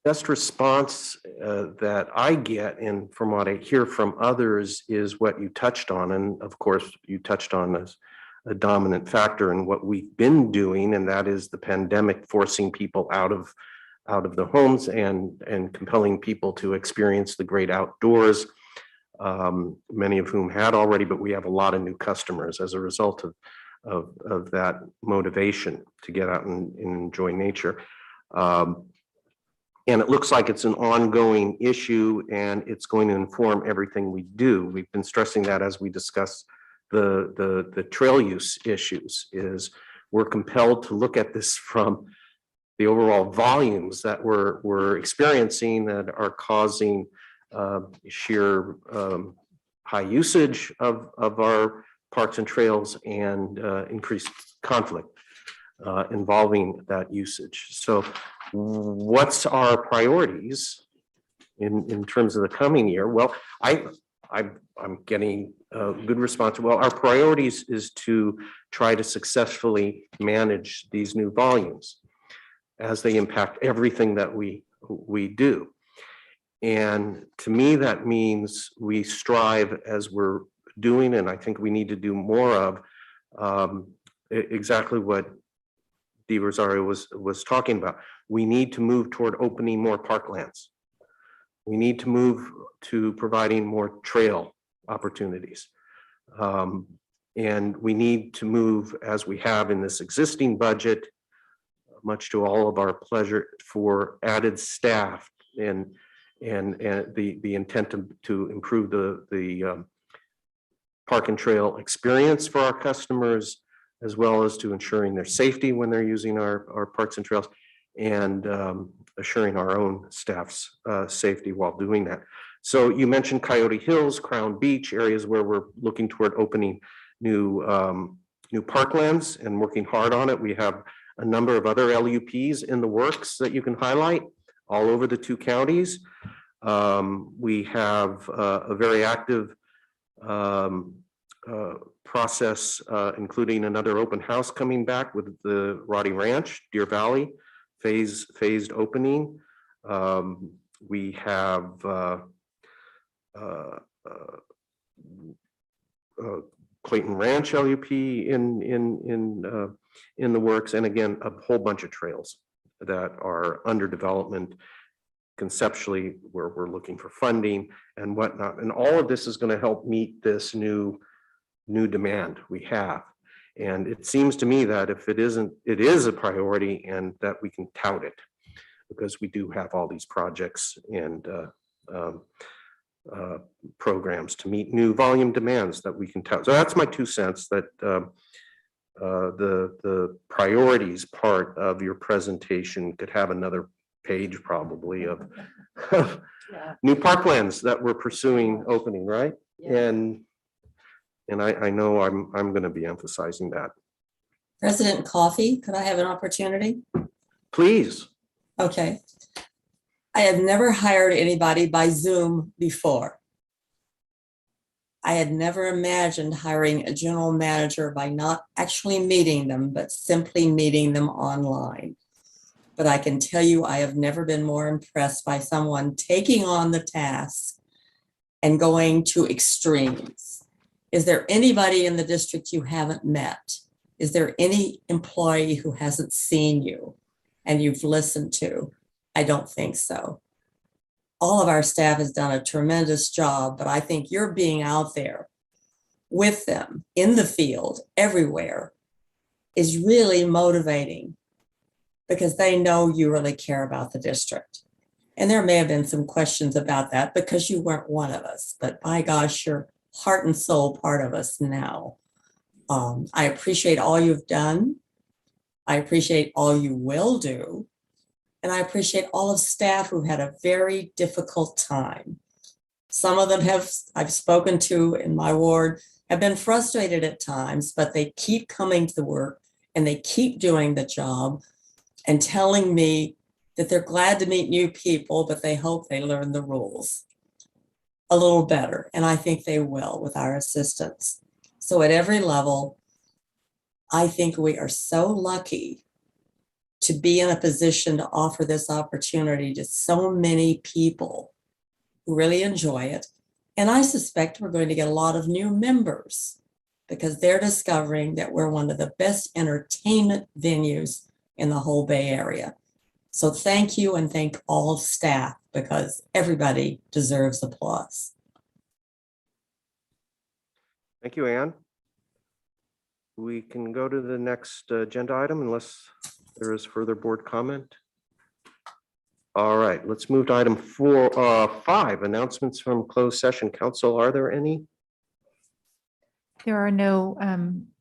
best response that I get, and from what I hear from others, is what you touched on. And of course, you touched on as a dominant factor in what we've been doing, and that is the pandemic forcing people out of the homes and compelling people to experience the great outdoors. Many of whom had already, but we have a lot of new customers as a result of that motivation to get out and enjoy nature. And it looks like it's an ongoing issue, and it's going to inform everything we do. We've been stressing that as we discuss the trail use issues. Is we're compelled to look at this from the overall volumes that we're experiencing that are causing sheer high usage of our parks and trails, and increased conflict involving that usage. So what's our priorities in terms of the coming year? Well, I'm getting a good response. Well, our priorities is to try to successfully manage these new volumes as they impact everything that we do. And to me, that means we strive, as we're doing, and I think we need to do more of, exactly what Dee Rosario was talking about. We need to move toward opening more parklands. We need to move to providing more trail opportunities. And we need to move, as we have in this existing budget, much to all of our pleasure, for added staff and the intent to improve the park and trail experience for our customers, as well as to ensuring their safety when they're using our parks and trails, and assuring our own staff's safety while doing that. So you mentioned Coyote Hills, Crown Beach, areas where we're looking toward opening new parklands and working hard on it. We have a number of other LUPs in the works that you can highlight all over the two counties. We have a very active process, including another open house coming back with the Roddy Ranch, Deer Valley, phased opening. We have Clayton Ranch LUP in the works, and again, a whole bunch of trails that are under development conceptually, where we're looking for funding and whatnot. And all of this is going to help meet this new demand we have. And it seems to me that if it isn't, it is a priority, and that we can tout it, because we do have all these projects and programs to meet new volume demands that we can tout. So that's my 2 cents, that the priorities part of your presentation could have another page probably of new parklands that we're pursuing opening, right? And I know I'm going to be emphasizing that. President Coffey, could I have an opportunity? Please. Okay. I have never hired anybody by Zoom before. I had never imagined hiring a general manager by not actually meeting them, but simply meeting them online. But I can tell you, I have never been more impressed by someone taking on the task and going to extremes. Is there anybody in the district you haven't met? Is there any employee who hasn't seen you and you've listened to? I don't think so. All of our staff has done a tremendous job, but I think you're being out there with them in the field everywhere is really motivating, because they know you really care about the district. And there may have been some questions about that because you weren't one of us, but by gosh, you're heart and soul part of us now. I appreciate all you've done. I appreciate all you will do. And I appreciate all of staff who had a very difficult time. Some of them I've spoken to in my ward, have been frustrated at times, but they keep coming to the work and they keep doing the job and telling me that they're glad to meet new people, but they hope they learn the rules a little better. And I think they will with our assistance. So at every level, I think we are so lucky to be in a position to offer this opportunity to so many people who really enjoy it. And I suspect we're going to get a lot of new members because they're discovering that we're one of the best entertainment venues in the whole Bay Area. So thank you, and thank all staff, because everybody deserves applause. Thank you, Ann. We can go to the next agenda item unless there is further board comment. All right, let's move to item 5, announcements from closed session. Council, are there any? There are no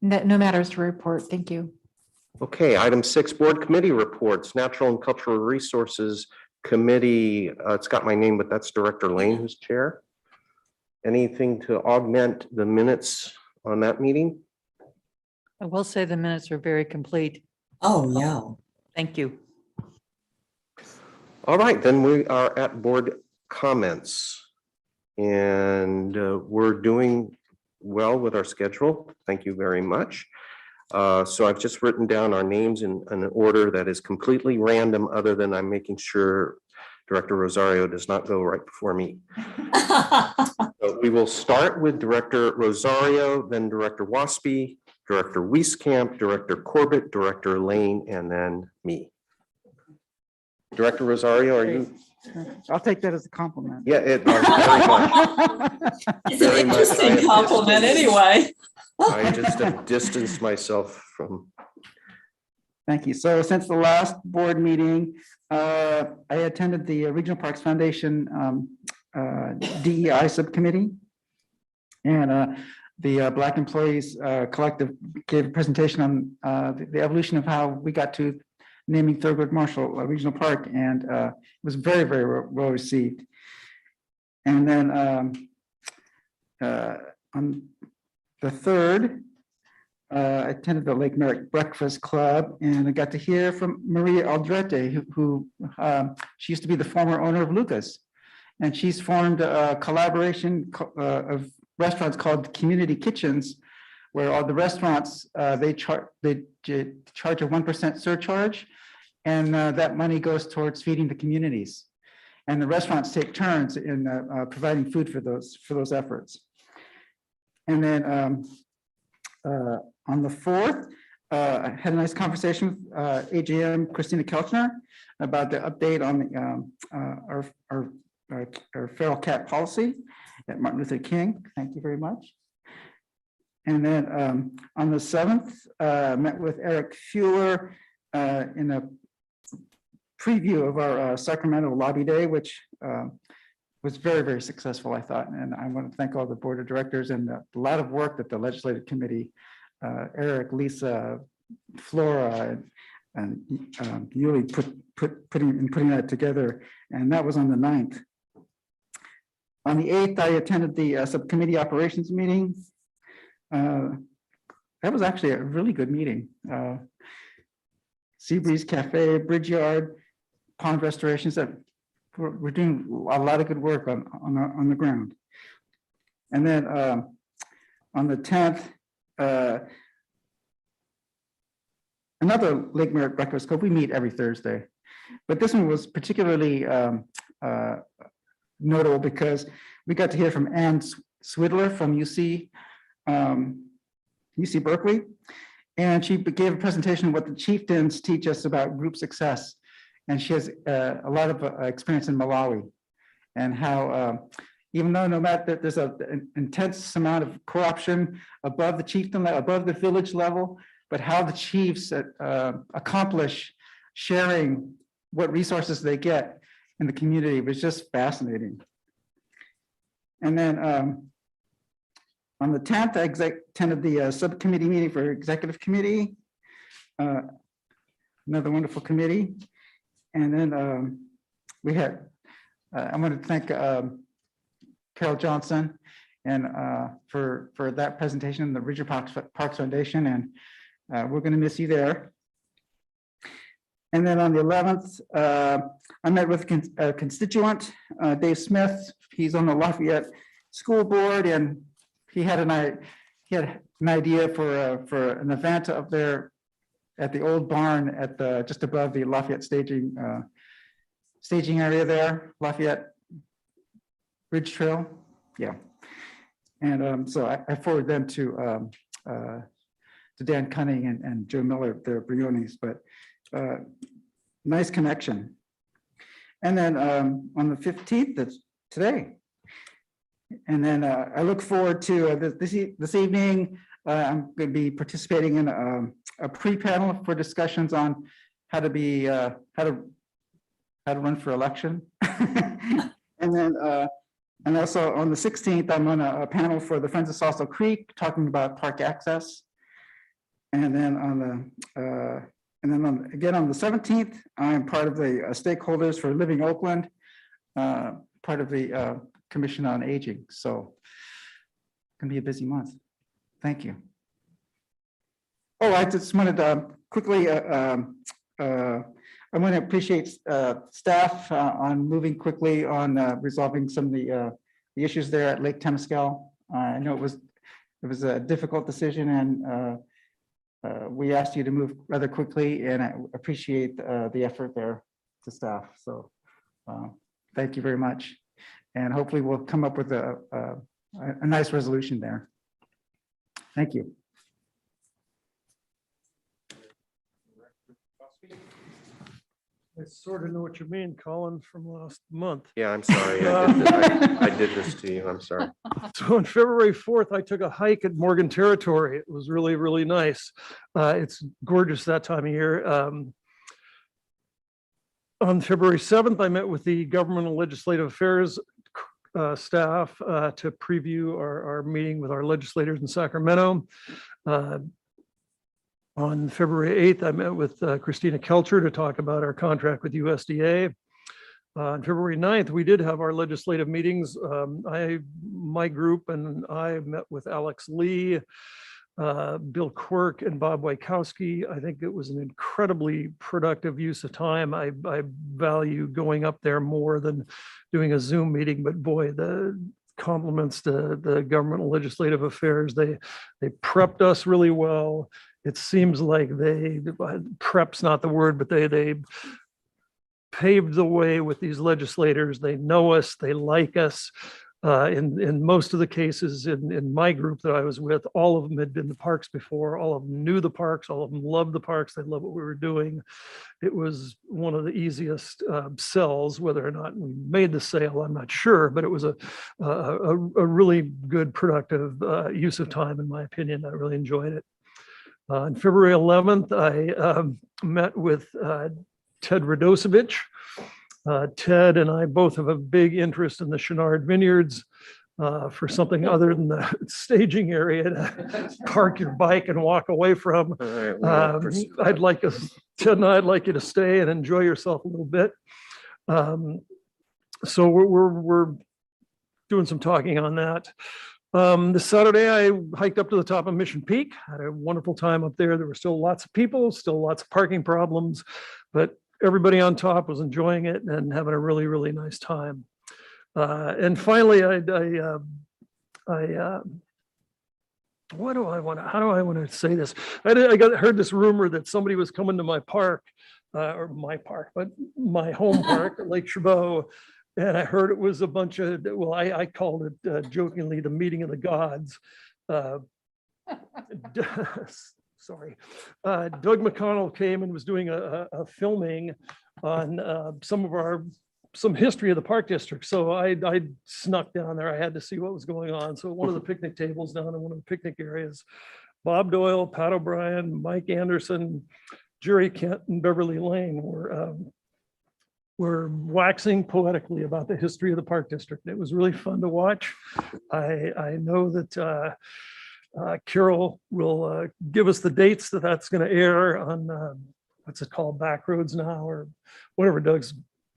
matters to report. Thank you. Okay, item 6, board committee reports. Natural and Cultural Resources Committee, it's got my name, but that's Director Lane who's chair. Anything to augment the minutes on that meeting? I will say the minutes are very complete. Oh, yeah. Thank you. All right, then we are at board comments. And we're doing well with our schedule. Thank you very much. So I've just written down our names in an order that is completely random, other than I'm making sure Director Rosario does not go right before me. So we will start with Director Rosario, then Director Waspy, Director Wieskamp, Director Corbett, Director Lane, and then me. Director Rosario, are you? I'll take that as a compliment. Yeah, it was very much. It's an interesting compliment anyway. I just have distanced myself from. Thank you. So since the last board meeting, I attended the Regional Parks Foundation DEI subcommittee. And the Black Employees Collective gave a presentation on the evolution of how we got to naming Thurgood Marshall Regional Park, and it was very, very well received. And then on the 3rd, I attended the Lake Merrick Breakfast Club, and I got to hear from Maria Aldrete, who she used to be the former owner of Lucas, and she's formed a collaboration of restaurants called Community Kitchens, where all the restaurants they charge a 1% surcharge, and that money goes towards feeding the communities, and the restaurants take turns in providing food for those efforts. And then on the 4th, I had a nice conversation with AGM Christina Kelchner about the update on our feral cat policy at Martin Luther King. Thank you very much. And then on the 7th, met with Eric Fuller in a preview of our Sacramento Lobby Day, which was very, very successful, I thought. And I want to thank all the board of directors and a lot of work that the legislative committee, Eric, Lisa, Flora, and Yuli putting that together. And that was on the 9th. On the 8th, I attended the subcommittee operations meeting. That was actually a really good meeting. Seabreeze Cafe, Bridge Yard, pond restorations. That we're doing a lot of good work on the ground. And then on the 10th, another Lake Merrick Breakfast Club. We meet every Thursday, but this one was particularly notable because we got to hear from Ann Swidler from UC Berkeley, and she gave a presentation of what the chieftains teach us about group success. And she has a lot of experience in Malawi, and how even though no matter that there's an intense amount of corruption above the chieftain, above the village level, but how the chiefs accomplish sharing what resources they get in the community was just fascinating. And then On the 10th, I attended the subcommittee meeting for executive committee. Another wonderful committee. And then we had, I want to thank Carol Johnson and for that presentation, the Regional Parks Foundation, and we're going to miss you there. And then on the 11th, I met with a constituent, Dave Smith. He's on the Lafayette School Board, and he had an idea for an event up there at the old barn at the just above the Lafayette staging area there, Lafayette Ridge Trail. Yeah. And so I forwarded them to Dan Cunning and Joe Miller, their Briones, but nice connection. And then on the 15th, that's today. And then I look forward to this evening. I'm going to be participating in a pre-panel for discussions on how to run for election. And then and also on the 16th, I'm on a panel for the Friends of Sausal Creek talking about park access. And then again on the 17th, I'm part of the stakeholders for Living Oakland, part of the Commission on Aging. So it's gonna be a busy month. Thank you. Oh, I just wanted to quickly, I want to appreciate staff on moving quickly on resolving some of the issues there at Lake Temescal. I know it was a difficult decision, and we asked you to move rather quickly, and I appreciate the effort there to staff. So thank you very much, and hopefully we'll come up with a nice resolution there. Thank you. I sort of know what you mean, Colin, from last month. Yeah, I'm sorry. I did this to you. I'm sorry. So on February 4th, I took a hike at Morgan Territory. It was really, really nice. It's gorgeous that time of year. On February 7th, I met with the Government and Legislative Affairs staff to preview our meeting with our legislators in Sacramento. On February 8th, I met with Christina Kelcher to talk about our contract with USDA. On February 9th, we did have our legislative meetings. My group and I met with Alex Lee, Bill Quirk, and Bob Wajkowski. I think it was an incredibly productive use of time. I value going up there more than doing a Zoom meeting, but boy, the compliments to the Government and Legislative Affairs. They prepped us really well. It seems like prep's not the word, but they paved the way with these legislators. They know us, they like us. In most of the cases in my group that I was with, all of them had been to parks before. All of them knew the parks. All of them loved the parks. They loved what we were doing. It was one of the easiest sells. Whether or not we made the sale, I'm not sure, but it was a really good, productive use of time, in my opinion. I really enjoyed it. On February 11th, I met with Ted Radosevich. Ted and I both have a big interest in the Chenard Vineyards for something other than the staging area to park your bike and walk away from. I'd like us, Ted and I'd like you to stay and enjoy yourself a little bit. So we're doing some talking on that. This Saturday, I hiked up to the top of Mission Peak, had a wonderful time up there. There were still lots of people, still lots of parking problems, but everybody on top was enjoying it and having a really, really nice time. And finally, how do I want to say this? I heard this rumor that somebody was coming to my park, or my park, but my home park, Lake Chabot. And I heard it was a bunch of, well, I called it jokingly the meeting of the gods. Sorry. Doug McConnell came and was doing a filming on some history of the park district. So I snuck down there. I had to see what was going on. So one of the picnic tables down in one of the picnic areas, Bob Doyle, Pat O'Brien, Mike Anderson, Jerry Kent, and Beverly Lane were waxing poetically about the history of the Park District. It was really fun to watch. I know that Carol will give us the dates that that's going to air on, what's it called, Backroads Now, or whatever Doug's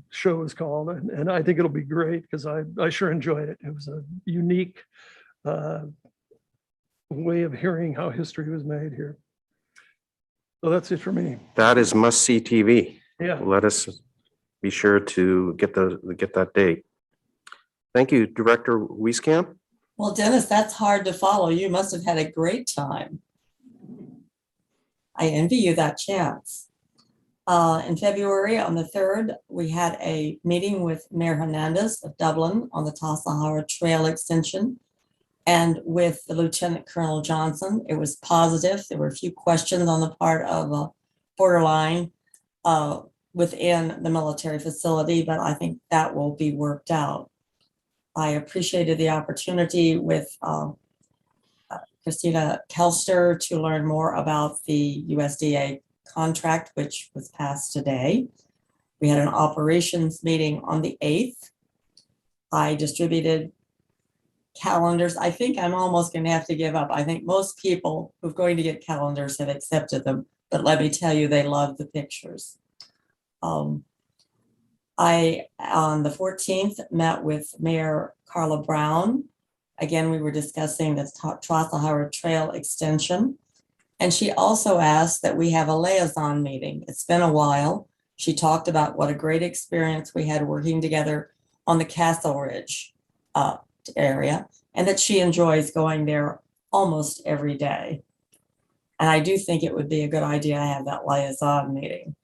show is called. And I think it'll be great because I sure enjoyed it. It was a unique way of hearing how history was made here. So that's it for me. That is must-see TV. Yeah. Let us be sure to get that date. Thank you, Director Wieskamp. Well, Dennis, that's hard to follow. You must have had a great time. I envy you that chance. In February, on the 3rd, we had a meeting with Mayor Hernandez of Dublin on the Tassajara Trail extension and with the Lieutenant Colonel Johnson. It was positive. There were a few questions on the part of Borderline within the military facility, but I think that will be worked out. I appreciated the opportunity with Christina Kelster to learn more about the USDA contract, which was passed today. We had an operations meeting on the 8th. I distributed calendars. I think I'm almost going to have to give up. I think most people who're going to get calendars have accepted them, but let me tell you, they love the pictures. I, on the 14th, met with Mayor Carla Brown. Again, we were discussing the Tassajara Trail extension. And she also asked that we have a liaison meeting. It's been a while. She talked about what a great experience we had working together on the Castle Ridge area, and that she enjoys going there almost every day. And I do think it would be a good idea to have that liaison meeting.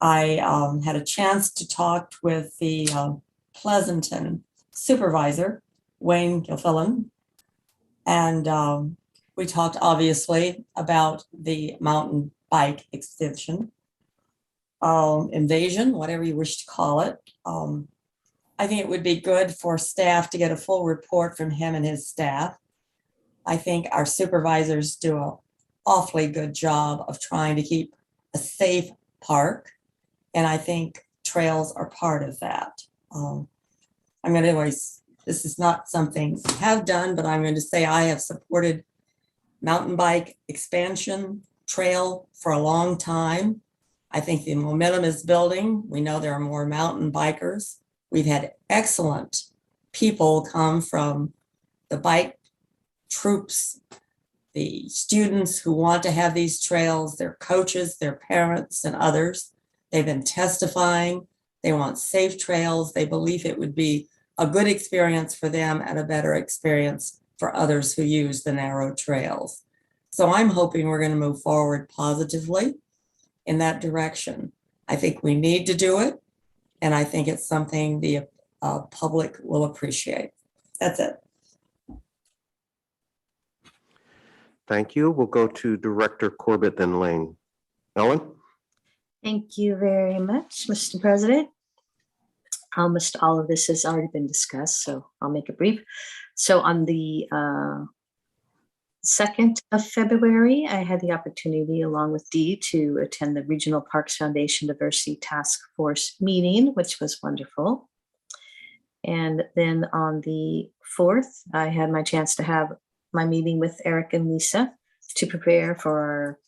I had a chance to talk with the Pleasanton supervisor, Wayne Gilfillan, and we talked obviously about the mountain bike extension, invasion, whatever you wish to call it. I think it would be good for staff to get a full report from him and his staff. I think our supervisors do an awfully good job of trying to keep a safe park. And I think trails are part of that. I'm going to always, this is not something I have done, but I'm going to say I have supported mountain bike expansion trail for a long time. I think the momentum is building. We know there are more mountain bikers. We've had excellent people come from the bike troops, the students who want to have these trails, their coaches, their parents, and others. They've been testifying. They want safe trails. They believe it would be a good experience for them and a better experience for others who use the narrow trails. So I'm hoping we're going to move forward positively in that direction. I think we need to do it, and I think it's something the public will appreciate. That's it. Thank you. We'll go to Director Corbett, then Lane. Ellen? Thank you very much, Mr. President. Almost all of this has already been discussed, so I'll make it brief. So on the 2nd of February, I had the opportunity, along with Dee, to attend the Regional Parks Foundation Diversity Task Force meeting, which was wonderful. And then on the 4th, I had my chance to have my meeting with Eric and Lisa to prepare for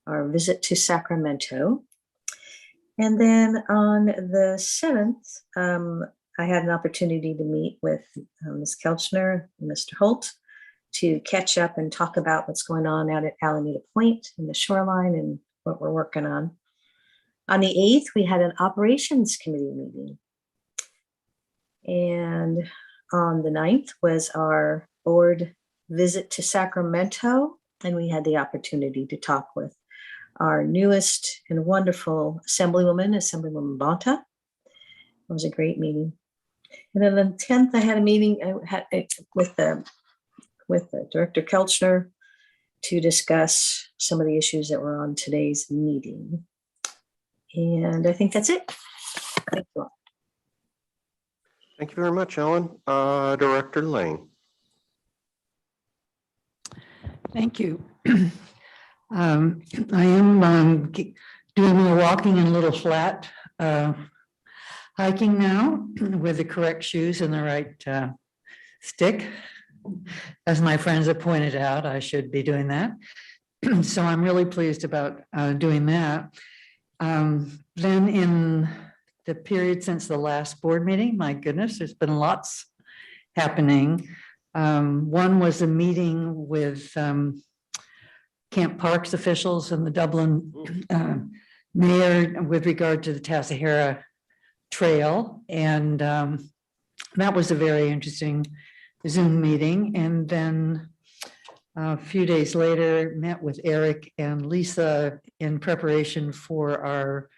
our visit to Sacramento. And then on the 7th, I had an opportunity to meet with Ms. Kelchner and Mr. Holt to catch up and talk about what's going on out at Alameda Point and the shoreline and what we're working on. On the 8th, we had an operations committee meeting. And on the 9th was our board visit to Sacramento, and we had the opportunity to talk with our newest and wonderful Assemblywoman Bonta. It was a great meeting. And then the 10th, I had a meeting with Director Kelchner to discuss some of the issues that were on today's meeting. And I think that's it. Thank you all. Thank you very much, Ellen. Director Lane. Thank you. I am doing more walking in Little Flat. hiking now with the correct shoes and the right stick. As my friends have pointed out, I should be doing that. So I'm really pleased about doing that. Then in the period since the last board meeting, my goodness, there's been lots happening. One was a meeting with Camp Parks officials and the Dublin mayor with regard to the Tassajara Trail. And that was a very interesting Zoom meeting. And then a few days later, met with Eric and Lisa in preparation for our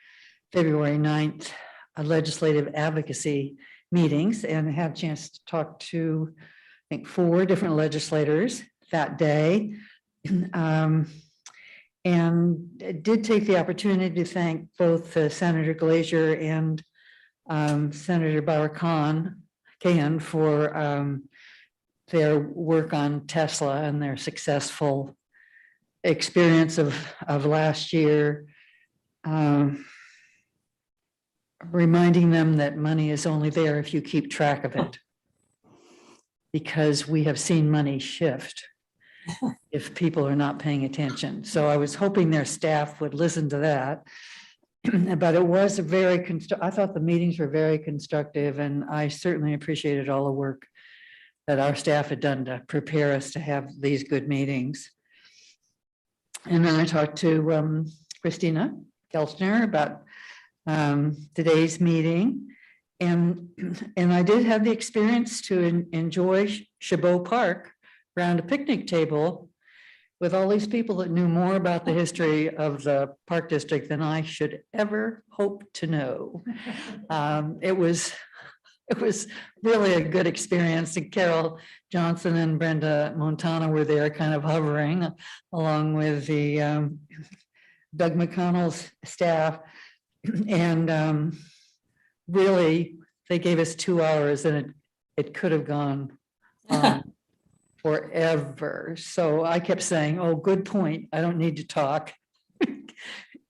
February 9th legislative advocacy meetings, and had a chance to talk to, I think, 4 different legislators that day. And did take the opportunity to thank both Senator Glazier and Senator Bauer-Kahn for their work on Tesla and their successful experience of last year. Reminding them that money is only there if you keep track of it. Because we have seen money shift if people are not paying attention. So I was hoping their staff would listen to that. But it was I thought the meetings were very constructive, and I certainly appreciated all the work that our staff had done to prepare us to have these good meetings. And then I talked to Christina Kelchner about today's meeting. And I did have the experience to enjoy Chabot Park around a picnic table with all these people that knew more about the history of the Park District than I should ever hope to know. It was really a good experience. And Carol Johnson and Brenda Montana were there kind of hovering along with the Doug McConnell's staff. And really, they gave us 2 hours, and it could have gone forever. So I kept saying, oh, good point. I don't need to talk.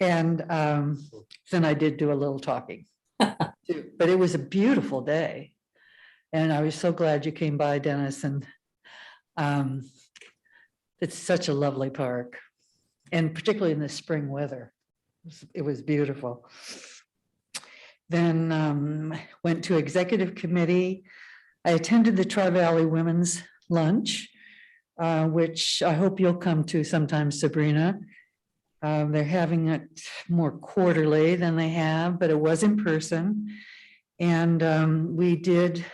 And then I did do a little talking. But it was a beautiful day. And I was so glad you came by, Dennis. And it's such a lovely park. And particularly in the spring weather. It was beautiful. Then went to executive committee. I attended the Tri-Valley Women's Lunch, which I hope you'll come to sometime, Sabrina. They're having it more quarterly than they have, but it was in person. And we did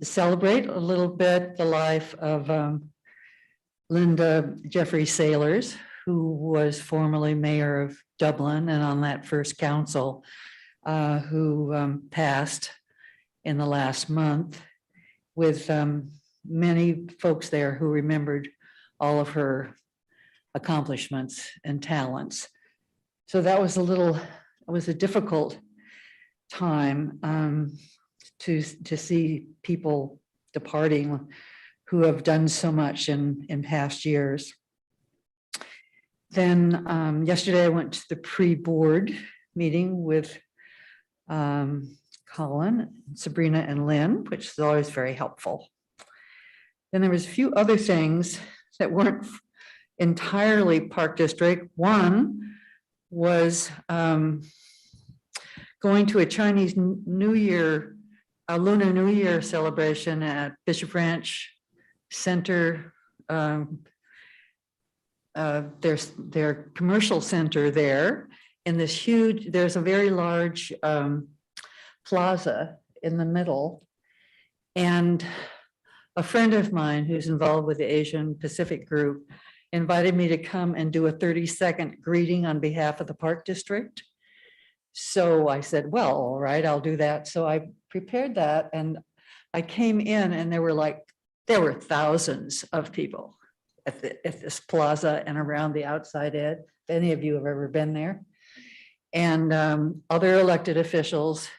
celebrate a little bit the life of Linda Jeffrey Sailors, who was formerly mayor of Dublin and on that first council, who passed in the last month, with many folks there who remembered all of her accomplishments and talents. So that was a difficult time to see people departing who have done so much in past years. Then yesterday I went to the pre-board meeting with Colin, Sabrina, and Lynn, which is always very helpful. Then there was a few other things that weren't entirely Park District. One was going to a Chinese New Year, a Lunar New Year celebration at Bishop Ranch Center. Their commercial center there in this huge, there's a very large plaza in the middle. And a friend of mine who's involved with the Asian Pacific group invited me to come and do a 30-second greeting on behalf of the Park District. So I said, well, all right, I'll do that. So I prepared that, and I came in, and there were thousands of people at this plaza and around the outside edge, if any of you have ever been there. And other elected officials,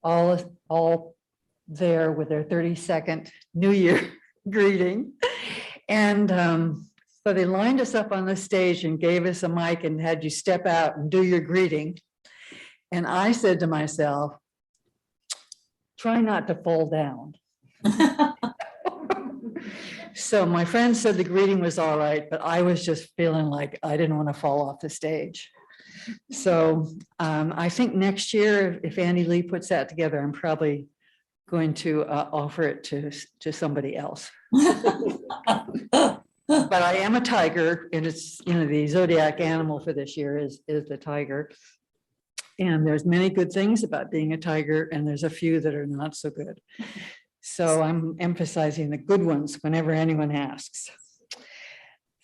all there with their 30-second New Year greeting. And so they lined us up on the stage and gave us a mic and had you step out and do your greeting. And I said to myself, try not to fall down. So my friend said the greeting was all right, but I was just feeling like I didn't want to fall off the stage. So I think next year, if Andy Lee puts that together, I'm probably going to offer it to somebody else. But I am a tiger, and it's, you know, the zodiac animal for this year is the tiger. And there's many good things about being a tiger, and there's a few that are not so good. So I'm emphasizing the good ones whenever anyone asks.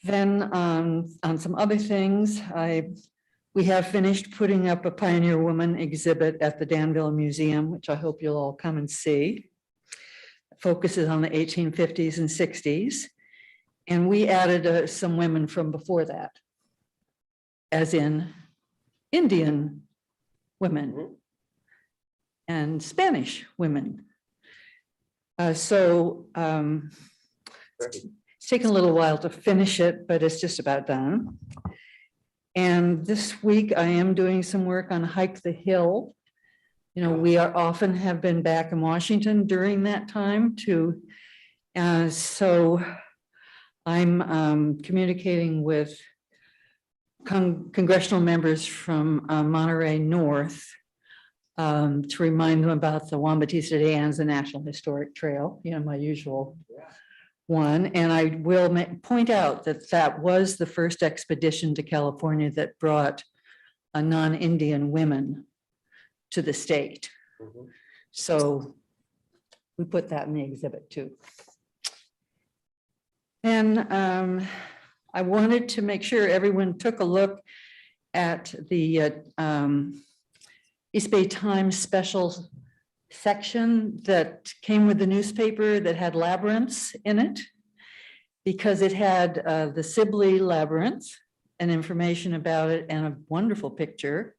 Then on some other things, we have finished putting up a Pioneer Woman exhibit at the Danville Museum, which I hope you'll all come and see. It focuses on the 1850s and 60s. And we added some women from before that, as in Indian women and Spanish women. It's taken a little while to finish it, but it's just about done. And this week I am doing some work on Hike the Hill. You know, we are often have been back in Washington during that time too. So I'm communicating with congressional members from Monterey North to remind them about the Wambatista Dams, the National Historic Trail, you know, my usual one. And I will point out that that was the first expedition to California that brought a non-Indian women to the state. So we put that in the exhibit too. And I wanted to make sure everyone took a look at the East Bay Times special section that came with the newspaper that had labyrinths in it, because it had the Sibley Labyrinth and information about it and a wonderful picture,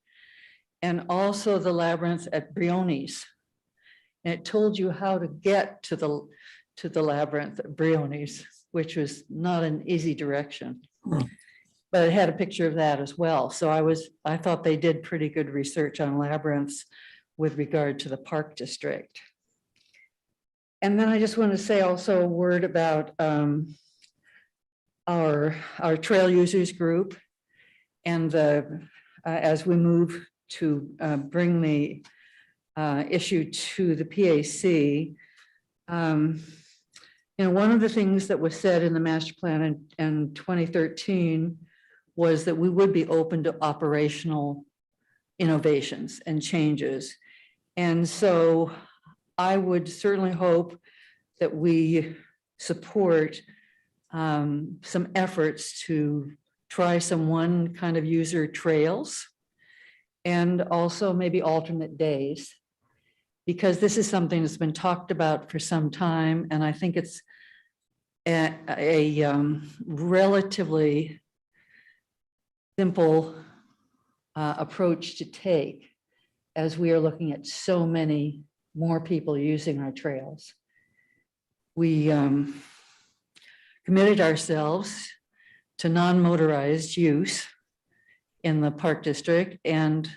and also the labyrinth at Briones. And it told you how to get to the labyrinth at Briones, which was not an easy direction. But it had a picture of that as well. So I thought they did pretty good research on labyrinths with regard to the Park District. And then I just want to say also a word about our trail users group, and as we move to bring the issue to the PAC. You know, one of the things that was said in the master plan in 2013 was that we would be open to operational innovations and changes. And so I would certainly hope that we support some efforts to try some one kind of user trails, and also maybe alternate days, because this is something that's been talked about for some time. And I think it's a relatively simple approach to take, as we are looking at so many more people using our trails. We committed ourselves to non-motorized use in the Park District, and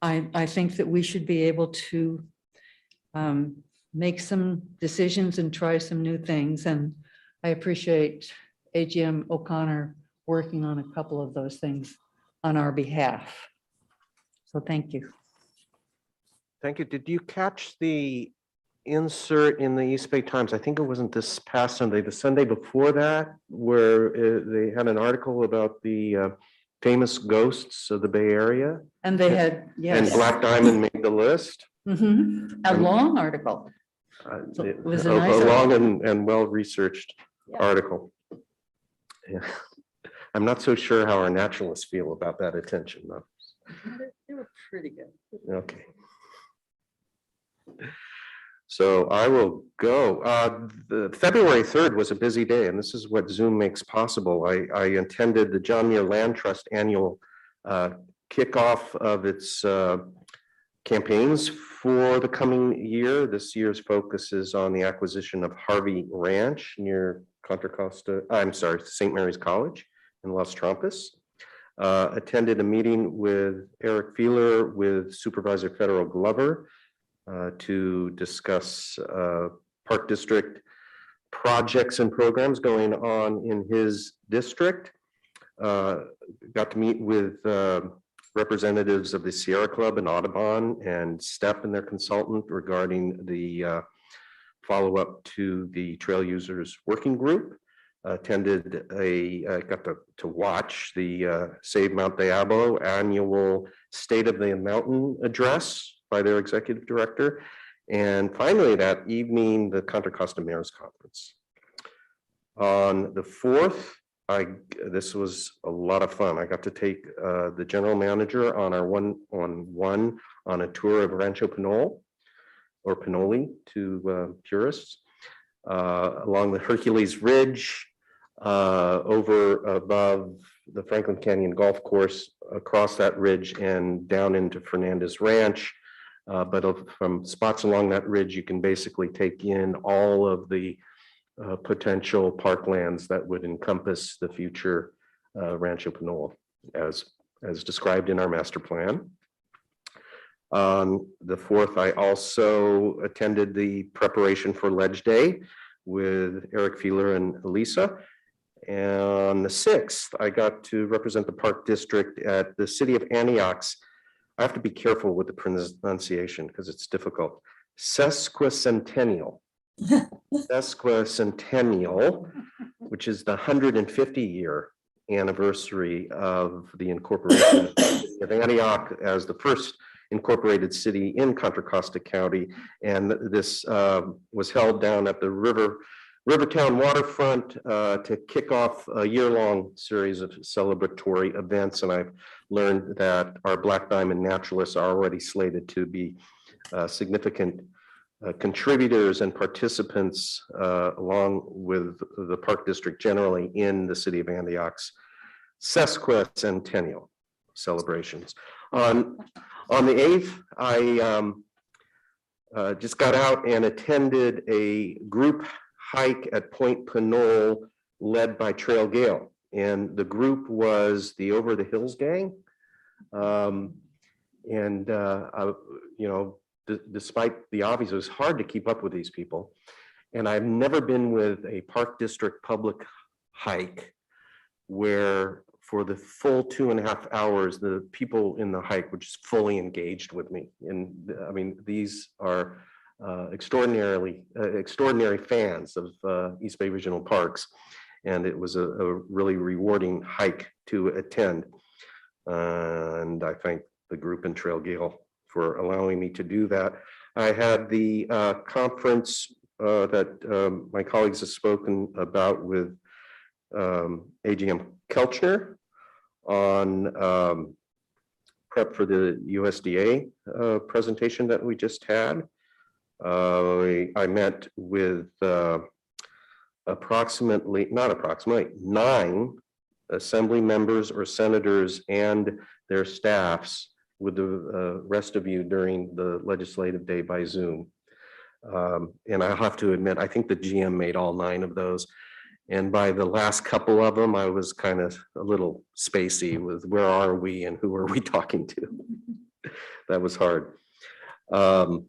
I think that we should be able to make some decisions and try some new things. And I appreciate AGM O'Connor working on a couple of those things on our behalf. So thank you. Thank you. Did you catch the insert in the East Bay Times? I think it wasn't this past Sunday, the Sunday before that, where they had an article about the famous ghosts of the Bay Area. And they had, yes. And Black Diamond made the list. A long article. So it was a nice long article. and well-researched article. Yeah. I'm not so sure how our naturalists feel about that attention, though. They were pretty good. Okay. So I will go. The February 3rd was a busy day, and this is what Zoom makes possible. I attended the John Muir Land Trust annual kickoff of its campaigns for the coming year. This year's focus is on the acquisition of Harvey Ranch near Contra Costa, I'm sorry, St. Mary's College in Los Trompos. Attended a meeting with Eric Feeler with Supervisor Federal Glover to discuss Park District projects and programs going on in his district. Got to meet with representatives of the Sierra Club and Audubon and STEP and their consultant regarding the follow-up to the Trail Users Working Group. Attended got to watch the Save Mount Diablo annual State of the Mountain address by their executive director. And finally, that evening, the Contra Costa Mayor's Conference. On the 4th, this was a lot of fun. I got to take the general manager on our one-on-one on a tour of Rancho Pinole, or Pinole to purists, along the Hercules Ridge, over above the Franklin Canyon Golf Course, across that ridge and down into Fernandez Ranch. But from spots along that ridge, you can basically take in all of the potential parklands that would encompass the future Rancho Pinole as described in our master plan. On the 4th, I also attended the preparation for Ledge Day with Eric Feeler and Elisa. And on the 6th, I got to represent the Park District at the City of Antioch's. I have to be careful with the pronunciation because it's difficult. Sesquicentennial. Sesquicentennial, which is the 150-year anniversary of the incorporation of the City of Antioch as the first incorporated city in Contra Costa County. And this was held down at the Rivertown waterfront to kick off a year-long series of celebratory events. And I've learned that our Black Diamond naturalists are already slated to be significant contributors and participants along with the Park District generally in the City of Antioch's sesquicentennial celebrations. On the 8th, I just got out and attended a group hike at Point Pinole led by Trail Gale. And the group was the Over the Hills gang. Despite the obvious, it was hard to keep up with these people. And I've never been with a Park District public hike where for the full 2.5 hours, the people in the hike were just fully engaged with me. And I mean, these are extraordinary fans of East Bay Regional Parks. And it was a really rewarding hike to attend. And I thank the group and Trail Gale for allowing me to do that. I had the conference that my colleagues have spoken about with AGM Kelchner on prep for the USDA presentation that we just had. I met with not approximately, 9 assembly members or senators and their staffs with the rest of you during the legislative day by Zoom. And I have to admit, I think the GM made all 9 of those. And by the last couple of them, I was kind of a little spacey with where are we and who are we talking to? That was hard. On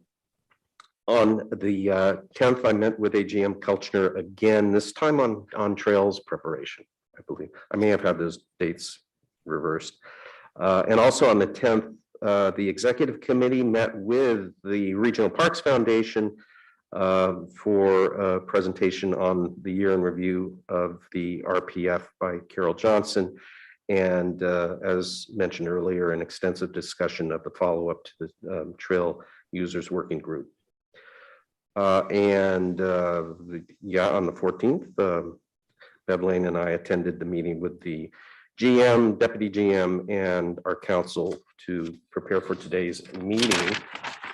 the 10th, I met with AGM Kelchner again, this time on trails preparation, I believe. I may have had those dates reversed. And also on the 10th, the executive committee met with the Regional Parks Foundation for a presentation on the year in review of the RPF by Carol Johnson. And as mentioned earlier, an extensive discussion of the follow-up to the Trail Users Working Group. On the 14th, Bev Lane and I attended the meeting with the GM, Deputy GM, and our council to prepare for today's meeting.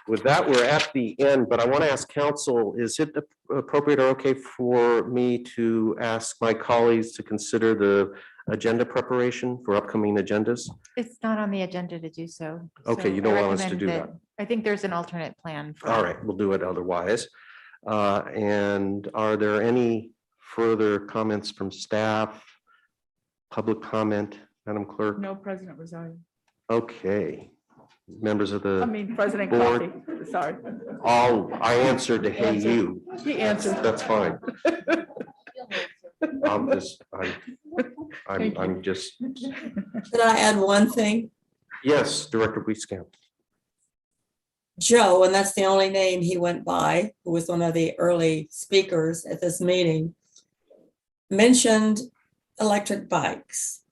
With that, we're at the end, but I want to ask council, is it appropriate or okay for me to ask my colleagues to consider the agenda preparation for upcoming agendas? It's not on the agenda to do so. Okay, So you don't I want us to recommend do that. I think there's an alternate plan. for All that. right, we'll do it otherwise. And are there any further comments from staff? Public comment? Madam Clerk? No, President Rosario. Okay. Members of I the mean, President board. Coffee, sorry. Oh, I answered to hey Answer. you. He answered. That's fine. I'm just, Thank you. I'm just, Could I add one thing? yes, Director Wieskamp. Joe, and that's the only name he went by, who was one of the early speakers at this meeting, mentioned electric bikes.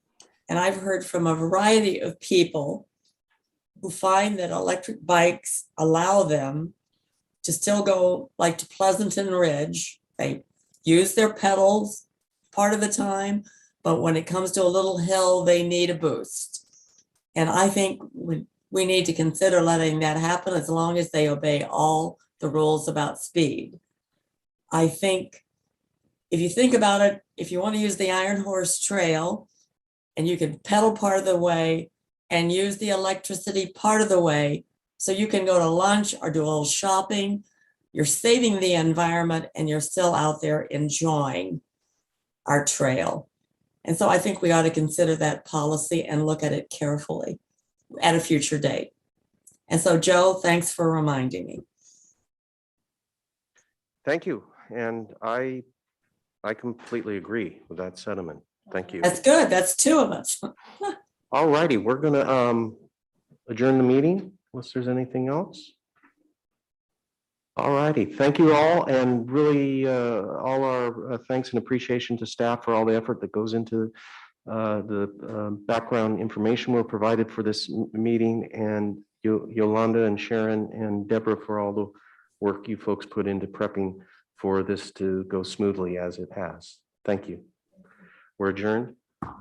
And I've heard from a variety of people who find that electric bikes allow them to still go like to Pleasanton Ridge. They use their pedals part of the time, but when it comes to a little hill, they need a boost. And I think we need to consider letting that happen as long as they obey all the rules about speed. I think if you think about it, if you want to use the Iron Horse Trail and you can pedal part of the way and use the electricity part of the way, so you can go to lunch or do a little shopping, you're saving the environment and you're still out there enjoying our trail. And so I think we ought to consider that policy and look at it carefully at a future date. And so, Joe, thanks for reminding me. Thank you. And I completely agree with that sentiment. Thank you. That's good. That's two of us. All righty, we're gonna adjourn the meeting unless there's anything else. All righty, thank you all, and really all our thanks and appreciation to staff for all the effort that goes into the background information we're provided for this meeting, and Yolanda and Sharon and Deborah for all the work you folks put into prepping for this to go smoothly as it has. Thank you. We're adjourned. All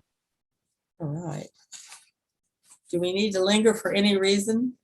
right. Do we need to linger for any reason?